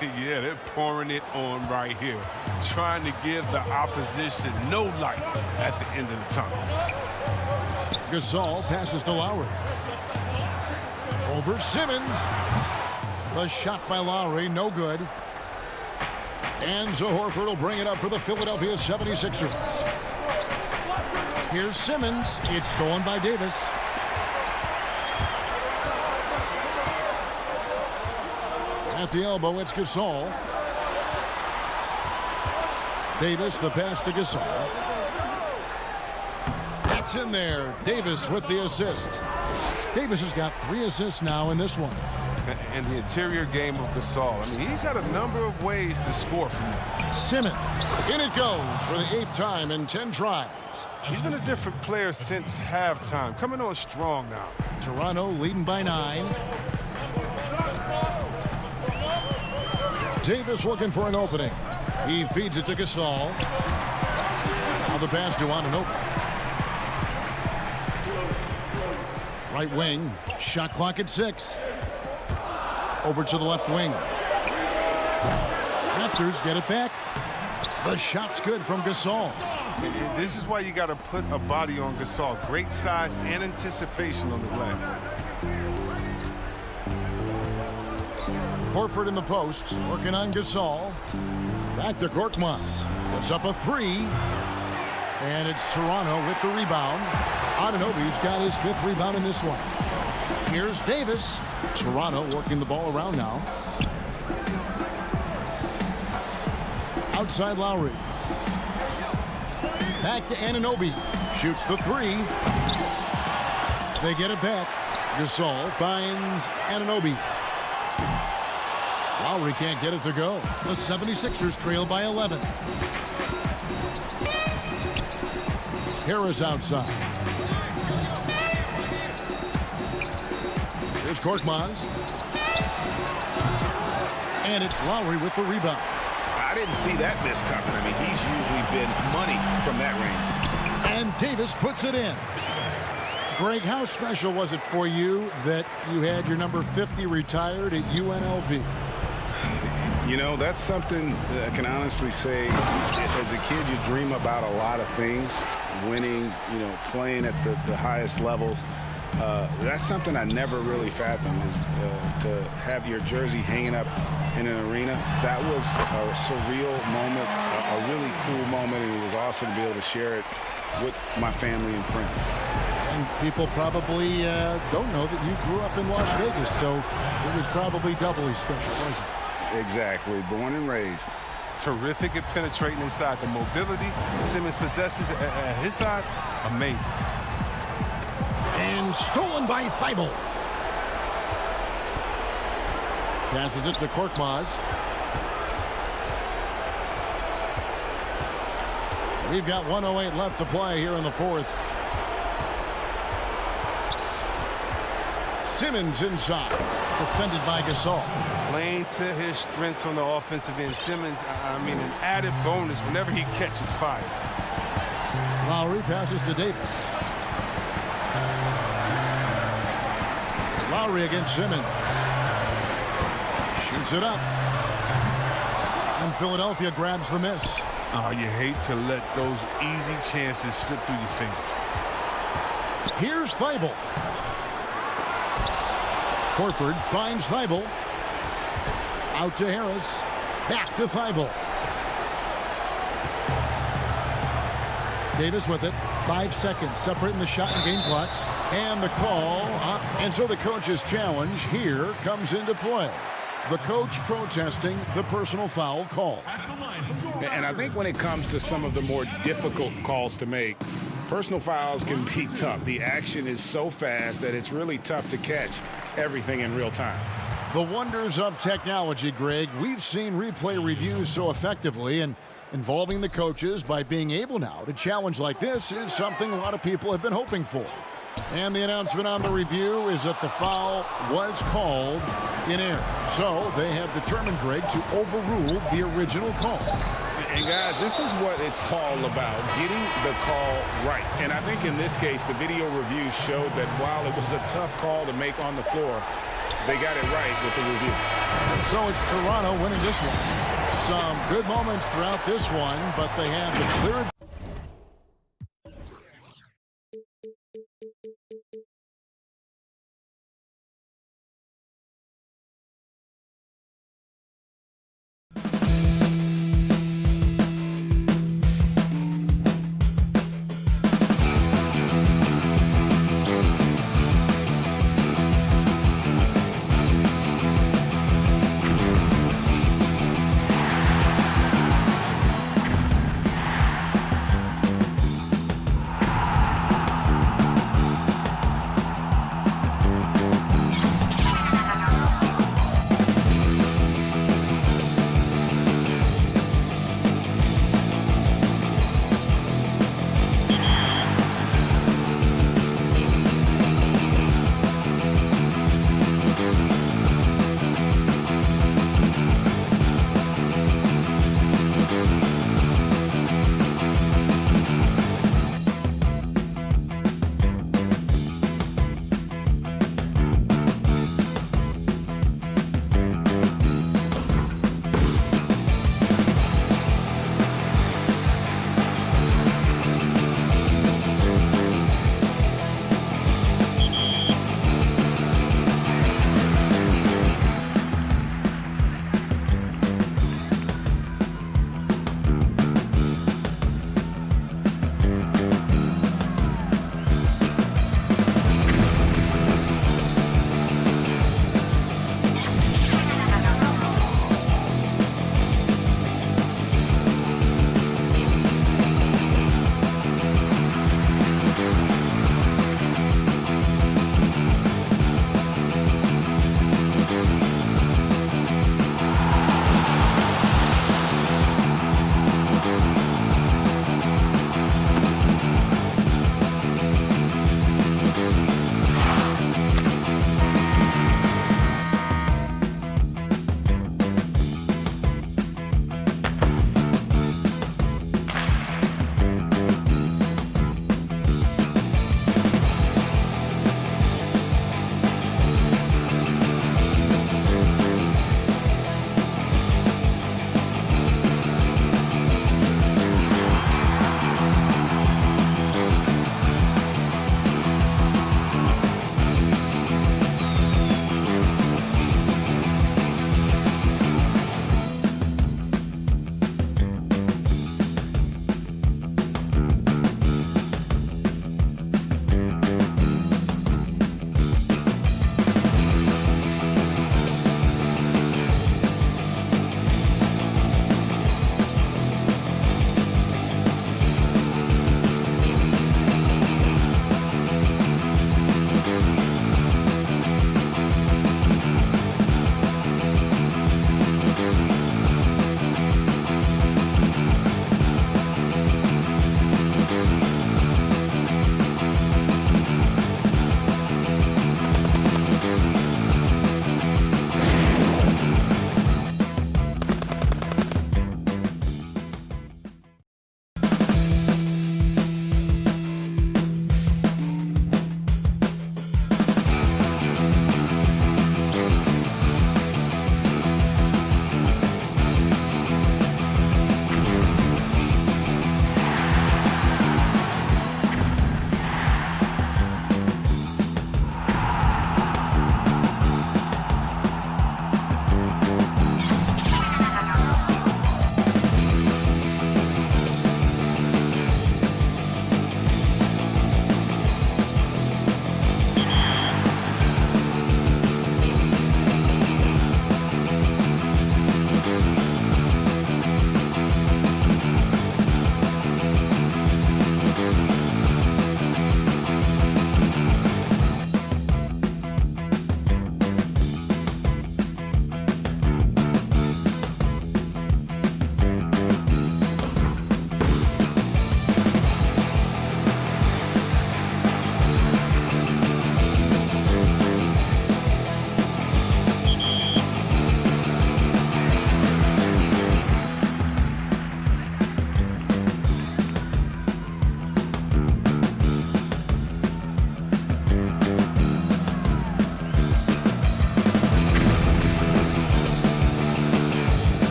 Yeah, they're pouring it on right here, trying to give the opposition no light at the end of the tunnel. Gasol passes to Lowry. Over Simmons. The shot by Lowry, no good. And so Horford will bring it up for the Philadelphia 76ers. Here's Simmons. It's stolen by Davis. At the elbow, it's Gasol. Davis, the pass to Gasol. That's in there. Davis with the assist. Davis has got 3 assists now in this one. And the interior game of Gasol. I mean, he's had a number of ways to score from there. Simmons. In it goes for the 8th time in 10 tries. He's been a different player since halftime. Coming on strong now. Toronto leading by 9. Davis looking for an opening. He feeds it to Gasol. Now the pass to Anunoby. Right wing. Shot clock at 6. Over to the left wing. Raptors get it back. The shot's good from Gasol. This is why you got to put a body on Gasol. Great size and anticipation on the glass. Horford in the post, working on Gasol. Back to Korkmaz. Puts up a 3. And it's Toronto with the rebound. Anunoby's got his 5th rebound in this one. Here's Davis. Toronto working the ball around now. Outside Lowry. Back to Anunoby. Shoots the 3. They get it back. Gasol finds Anunoby. Lowry can't get it to go. The 76ers trail by 11. Harris outside. Here's Korkmaz. And it's Lowry with the rebound. I didn't see that miss coming. I mean, he's usually been money from that range. And Davis puts it in. Greg, how special was it for you that you had your number 50 retired at UNLV? You know, that's something that I can honestly say. As a kid, you dream about a lot of things. Winning, you know, playing at the highest levels. That's something I never really fathomed, is to have your jersey hanging up in an arena. That was a surreal moment, a really cool moment, and it was awesome to be able to share it with my family and friends. And people probably don't know that you grew up in Las Vegas, so it was probably doubly special, wasn't it? Exactly. Born and raised. Terrific at penetrating inside. The mobility Simmons possesses at his size, amazing. And stolen by Thibault. Passes it to Korkmaz. We've got 1:08 left to play here in the 4th. Simmons inside. Defended by Gasol. Playing to his strengths on the offensive end. Simmons, I mean, an added bonus whenever he catches fire. Lowry passes to Davis. Lowry against Simmons. Shoots it up. And Philadelphia grabs the miss. Oh, you hate to let those easy chances slip through your fingers. Here's Thibault. Horford finds Thibault. Out to Harris. Back to Thibault. Davis with it. 5 seconds separating the shot and game clocks. And the call. And so the coach's challenge here comes into play. The coach protesting the personal foul call. And I think when it comes to some of the more difficult calls to make, personal fouls can be tough. The action is so fast that it's really tough to catch everything in real time. The wonders of technology, Greg. We've seen replay reviews so effectively, and involving the coaches by being able now to challenge like this is something a lot of people have been hoping for. And the announcement on the review is that the foul was called in error. So they have determined, Greg, to overrule the original call. And guys, this is what it's all about, getting the call right. And I think in this case, the video review showed that while it was a tough call to make on the floor, they got it right with the review. And so it's Toronto winning this one. Some good moments throughout this one, but they had the clear.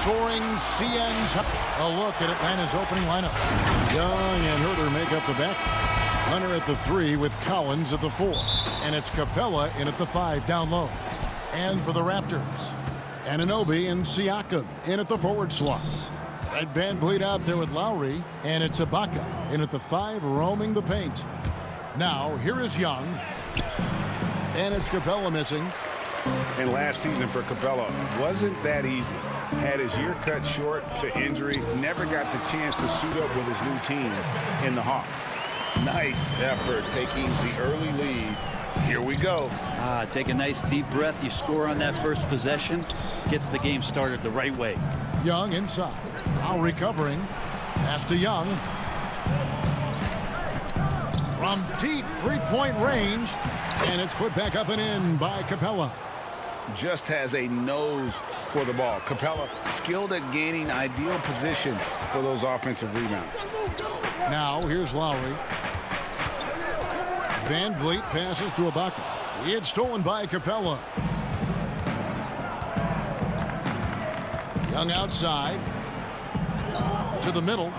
soaring CN. A look at Atlanta's opening lineup. Young and Herter make up the back. Hunter at the 3 with Collins at the 4. And it's Capella in at the 5 down low. And for the Raptors, Anunoby and Siakam in at the forward slots. Fred VanVleet out there with Lowry. And it's Ibaka in at the 5 roaming the paint. Now here is Young. And it's Capella missing. And last season for Capella wasn't that easy. Had his year cut short to injury. Never got the chance to suit up with his new team in the Hawks. Nice effort taking the early lead. Here we go. Take a nice deep breath. You score on that first possession. Gets the game started the right way. Young inside. Now recovering. Pass to Young. From deep three-point range. And it's put back up and in by Capella. Just has a nose for the ball. Capella skilled at gaining ideal position for those offensive rebounds. Now here's Lowry. VanVleet passes to Ibaka. It's stolen by Capella. Young outside. To the middle.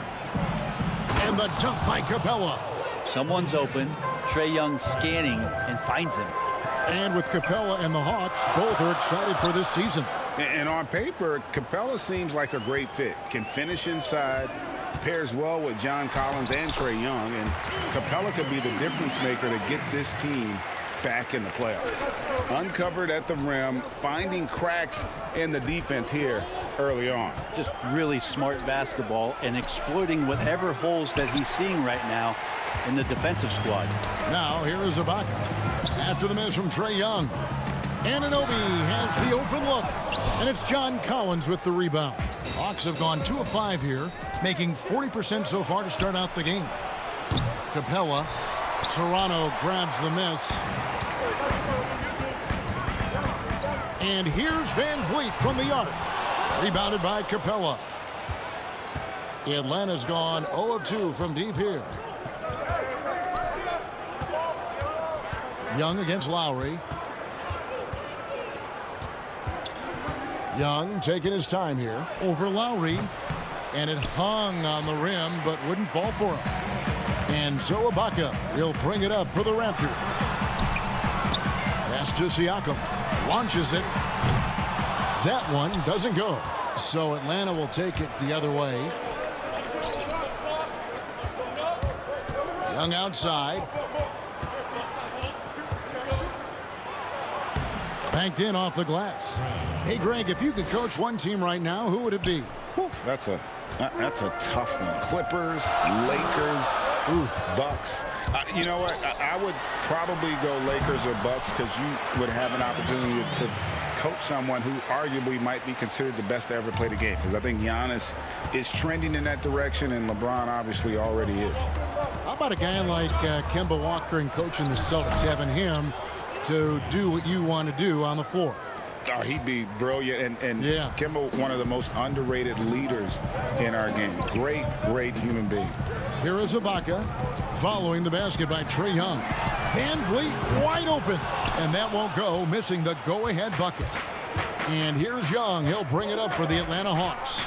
And the dunk by Capella. Someone's open. Trae Young scanning and finds him. And with Capella and the Hawks, both are excited for this season. And on paper, Capella seems like a great fit. Can finish inside, pairs well with John Collins and Trae Young, and Capella could be the difference maker to get this team back in the playoffs. Uncovered at the rim, finding cracks in the defense here early on. Just really smart basketball and exploiting whatever holes that he's seeing right now in the defensive squad. Now here is Ibaka. After the miss from Trae Young. Anunoby has the open look. And it's John Collins with the rebound. Hawks have gone 2 of 5 here, making 40% so far to start out the game. Capella. Toronto grabs the miss. And here's VanVleet from the arc. Rebounded by Capella. Atlanta's gone 0 of 2 from deep here. Young against Lowry. Young taking his time here over Lowry. And it hung on the rim but wouldn't fall for him. And so Ibaka will bring it up for the Raptors. Pass to Siakam. Launches it. That one doesn't go. So Atlanta will take it the other way. Young outside. Banked in off the glass. Hey, Greg, if you could coach one team right now, who would it be? That's a tough one. Clippers, Lakers, Bucks. You know what? I would probably go Lakers or Bucks because you would have an opportunity to coach someone who arguably might be considered the best to ever play the game. Because I think Giannis is trending in that direction, and LeBron obviously already is. How about a guy like Kemba Walker and coaching the Celtics, having him to do what you want to do on the floor? Oh, he'd be brilliant. And yeah. Kemba, one of the most underrated leaders in our game. Great human being. Here is Ibaka following the basket by Trae Young. VanVleet wide open. And that won't go, missing the go-ahead bucket. And here's Young. He'll bring it up for the Atlanta Hawks.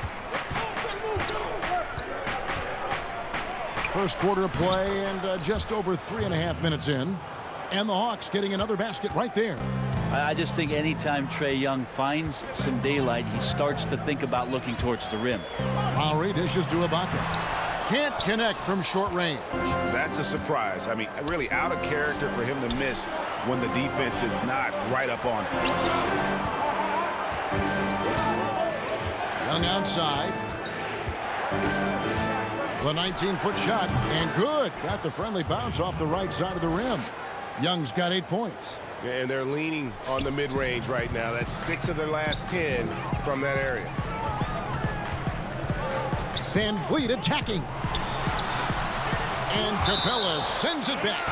First quarter of play and just over 3.5 minutes in. And the Hawks getting another basket right there. I just think anytime Trae Young finds some daylight, he starts to think about looking towards the rim. Lowry dishes to Ibaka. Can't connect from short range. That's a surprise. I mean, really out of character for him to miss when the defense is not right up on him. Young outside. The 19-foot shot, and good. Got the friendly bounce off the right side of the rim. Young's got 8 points. And they're leaning on the mid-range right now. That's 6 of their last 10 from that area. VanVleet attacking. And Capella sends it back.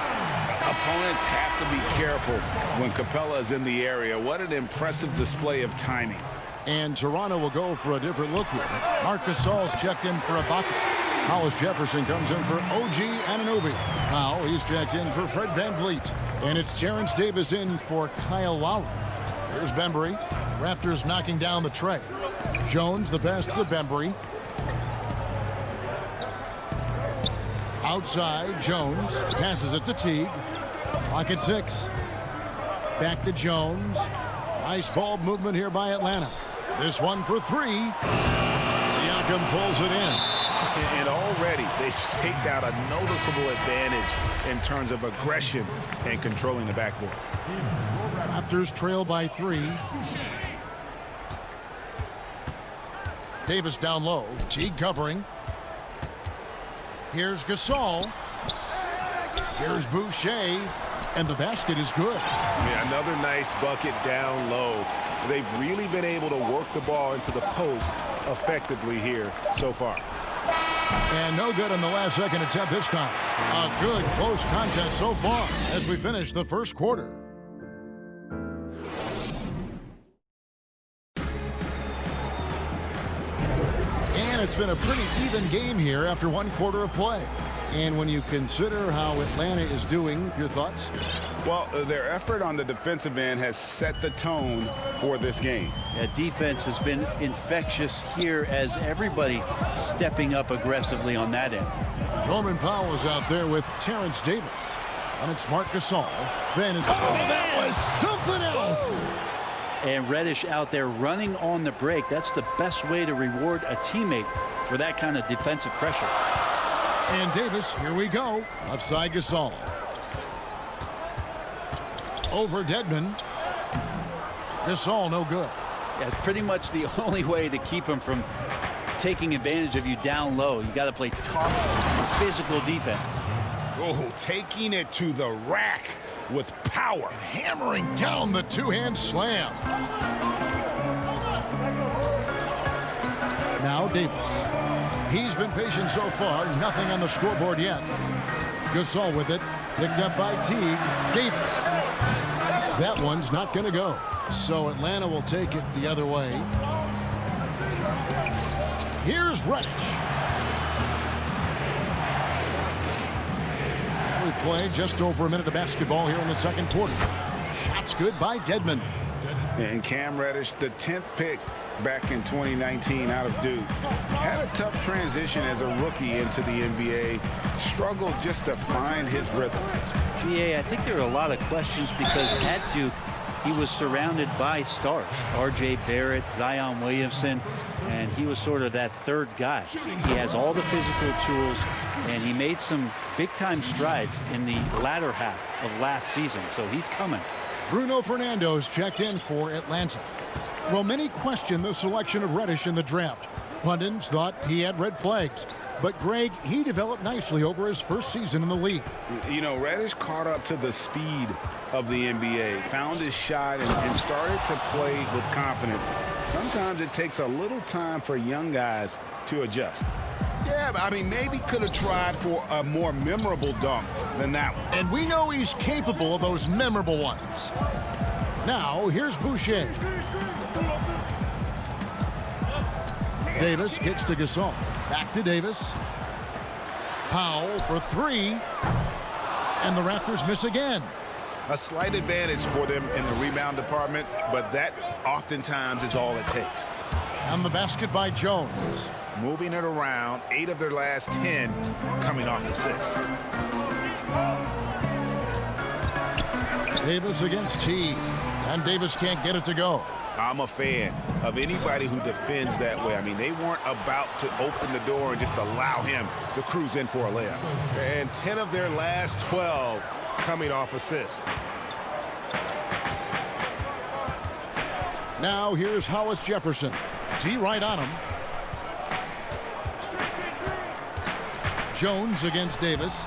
Opponents have to be careful when Capella is in the area. What an impressive display of timing. And Toronto will go for a different look here. Marc Gasol's checked in for Ibaka. Hollis Jefferson comes in for OG Anunoby. Now he's checked in for Fred VanVleet. And it's Terrence Davis in for Kyle Lowry. Here's Bembry. Raptors knocking down the tray. Jones, the pass to Bembry. Outside, Jones passes it to Teague. Clock at 6. Back to Jones. Nice ball movement here by Atlanta. This one for 3. Siakam pulls it in. And already they've staked out a noticeable advantage in terms of aggression and controlling the backboard. Raptors trail by 3. Davis down low. Teague covering. Here's Gasol. Here's Boucher. And the basket is good. Yeah, another nice bucket down low. They've really been able to work the ball into the post effectively here so far. And no good on the last second attempt this time. A good close contest so far as we finish the first quarter. And it's been a pretty even game here after one quarter of play. And when you consider how Atlanta is doing, your thoughts? Well, their effort on the defensive end has set the tone for this game. Yeah, defense has been infectious here as everybody stepping up aggressively on that end. Norman Powell is out there with Terrence Davis. And it's Marc Gasol. Then it's... Oh, that was something else! And Reddish out there running on the break. That's the best way to reward a teammate for that kind of defensive pressure. And Davis, here we go. Left side Gasol. Over Dedmon. Gasol, no good. Yeah, it's pretty much the only way to keep him from taking advantage of you down low. You got to play tough, physical defense. Oh, taking it to the rack with power. And hammering down the two-hand slam. Now Davis. He's been patient so far. Nothing on the scoreboard yet. Gasol with it. Picked up by Teague. Davis. That one's not going to go. So Atlanta will take it the other way. Here's Reddish. We play just over a minute of basketball here in the second quarter. Shots good by Dedmon. And Cam Reddish, the 10th pick back in 2019 out of Duke, had a tough transition as a rookie into the NBA. Struggled just to find his rhythm. Yeah, I think there are a lot of questions because at Duke, he was surrounded by stars. R.J. Barrett, Zion Williamson, and he was sort of that third guy. He has all the physical tools, and he made some big-time strides in the latter half of last season, so he's coming. Bruno Fernando's checked in for Atlanta. Well, many question the selection of Reddish in the draft. Pundits thought he had red flags. But, Greg, he developed nicely over his first season in the league. You know, Reddish caught up to the speed of the NBA, found his shot, and started to play with confidence. Sometimes it takes a little time for young guys to adjust. Yeah, I mean, maybe could have tried for a more memorable dunk than that one. And we know he's capable of those memorable ones. Now, here's Boucher. Davis kicks to Gasol. Back to Davis. Powell for 3. And the Raptors miss again. A slight advantage for them in the rebound department, but that oftentimes is all it takes. And the basket by Jones. Moving it around, 8 of their last 10 coming off assists. Davis against Teague. And Davis can't get it to go. I'm a fan of anybody who defends that way. I mean, they weren't about to open the door and just allow him to cruise in for a layup. And 10 of their last 12 coming off assists. Now here's Hollis Jefferson. T right on him. Jones against Davis.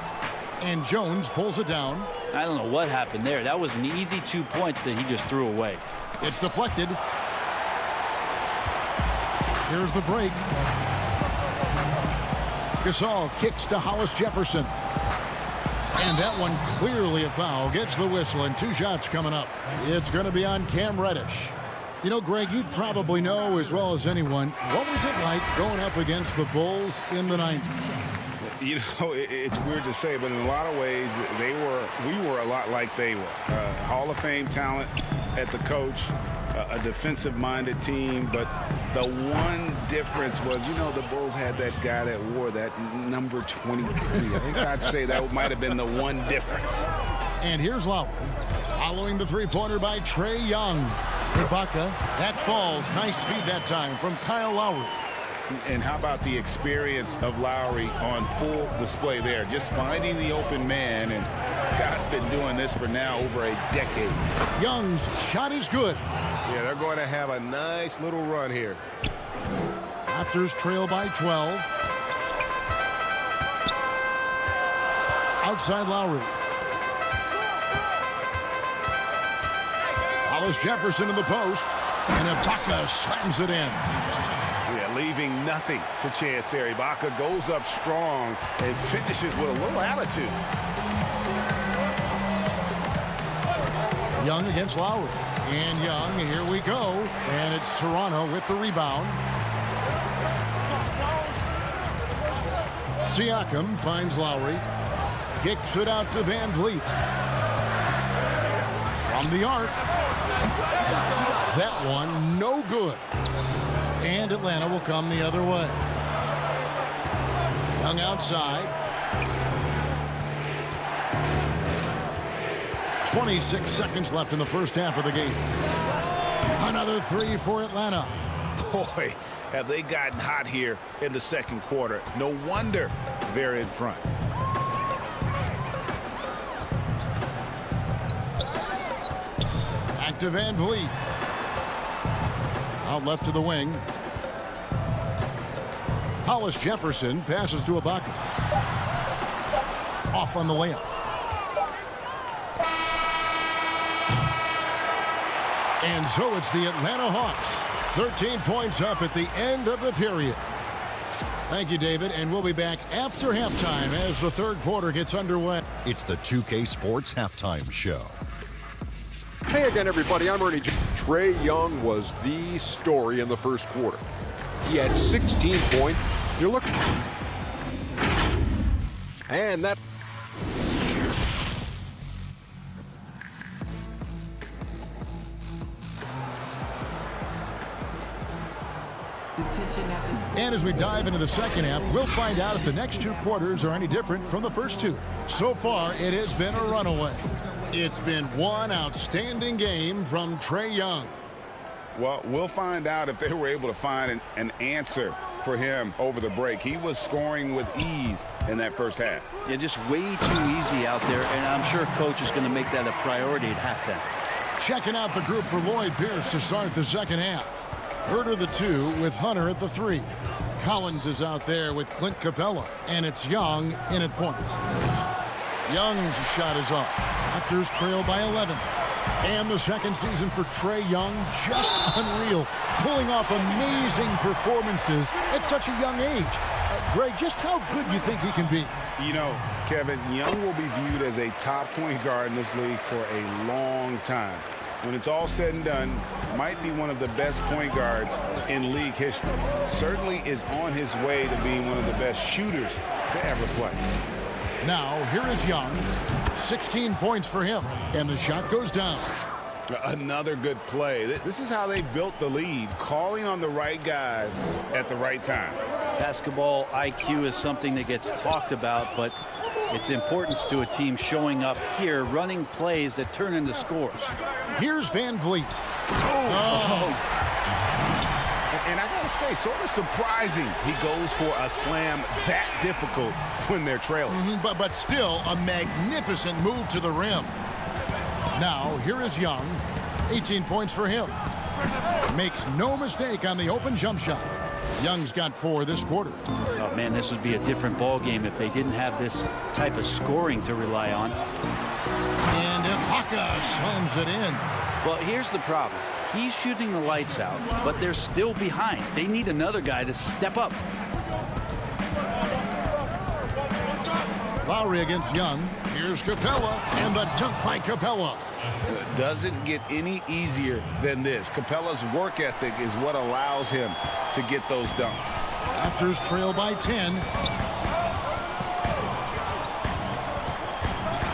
And Jones pulls it down. I don't know what happened there. That was an easy 2 points that he just threw away. It's deflected. Here's the break. Gasol kicks to Hollis Jefferson. And that one clearly a foul. Gets the whistle, and 2 shots coming up. It's going to be on Cam Reddish. You know, Greg, you'd probably know as well as anyone, what was it like going up against the Bulls in the 90s? You know, it's weird to say, but in a lot of ways, we were a lot like they were. Hall of Fame talent at the coach, a defensive-minded team, but the one difference was, you know, the Bulls had that guy that wore that number 23. I think I'd say that might have been the one difference. And here's Lowry. Following the three-pointer by Trae Young. Ibaka, that falls. Nice feed that time from Kyle Lowry. And how about the experience of Lowry on full display there? Just finding the open man, and guy's been doing this for now over a decade. Young's shot is good. Yeah, they're going to have a nice little run here. Raptors trail by 12. Outside Lowry. Hollis Jefferson in the post. And Ibaka slams it in. Yeah, leaving nothing to chance there. Ibaka goes up strong and finishes with a little attitude. Young against Lowry. And Young, here we go. And it's Toronto with the rebound. Siakam finds Lowry. Kicks it out to Van Vliet. From the arc. That one, no good. And Atlanta will come the other way. Young outside. 26 seconds left in the first half of the game. Another three for Atlanta. Boy, have they gotten hot here in the second quarter. No wonder they're in front. Back to Van Vliet. Out left to the wing. Hollis Jefferson passes to Ibaka. Off on the layup. And so it's the Atlanta Hawks. 13 points up at the end of the period. Thank you, David, and we'll be back after halftime as the third quarter gets underway. It's the 2K Sports Halftime Show. Hey again, everybody. I'm Ernie. Trae Young was the story in the first quarter. He had 16 points. You're looking. And that. And as we dive into the second half, we'll find out if the next two quarters are any different from the first two. So far, it has been a runaway. It's been one outstanding game from Trae Young. Well, we'll find out if they were able to find an answer for him over the break. He was scoring with ease in that first half. Yeah, just way too easy out there, and I'm sure coach is going to make that a priority at halftime. Checking out the group for Lloyd Pierce to start the second half. Herter the 2 with Hunter at the 3. Collins is out there with Clint Capella, and it's Young in at point. Young's shot is off. Raptors trail by 11. And the second season for Trae Young, just unreal. Pulling off amazing performances at such a young age. Greg, just how good do you think he can be? You know, Kevin, Young will be viewed as a top point guard in this league for a long time. When it's all said and done, might be one of the best point guards in league history. Certainly is on his way to being one of the best shooters to ever play. Now, here is Young. 16 points for him, and the shot goes down. Another good play. This is how they built the lead, calling on the right guys at the right time. Basketball IQ is something that gets talked about, but its importance to a team showing up here, running plays that turn into scores. Here's Van Vliet. And I got to say, sort of surprising he goes for a slam that difficult when they're trailing. But still a magnificent move to the rim. Now, here is Young. 18 points for him. Makes no mistake on the open jump shot. Young's got 4 this quarter. Oh, man, this would be a different ball game if they didn't have this type of scoring to rely on. And Ibaka slams it in. Well, here's the problem. He's shooting the lights out, but they're still behind. They need another guy to step up. Lowry against Young. Here's Capella, and the dunk by Capella. Doesn't get any easier than this. Capella's work ethic is what allows him to get those dunks. Raptors trail by 10.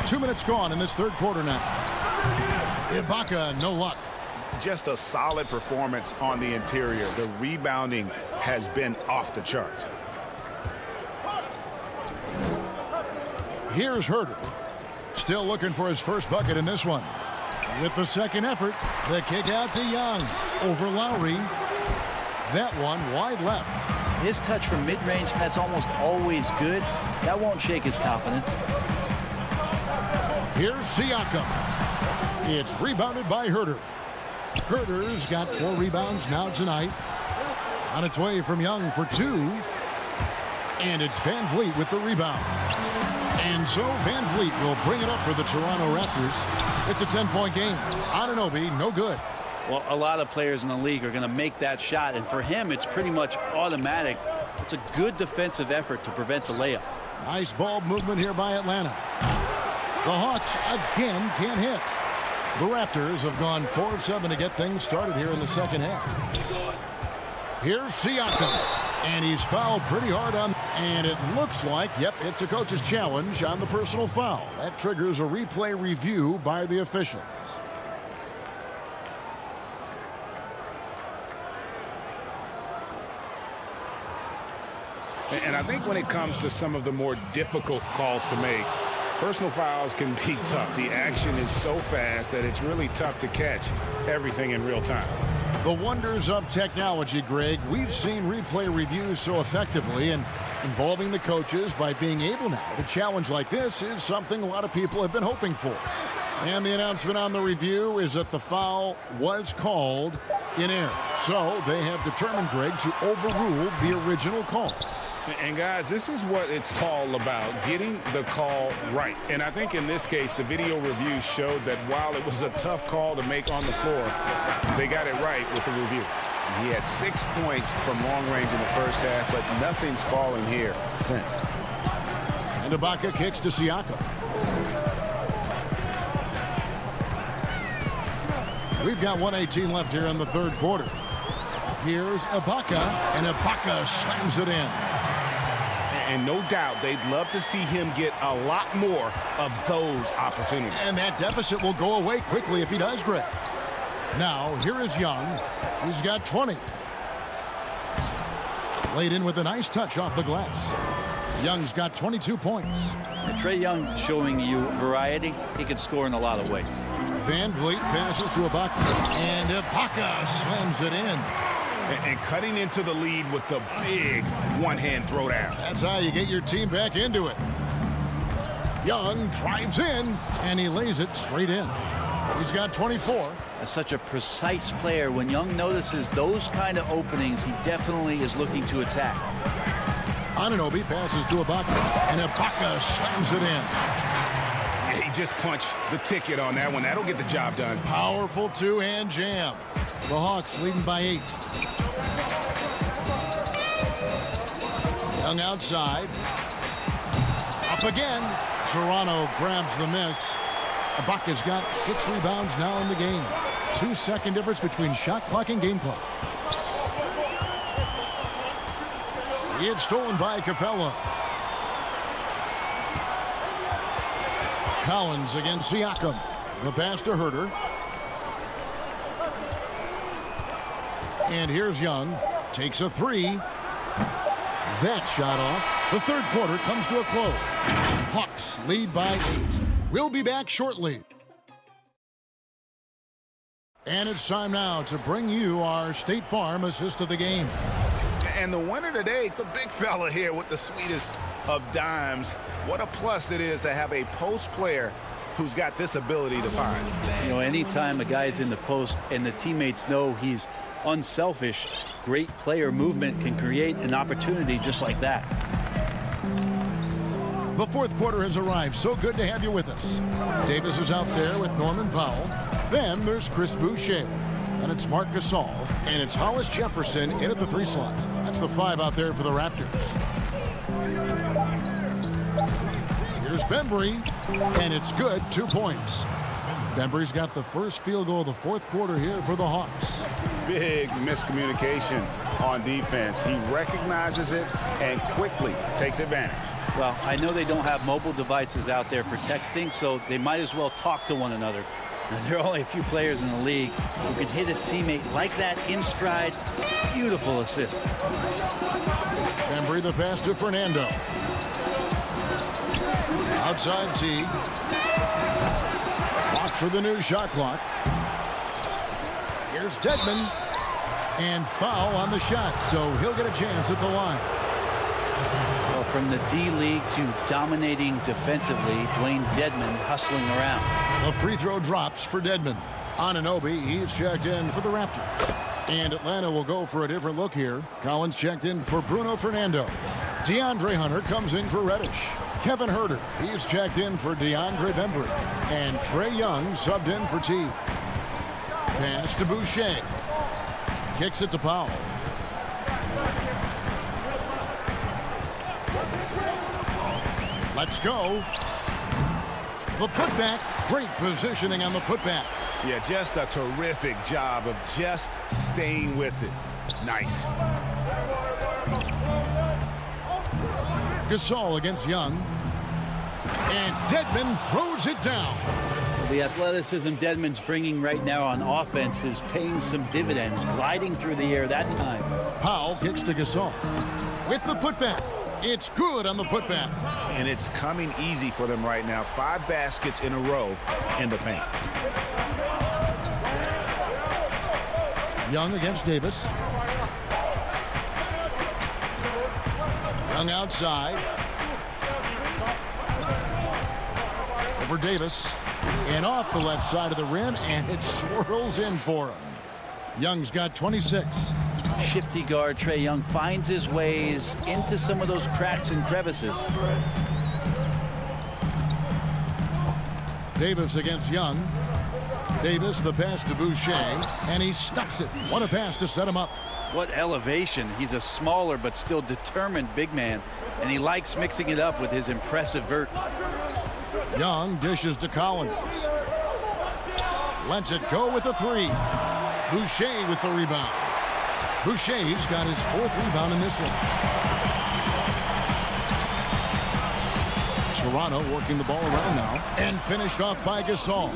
2 minutes gone in this third quarter now. Ibaka, no luck. just a solid performance on the interior. The rebounding has been off the charts. Here's Herter. Still looking for his first bucket in this one. With the second effort, the kick out to Young. Over Lowry. That one wide left. His touch from mid-range, that's almost always good. That won't shake his confidence. Here's Siakam. It's rebounded by Herter. Herter's got 4 rebounds now tonight. On its way from Young for 2. And it's Van Vliet with the rebound. And so Van Vliet will bring it up for the Toronto Raptors. It's a 10-point game. Anunoby, no good. Well, a lot of players in the league are going to make that shot, and for him, it's pretty much automatic. It's a good defensive effort to prevent the layup. Nice ball movement here by Atlanta. The Hawks again can't hit. The Raptors have gone 4 of 7 to get things started here in the second half. Here's Siakam. And he's fouled pretty hard on. And it looks like, yep, it's a coach's challenge on the personal foul. That triggers a replay review by the officials. And I think when it comes to some of the more difficult calls to make, personal fouls can be tough. The action is so fast that it's really tough to catch everything in real time. The wonders of technology, Greg. We've seen replay reviews so effectively, and involving the coaches by being able now to challenge like this is something a lot of people have been hoping for. And the announcement on the review is that the foul was called in error. So they have determined, Greg, to overrule the original call. And guys, this is what it's all about, getting the call right. And I think in this case, the video review showed that while it was a tough call to make on the floor, they got it right with the review. He had 6 points from long range in the first half, but nothing's fallen here since. And Ibaka kicks to Siakam. We've got 1:18 left here in the third quarter. Here's Ibaka, and Ibaka slams it in. And no doubt they'd love to see him get a lot more of those opportunities. And that deficit will go away quickly if he does, Greg. Now, here is Young. He's got 20. Laid in with a nice touch off the glass. Young's got 22 points. And Trae Young showing you variety. He can score in a lot of ways. Van Vliet passes to Ibaka. And Ibaka slams it in. And cutting into the lead with the big one-hand throwdown. That's how you get your team back into it. Young drives in, and he lays it straight in. He's got 24. As such a precise player, when Young notices those kind of openings, he definitely is looking to attack. Anunoby passes to Ibaka, and Ibaka slams it in. Yeah, he just punched the ticket on that one. That'll get the job done. Powerful two-hand jam. The Hawks leading by 8. Young outside. Up again. Toronto grabs the miss. Ibaka's got 6 rebounds now in the game. 2-second difference between shot clock and game clock. It's stolen by Capella. Collins against Siakam. The pass to Herter. And here's Young. Takes a 3. That shot off. The third quarter comes to a close. Hawks lead by 8. We'll be back shortly. And it's time now to bring you our State Farm assist of the game. And the winner today, the big fella here with the sweetest of dimes. What a plus it is to have a post player who's got this ability to find. You know, anytime a guy's in the post and the teammates know he's unselfish, great player movement can create an opportunity just like that. The fourth quarter has arrived. So good to have you with us. Davis is out there with Norman Powell. Then there's Chris Boucher. And it's Marc Gasol. And it's Hollis Jefferson in at the 3 slot. That's the 5 out there for the Raptors. Here's Bembry. And it's good. 2 points. Bembry's got the first field goal of the fourth quarter here for the Hawks. Big miscommunication on defense. He recognizes it and quickly takes advantage. Well, I know they don't have mobile devices out there for texting, so they might as well talk to one another. There are only a few players in the league who can hit a teammate like that in stride. Beautiful assist. Embry the pass to Fernando. Outside T. Block for the new shot clock. Here's Dedmon. And foul on the shot, so he'll get a chance at the line. Well, from the D-League to dominating defensively, Dwayne Dedmon hustling around. The free throw drops for Dedmon. Anunoby, he's checked in for the Raptors. And Atlanta will go for a different look here. Collins checked in for Bruno Fernando. DeAndre Hunter comes in for Reddish. Kevin Huerter, he's checked in for DeAndre Bembry. And Trae Young subbed in for T. Pass to Boucher. Kicks it to Powell. Let's go. The putback. Great positioning on the putback. Yeah, just a terrific job of just staying with it. Nice. Gasol against Young. And Dedmon throws it down. The athleticism Dedmon's bringing right now on offense is paying some dividends, gliding through the air that time. Powell kicks to Gasol. With the putback. It's good on the putback. And it's coming easy for them right now. 5 baskets in a row in the paint. Young against Davis. Young outside. Over Davis. And off the left side of the rim, and it swirls in for him. Young's got 26. Shifty guard Trae Young finds his ways into some of those cracks and crevices. Davis against Young. Davis, the pass to Boucher, and he stuffs it. What a pass to set him up. What elevation. He's a smaller but still determined big man, and he likes mixing it up with his impressive vert. Young dishes to Collins. Lets it go with the 3. Boucher with the rebound. Boucher's got his 4th rebound in this one. Toronto working the ball around now and finished off by Gasol.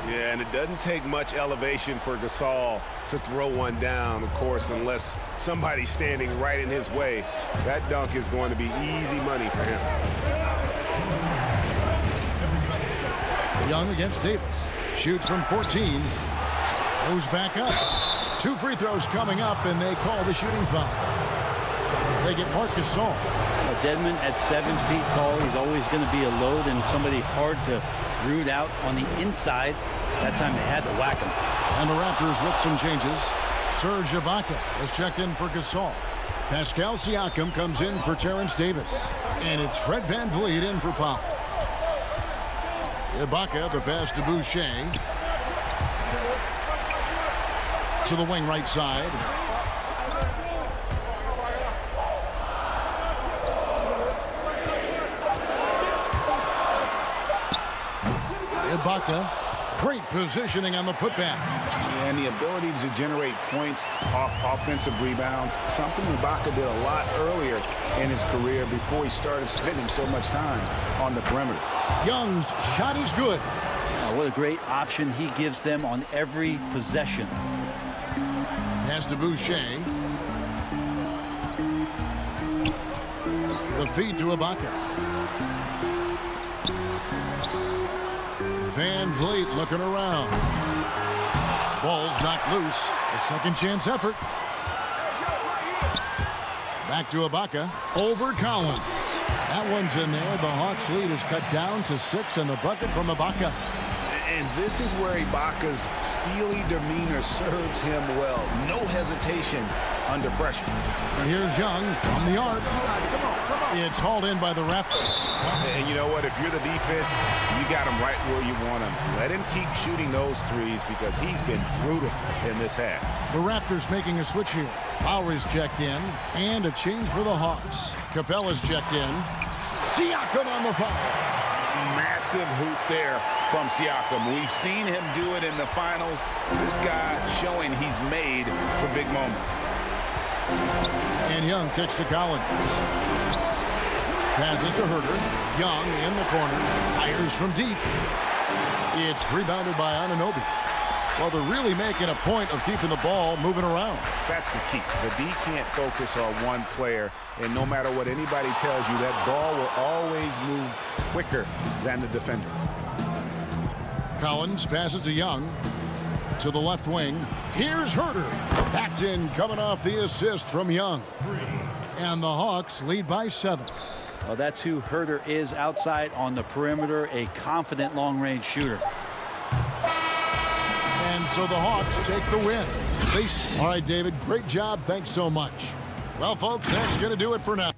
Yeah, and it doesn't take much elevation for Gasol to throw one down, of course, unless somebody's standing right in his way. That dunk is going to be easy money for him. Young against Davis. Shoots from 14. Goes back up. 2 free throws coming up, and they call the shooting foul. They get Marc Gasol. Dedmon at 7 feet tall. He's always going to be a load and somebody hard to root out on the inside. That time they had to whack him. And the Raptors with some changes. Serge Ibaka has checked in for Gasol. Pascal Siakam comes in for Terrence Davis. And it's Fred VanVleet in for Powell. Ibaka, the pass to Boucher. To the wing right side. Ibaka, great positioning on the putback. And the ability to generate points off offensive rebounds, something Ibaka did a lot earlier in his career before he started spending so much time on the perimeter. Young's shot is good. What a great option he gives them on every possession. Pass to Boucher. The feed to Ibaka. VanVleet looking around. Ball's knocked loose. A second chance effort. Back to Ibaka. Over Collins. That one's in there. The Hawks lead is cut down to 6, and the bucket from Ibaka. And this is where Ibaka's steely demeanor serves him well. No hesitation under pressure. And here's Young from the arc. It's hauled in by the Raptors. And you know what? If you're the defense, you got him right where you want him. Let him keep shooting those threes because he's been brutal in this half. The Raptors making a switch here. Lowry's checked in, and a change for the Hawks. Capella's checked in. Siakam on the foul. Massive hoop there from Siakam. We've seen him do it in the finals. This guy showing he's made for big moments. And Young kicks to Collins. Passes to Huerter. Young in the corner. Fires from deep. It's rebounded by Anunoby. Well, they're really making a point of keeping the ball moving around. That's the key. The D can't focus on one player, and no matter what anybody tells you, that ball will always move quicker than the defender. Collins passes to Young. To the left wing. Here's Herter. That's in, coming off the assist from Young. And the Hawks lead by 7. Well, that's who Herter is outside on the perimeter, a confident long-range shooter. And so the Hawks take the win. All right, David, great job. Thanks so much. Well, folks, that's going to do it for now.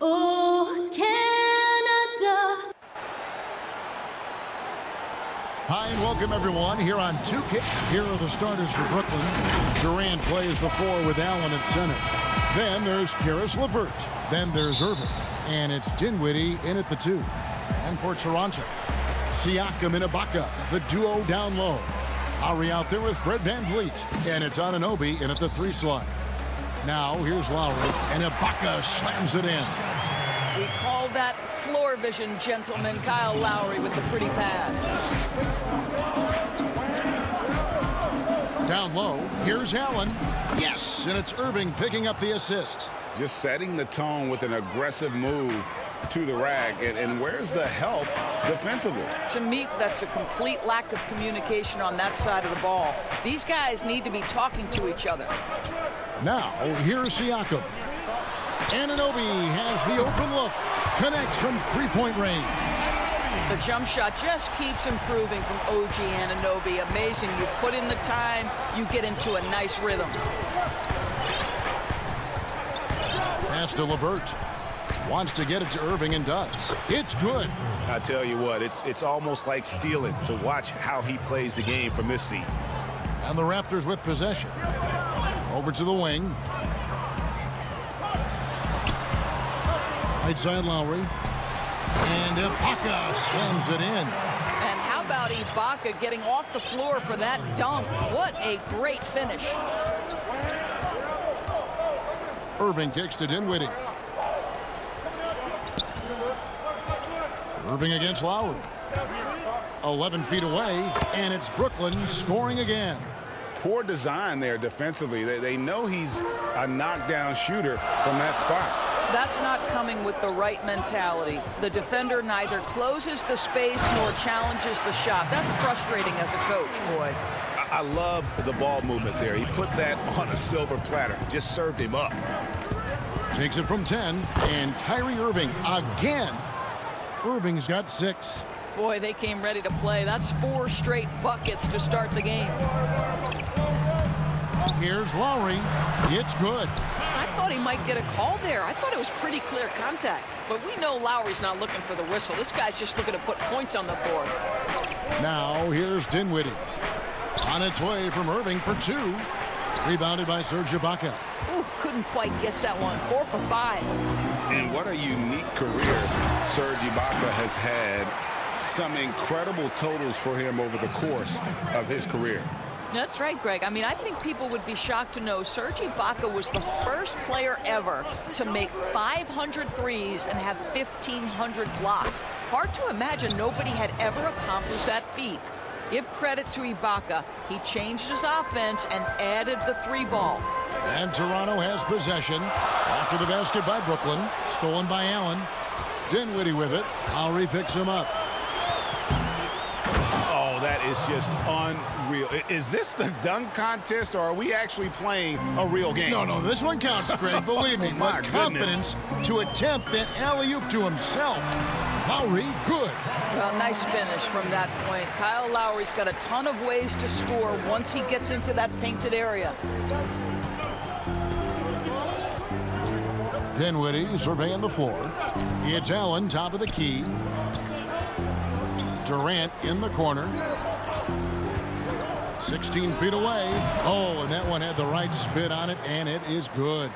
Oh, Canada. Hi and welcome everyone here on 2K. Here are the starters for Brooklyn. Durant plays the 4 with Allen at center. Then there's Karis LeVert. Then there's Irving. And it's Dinwiddie in at the 2. And for Toronto, Siakam and Ibaka, the duo down low. Lowry out there with Fred VanVleet. And it's Anunoby in at the 3 slot. Now here's Lowry, and Ibaka slams it in. We call that floor vision, gentlemen. Kyle Lowry with the pretty pass. Down low, here's Allen. Yes, and it's Irving picking up the assist. Just setting the tone with an aggressive move to the rack. And where's the help defensively? To me, that's a complete lack of communication on that side of the ball. These guys need to be talking to each other. Now, here's Siakam. Anunoby has the open look. Connects from three-point range. The jump shot just keeps improving from OG Anunoby. Amazing. You put in the time, you get into a nice rhythm. Pass to LeVert. Wants to get it to Irving and does. It's good. I tell you what, it's almost like stealing to watch how he plays the game from this seat. And the Raptors with possession. Over to the wing. Right side Lowry. And Ibaka slams it in. And how about Ibaka getting off the floor for that dunk? What a great finish. Irving kicks to Dinwiddie. Irving against Lowry. 11 feet away, and it's Brooklyn scoring again. Poor design there defensively. They know he's a knockdown shooter from that spot. That's not coming with the right mentality. The defender neither closes the space nor challenges the shot. That's frustrating as a coach, boy. I love the ball movement there. He put that on a silver platter. Just served him up. Takes it from 10, and Kyrie Irving again. Irving's got 6. Boy, they came ready to play. That's 4 straight buckets to start the game. Here's Lowry. It's good. I thought he might get a call there. I thought it was pretty clear contact. But we know Lowry's not looking for the whistle. This guy's just looking to put points on the board. Now here's Dinwiddie. On its way from Irving for 2. Rebounded by Serge Ibaka. Ooh, couldn't quite get that one. 4 for 5. And what a unique career Serge Ibaka has had. Some incredible totals for him over the course of his career. That's right, Greg. I mean, I think people would be shocked to know Serge Ibaka was the first player ever to make 500 threes and have 1,500 blocks. Hard to imagine nobody had ever accomplished that feat. Give credit to Ibaka. He changed his offense and added the 3-ball. And Toronto has possession after the basket by Brooklyn. Stolen by Allen. Dinwiddie with it. Lowry picks him up. Oh, that is just unreal. Is this the dunk contest, or are we actually playing a real game? No, this one counts, Greg. Believe me. My With confidence to attempt that alley-oop to himself. Lowry, good. Well, nice finish from that point. Kyle Lowry's got a ton of ways to score once he gets into that painted area. Dinwiddie surveying the floor. It's Allen, top of the key. Durant in the corner. 16 feet away. Oh, and that one had the right spin on it, and it is good.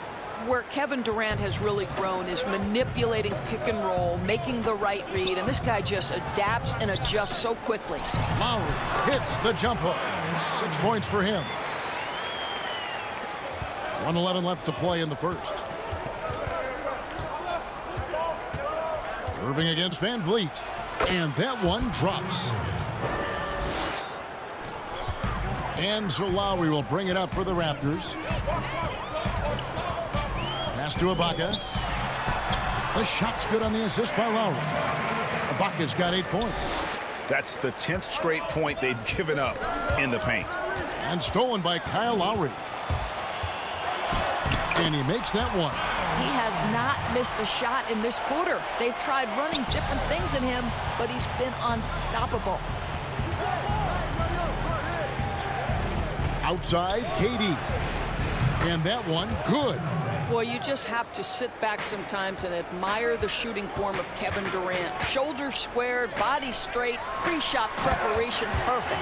Where Kevin Durant has really grown is manipulating pick and roll, making the right read, and this guy just adapts and adjusts so quickly. Lowry hits the jump hook. 6 points for him. 1:11 left to play in the first. Irving against VanVleet. And that one drops. And so Lowry will bring it up for the Raptors. Pass to Ibaka. The shot's good on the assist by Lowry. Ibaka's got 8 points. That's the 10th straight point they've given up in the paint. And stolen by Kyle Lowry. And he makes that one. He has not missed a shot in this quarter. They've tried running different things in him, but he's been unstoppable. Outside, KD. And that one, good. Well, you just have to sit back sometimes and admire the shooting form of Kevin Durant. Shoulders squared, body straight, pre-shot preparation perfect.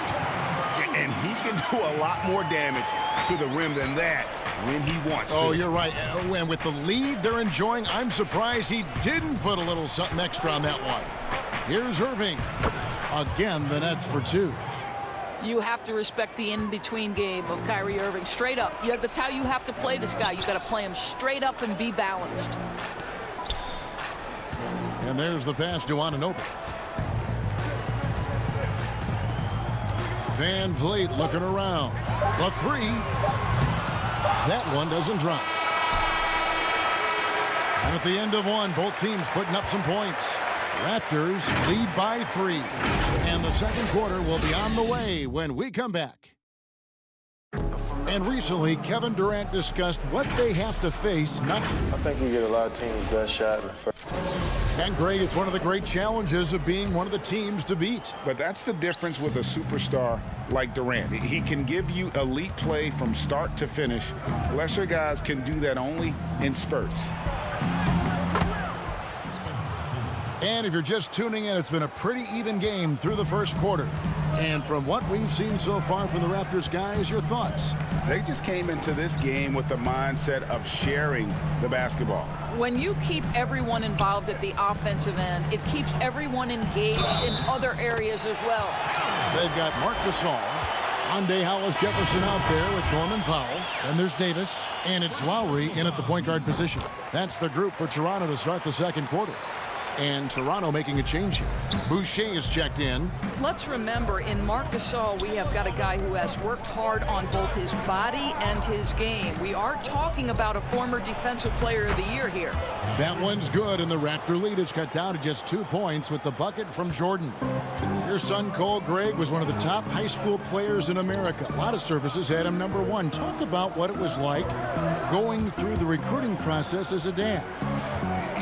And he can do a lot more damage to the rim than that when he wants to. Oh, you're right. And with the lead they're enjoying, I'm surprised he didn't put a little something extra on that one. Here's Irving. Again, the Nets for 2. You have to respect the in-between game of Kyrie Irving. Straight up. That's how you have to play this guy. You got to play him straight up and be balanced. And there's the pass to Anunoby. Van Vliet looking around. The 3. That one doesn't drop. And at the end of one, both teams putting up some points. Raptors lead by 3. And the second quarter will be on the way when we come back. And recently, Kevin Durant discussed what they have to face. I think we get a lot of teams' best shot in the first. And Greg, it's one of the great challenges of being one of the teams to beat. But that's the difference with a superstar like Durant. He can give you elite play from start to finish. Lesser guys can do that only in spurts. And if you're just tuning in, it's been a pretty even game through the first quarter. And from what we've seen so far from the Raptors guys, your thoughts? They just came into this game with the mindset of sharing the basketball. When you keep everyone involved at the offensive end, it keeps everyone engaged in other areas as well. They've got Marc Gasol, Andre Hollis-Jefferson out there with Norman Powell. Then there's Davis, and it's Lowry in at the point guard position. That's the group for Toronto to start the second quarter. And Toronto making a change here. Boucher is checked in. Let's remember, in Marc Gasol, we have got a guy who has worked hard on both his body and his game. We are talking about a former Defensive Player of the Year here. That one's good, and the Raptor lead is cut down to just 2 points with the bucket from Jordan. Your son, Cole Gregg, was one of the top high school players in America. A lot of services had him #1. Talk about what it was like going through the recruiting process as a dad.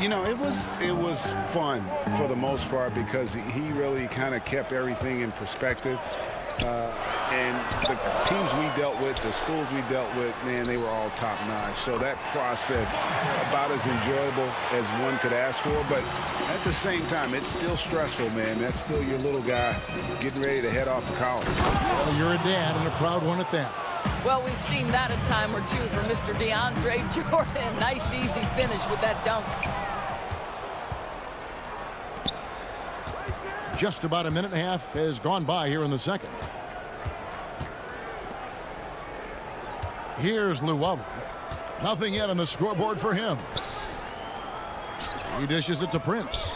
You know, it was fun for the most part because he really kind of kept everything in perspective. And the teams we dealt with, the schools we dealt with, man, they were all top-notch. So that process, about as enjoyable as one could ask for. But at the same time, it's still stressful, man. That's still your little guy getting ready to head off to college. Well, you're a dad and a proud one at that. Well, we've seen that a time or two from Mr. DeAndre Jordan. Nice, easy finish with that dunk. Just about a minute and a half has gone by here in the second. Here's Luwawu. Nothing yet on the scoreboard for him. He dishes it to Prince.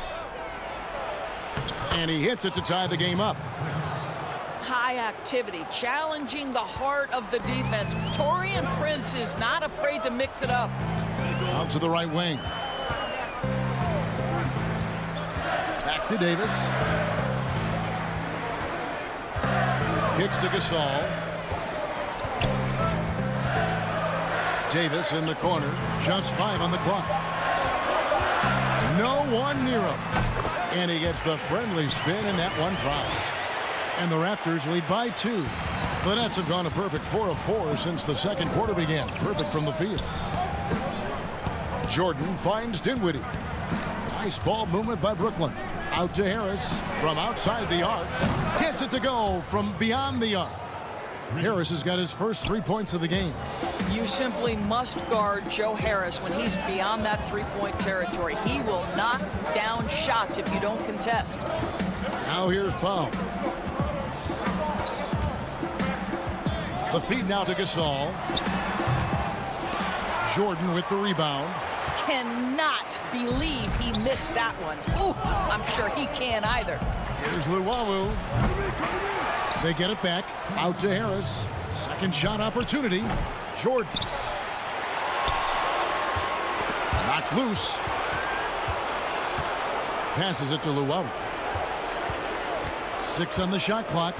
And he hits it to tie the game up. High activity, challenging the heart of the defense. Taurean Prince is not afraid to mix it up. Out to the right wing. Back to Davis. Kicks to Gasol. Davis in the corner. Just 5 on the clock. No one near him. And he gets the friendly spin, and that one drops. And the Raptors lead by 2. The Nets have gone a perfect 4 of 4 since the second quarter began. Perfect from the field. Jordan finds Dinwiddie. Nice ball movement by Brooklyn. Out to Harris from outside the arc. Gets it to go from beyond the arc. Harris has got his first 3 points of the game. You simply must guard Joe Harris when he's beyond that three-point territory. He will knock down shots if you don't contest. Now here's Powell. The feed now to Gasol. Jordan with the rebound. Cannot believe he missed that one. Ooh, I'm sure he can't either. Here's Luwawu. They get it back. Out to Harris. Second shot opportunity. Jordan. Knocked loose. Passes it to Luwawu. 6 on the shot clock.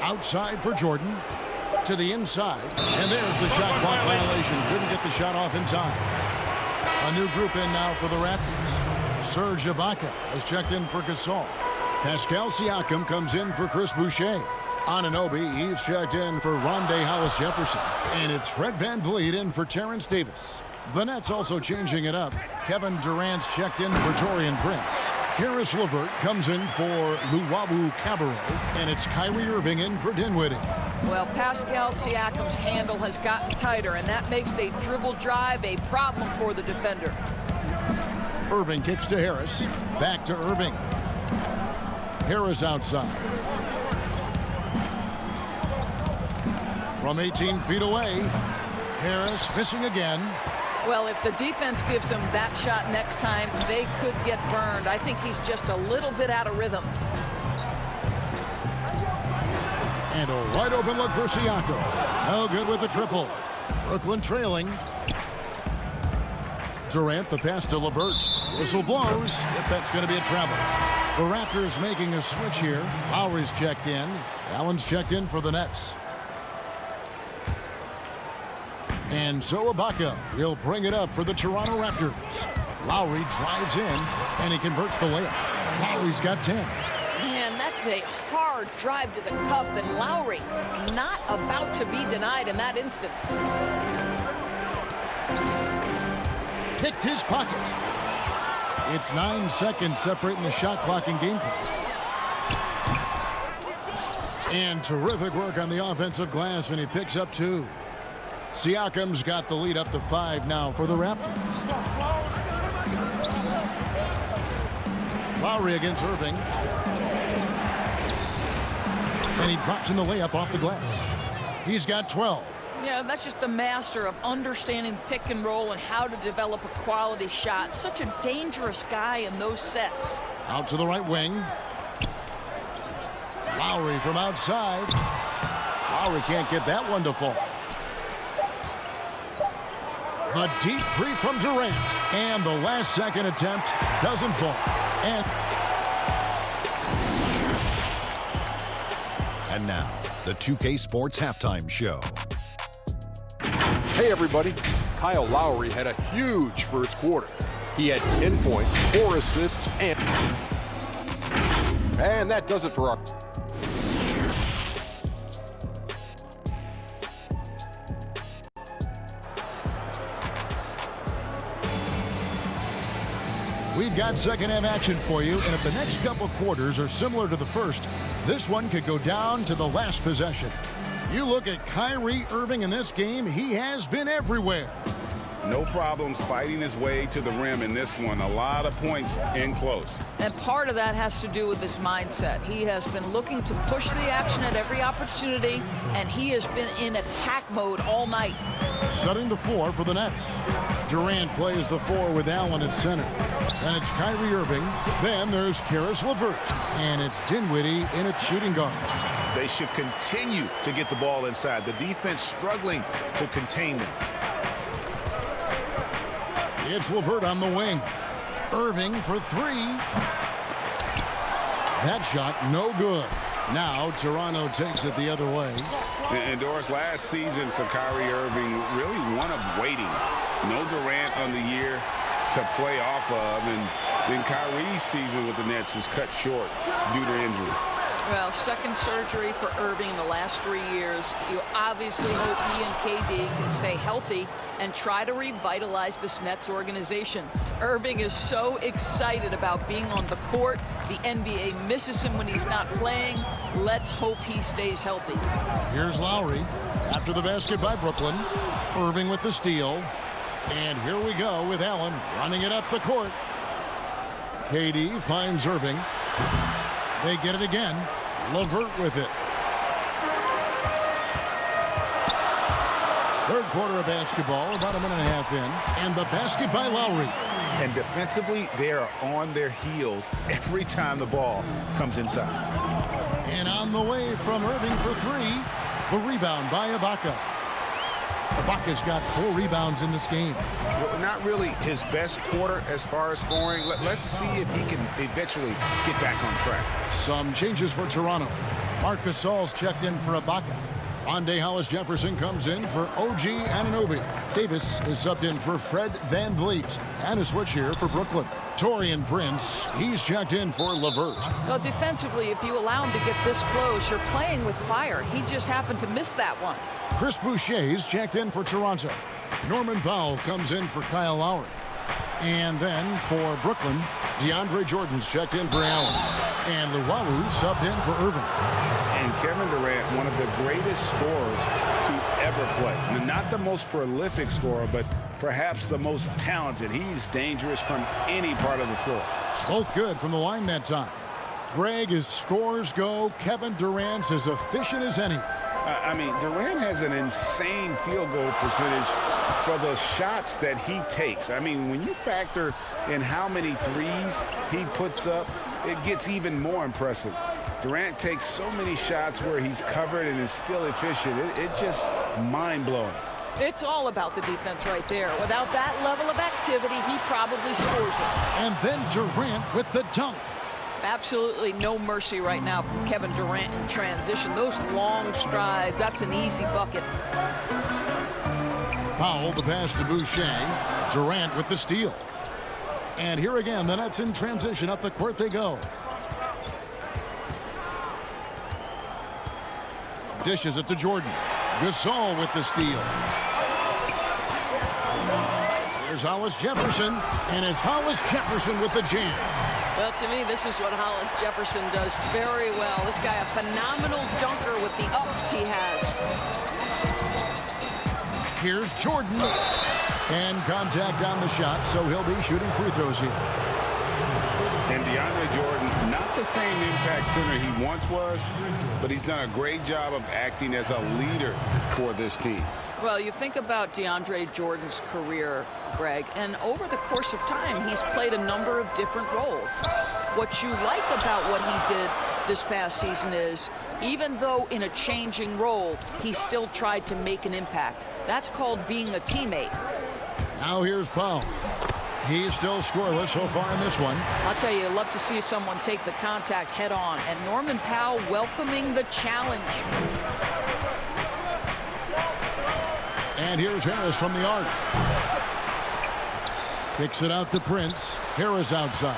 Outside for Jordan. To the inside. And there's the shot clock violation. Couldn't get the shot off in time. A new group in now for the Raptors. Serge Ibaka has checked in for Gasol. Pascal Siakam comes in for Chris Boucher. Anunoby, he's checked in for Rondé Hollis-Jefferson. And it's Fred VanVleet in for Terrence Davis. The Nets also changing it up. Kevin Durant's checked in for Taurean Prince. Karis LeVert comes in for Luwawu Cabarrot. And it's Kyrie Irving in for Dinwiddie. Well, Pascal Siakam's handle has gotten tighter, and that makes a dribble drive a problem for the defender. Irving kicks to Harris. Back to Irving. Harris outside. From 18 feet away. Harris missing again. Well, if the defense gives him that shot next time, they could get burned. I think he's just a little bit out of rhythm. And a wide open look for Siakam. No good with the triple. Brooklyn trailing. Durant, the pass to LeVert. Whistle blows. If that's going to be a travel. The Raptors making a switch here. Lowry's checked in. Allen's checked in for the Nets. And so Ibaka will bring it up for the Toronto Raptors. Lowry drives in, and he converts the layup. Lowry's got 10. Man, that's a hard drive to the cup, and Lowry not about to be denied in that instance. Picked his pocket. It's 9 seconds separating the shot clock and game clock. And terrific work on the offensive glass, and he picks up 2. Siakam's got the lead up to 5 now for the Raptors. Lowry against Irving. And he drops in the layup off the glass. He's got 12. Yeah, that's just a master of understanding pick and roll and how to develop a quality shot. Such a dangerous guy in those sets. Out to the right wing. Lowry from outside. Lowry can't get that one to fall. A deep three from Durant. And the last second attempt doesn't fall. And now, the 2K Sports Halftime Show. Hey, everybody. Kyle Lowry had a huge first quarter. He had 10 points, 4 assists, and that does it for our... We've got second half action for you, and if the next couple quarters are similar to the first, this one could go down to the last possession. You look at Kyrie Irving in this game, he has been everywhere. No problems fighting his way to the rim in this one. A lot of points in close. And part of that has to do with his mindset. He has been looking to push the action at every opportunity, and he has been in attack mode all night. Setting the floor for the Nets. Durant plays the 4 with Allen at center. And it's Kyrie Irving. Then there's Karis LeVert. And it's Dinwiddie in its shooting guard. They should continue to get the ball inside. The defense struggling to contain them. It's LeVert on the wing. Irving for 3. That shot no good. Now Toronto takes it the other way. And Doris, last season for Kyrie Irving, really one of waiting. No Durant on the year to play off of, and then Kyrie's season with the Nets was cut short due to injury. Well, second surgery for Irving in the last 3 years. You obviously hope he and KD can stay healthy and try to revitalize this Nets organization. Irving is so excited about being on the court. The NBA misses him when he's not playing. Let's hope he stays healthy. Here's Lowry after the basket by Brooklyn. Irving with the steal. And here we go with Allen running it up the court. KD finds Irving. They get it again. LeVert with it. Third quarter of basketball, about a minute and a half in. And the basket by Lowry. And defensively, they are on their heels every time the ball comes inside. And on the way from Irving for 3. The rebound by Ibaka. Ibaka's got 4 rebounds in this game. Well, not really his best quarter as far as scoring. Let's see if he can eventually get back on track. Some changes for Toronto. Marc Gasol's checked in for Ibaka. Rondé Hollis-Jefferson comes in for OG Anunoby. Davis is subbed in for Fred VanVleet. And a switch here for Brooklyn. Taurean Prince, he's checked in for LeVert. Well, defensively, if you allow him to get this close, you're playing with fire. He just happened to miss that one. Chris Boucher's checked in for Toronto. Norman Powell comes in for Kyle Lowry. And then for Brooklyn, DeAndre Jordan's checked in for Allen. And Luwawu subbed in for Irving. And Kevin Durant, one of the greatest scorers to ever play. Not the most prolific scorer, but perhaps the most talented. He's dangerous from any part of the floor. Both good from the line that time. Greg, as scores go, Kevin Durant's as efficient as any. I mean, Durant has an insane field goal percentage for the shots that he takes. I mean, when you factor in how many threes he puts up, it gets even more impressive. Durant takes so many shots where he's covered and is still efficient. It's just mind-blowing. It's all about the defense right there. Without that level of activity, he probably scores it. And then Durant with the dunk. Absolutely no mercy right now from Kevin Durant in transition. Those long strides, that's an easy bucket. Powell, the pass to Boucher. Durant with the steal. And here again, the Nets in transition. Up the court they go. Dishes it to Jordan. Gasol with the steal. Here's Hollis-Jefferson. And it's Hollis-Jefferson with the jam. Well, to me, this is what Hollis-Jefferson does very well. This guy, a phenomenal dunker with the ups he has. Here's Jordan. And contact on the shot, so he'll be shooting free throws here. And DeAndre Jordan, not the same impact center he once was, but he's done a great job of acting as a leader for this team. Well, you think about DeAndre Jordan's career, Greg, and over the course of time, he's played a number of different roles. What you like about what he did this past season is, even though in a changing role, he still tried to make an impact. That's called being a teammate. Now here's Powell. He's still scoreless so far in this one. I'll tell you, love to see someone take the contact head on, and Norman Powell welcoming the challenge. And here's Harris from the arc. Kicks it out to Prince. Harris outside.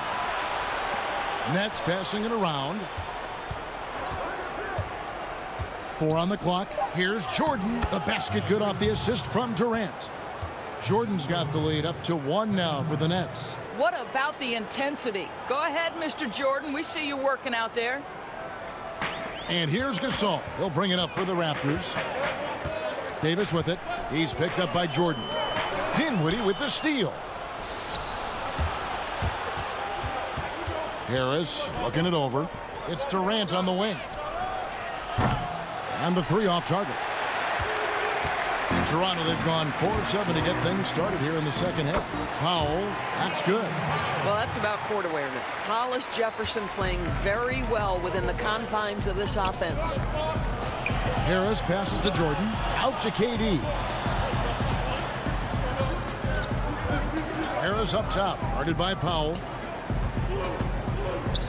Nets passing it around. 4 on the clock. Here's Jordan. The basket good off the assist from Durant. Jordan's got the lead up to 1 now for the Nets. What about the intensity? Go ahead, Mr. Jordan. We see you working out there. And here's Gasol. He'll bring it up for the Raptors. Davis with it. He's picked up by Jordan. Dinwiddie with the steal. Harris looking it over. It's Durant on the wing. And the 3 off target. In Toronto, they've gone 4 of 7 to get things started here in the second half. Powell, that's good. Well, that's about court awareness. Hollis-Jefferson playing very well within the confines of this offense. Harris passes to Jordan. Out to KD. Harris up top. Guarded by Powell.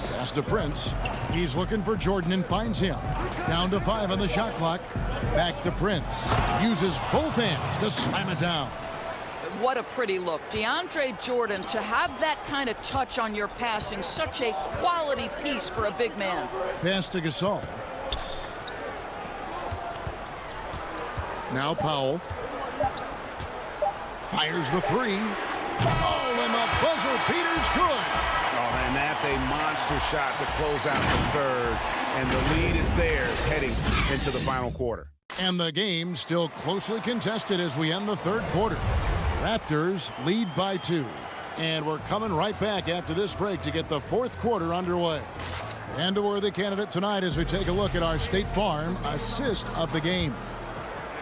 Pass to Prince. He's looking for Jordan and finds him. Down to 5 on the shot clock. Back to Prince. Uses both hands to slam it down. What a pretty look. DeAndre Jordan, to have that kind of touch on your passing, such a quality piece for a big man. Pass to Gasol. Now Powell. Fires the 3. Oh, and the buzzer beater's good. Oh, and that's a monster shot to close out the third. And the lead is theirs heading into the final quarter. And the game still closely contested as we end the third quarter. Raptors lead by 2. And we're coming right back after this break to get the fourth quarter underway. And a worthy candidate tonight as we take a look at our State Farm assist of the game.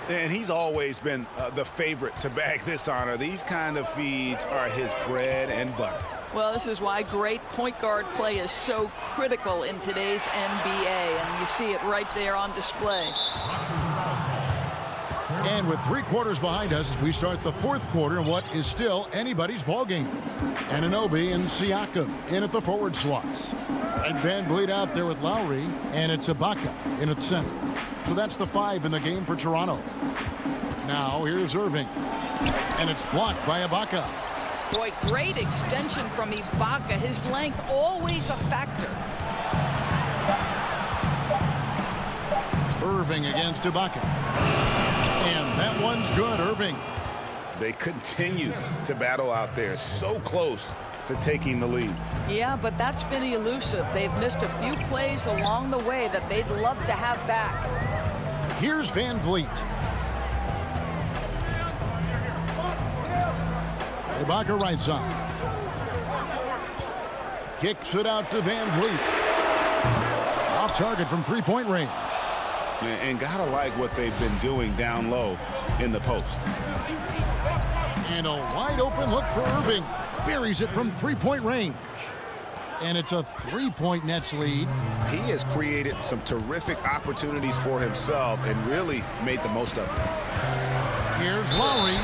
And he's always been the favorite to bag this honor. These kind of feeds are his bread and butter. Well, this is why great point guard play is so critical in today's NBA, and you see it right there on display. And with 3 quarters behind us, we start the 4th quarter in what is still anybody's ballgame. Anunoby and Siakam in at the forward slots. And Van Vliet out there with Lowry, and it's Ibaka in at center. So that's the 5 in the game for Toronto. Now here's Irving, and it's blocked by Ibaka. Boy, great extension from Ibaka. His length always a factor. Irving against Ibaka. And that one's good, Irving. They continue to battle out there, so close to taking the lead. Yeah, but that's been elusive. They've missed a few plays along the way that they'd love to have back. Here's Van Vliet. Ibaka right side. Kicks it out to Van Vliet. Off target from 3-point range. And gotta like what they've been doing down low in the post. And a wide open look for Irving. Buries it from 3-point range. And it's a 3-point Nets lead. He has created some terrific opportunities for himself and really made the most of it. Here's Lowry.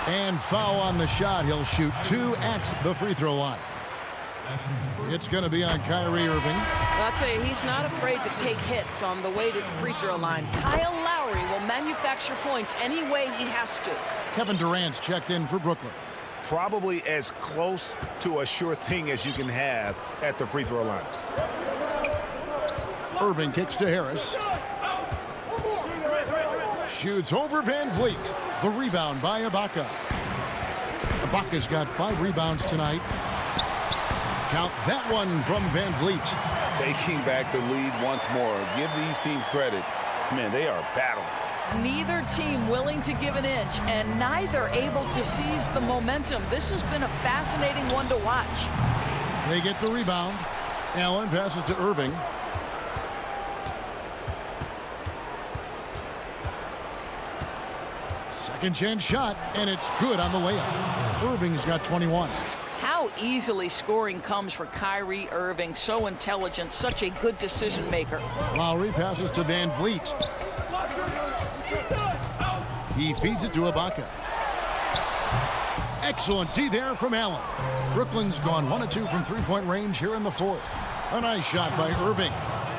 And foul on the shot. He'll shoot 2 at the free throw line. It's going to be on Kyrie Irving. I'll tell you, he's not afraid to take hits on the way to the free throw line. Kyle Lowry will manufacture points any way he has to. Kevin Durant's checked in for Brooklyn. Probably as close to a sure thing as you can have at the free throw line. Irving kicks to Harris. Shoots over Van Vliet. The rebound by Ibaka. Ibaka's got 5 rebounds tonight. Count that one from Van Vliet. Taking back the lead once more. Give these teams credit. Man, they are battling. Neither team willing to give an inch, and neither able to seize the momentum. This has been a fascinating one to watch. They get the rebound. Allen passes to Irving. Second chance shot, and it's good on the layup. Irving's got 21. How easily scoring comes for Kyrie Irving. So intelligent, such a good decision maker. Lowry passes to Van Vliet. He feeds it to Ibaka. Excellent D there from Allen. Brooklyn's gone 1 of 2 from 3-point range here in the 4th. A nice shot by Irving.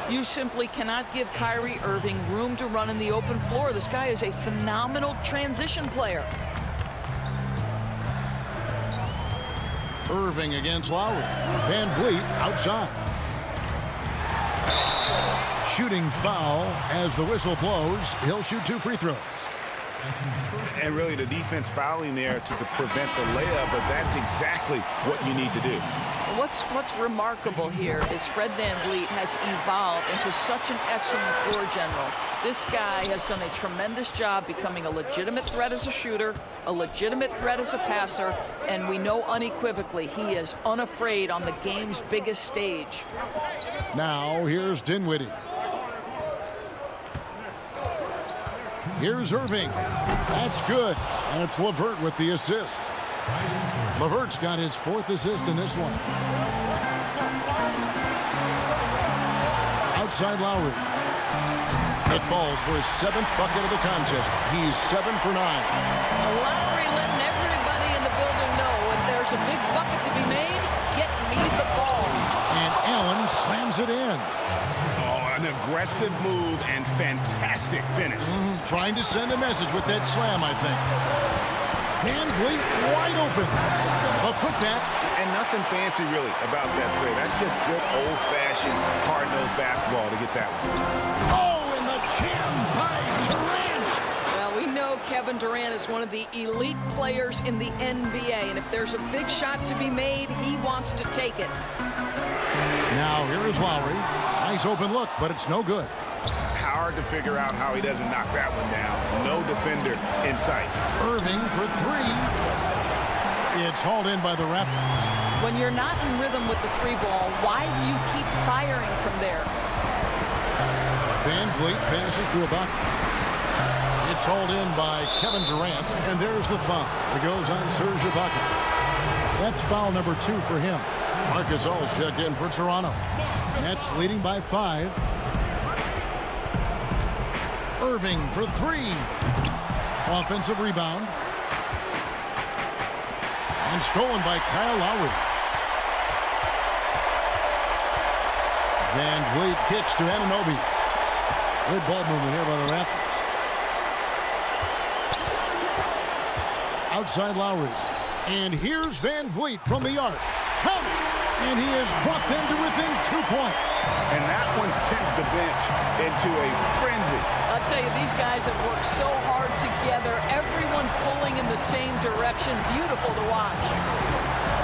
You simply cannot give Kyrie Irving room to run in the open floor. This guy is a phenomenal transition player. Irving against Lowry. Van Vliet outside. Shooting foul as the whistle blows. He'll shoot 2 free throws. And really the defense fouling there to prevent the layup, but that's exactly what you need to do. What's remarkable here is Fred VanVleet has evolved into such an excellent floor general. This guy has done a tremendous job becoming a legitimate threat as a shooter, a legitimate threat as a passer, and we know unequivocally he is unafraid on the game's biggest stage. Now here's Dinwiddie. Here's Irving. That's good. And it's LeVert with the assist. LeVert's got his 4th assist in this one. Outside Lowry. It falls for his 7th bucket of the contest. He's 7 for 9. Lowry letting everybody in the building know if there's a big bucket to be made, get me the ball. And Allen slams it in. An aggressive move and fantastic finish. Trying to send a message with that slam, I think. Van Vliet wide open. A putback. And nothing fancy really about that play. That's just good old-fashioned hard-nosed basketball to get that one. Oh, and the jam by Durant. Well, we know Kevin Durant is one of the elite players in the NBA, and if there's a big shot to be made, he wants to take it. Now here is Lowry. Nice open look, but it's no good. Hard to figure out how he doesn't knock that one down. No defender in sight. Irving for 3. It's hauled in by the Raptors. When you're not in rhythm with the 3 ball, why do you keep firing from there? Van Vliet passes to Ibaka. It's hauled in by Kevin Durant, and there's the foul. It goes on Serge Ibaka. That's foul number 2 for him. Marc Gasol's checked in for Toronto. Nets leading by 5. Irving for 3. Offensive rebound. And stolen by Kyle Lowry. Van Vliet kicks to Anunoby. Good ball movement here by the Raptors. Outside Lowry. And here's Van Vliet from the arc. Count it! And he has brought them to within 2 points. And that one sends the bench into a frenzy. I'll tell you, these guys have worked so hard together. Everyone pulling in the same direction. Beautiful to watch.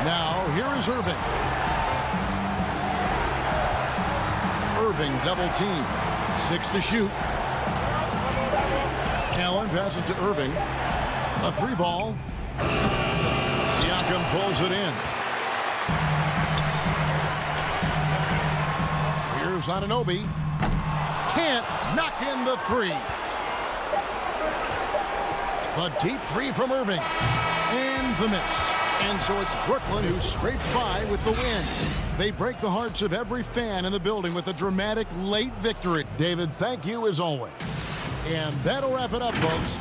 Now, here is Irving. Irving double team. 6 to shoot. Allen passes to Irving. A 3-ball. Siakam pulls it in. Here's Anunoby. Can't knock in the 3. A deep 3 from Irving. And the miss. And so it's Brooklyn who scrapes by with the win. They break the hearts of every fan in the building with a dramatic late victory. David, thank you as always. And that'll wrap it up, folks.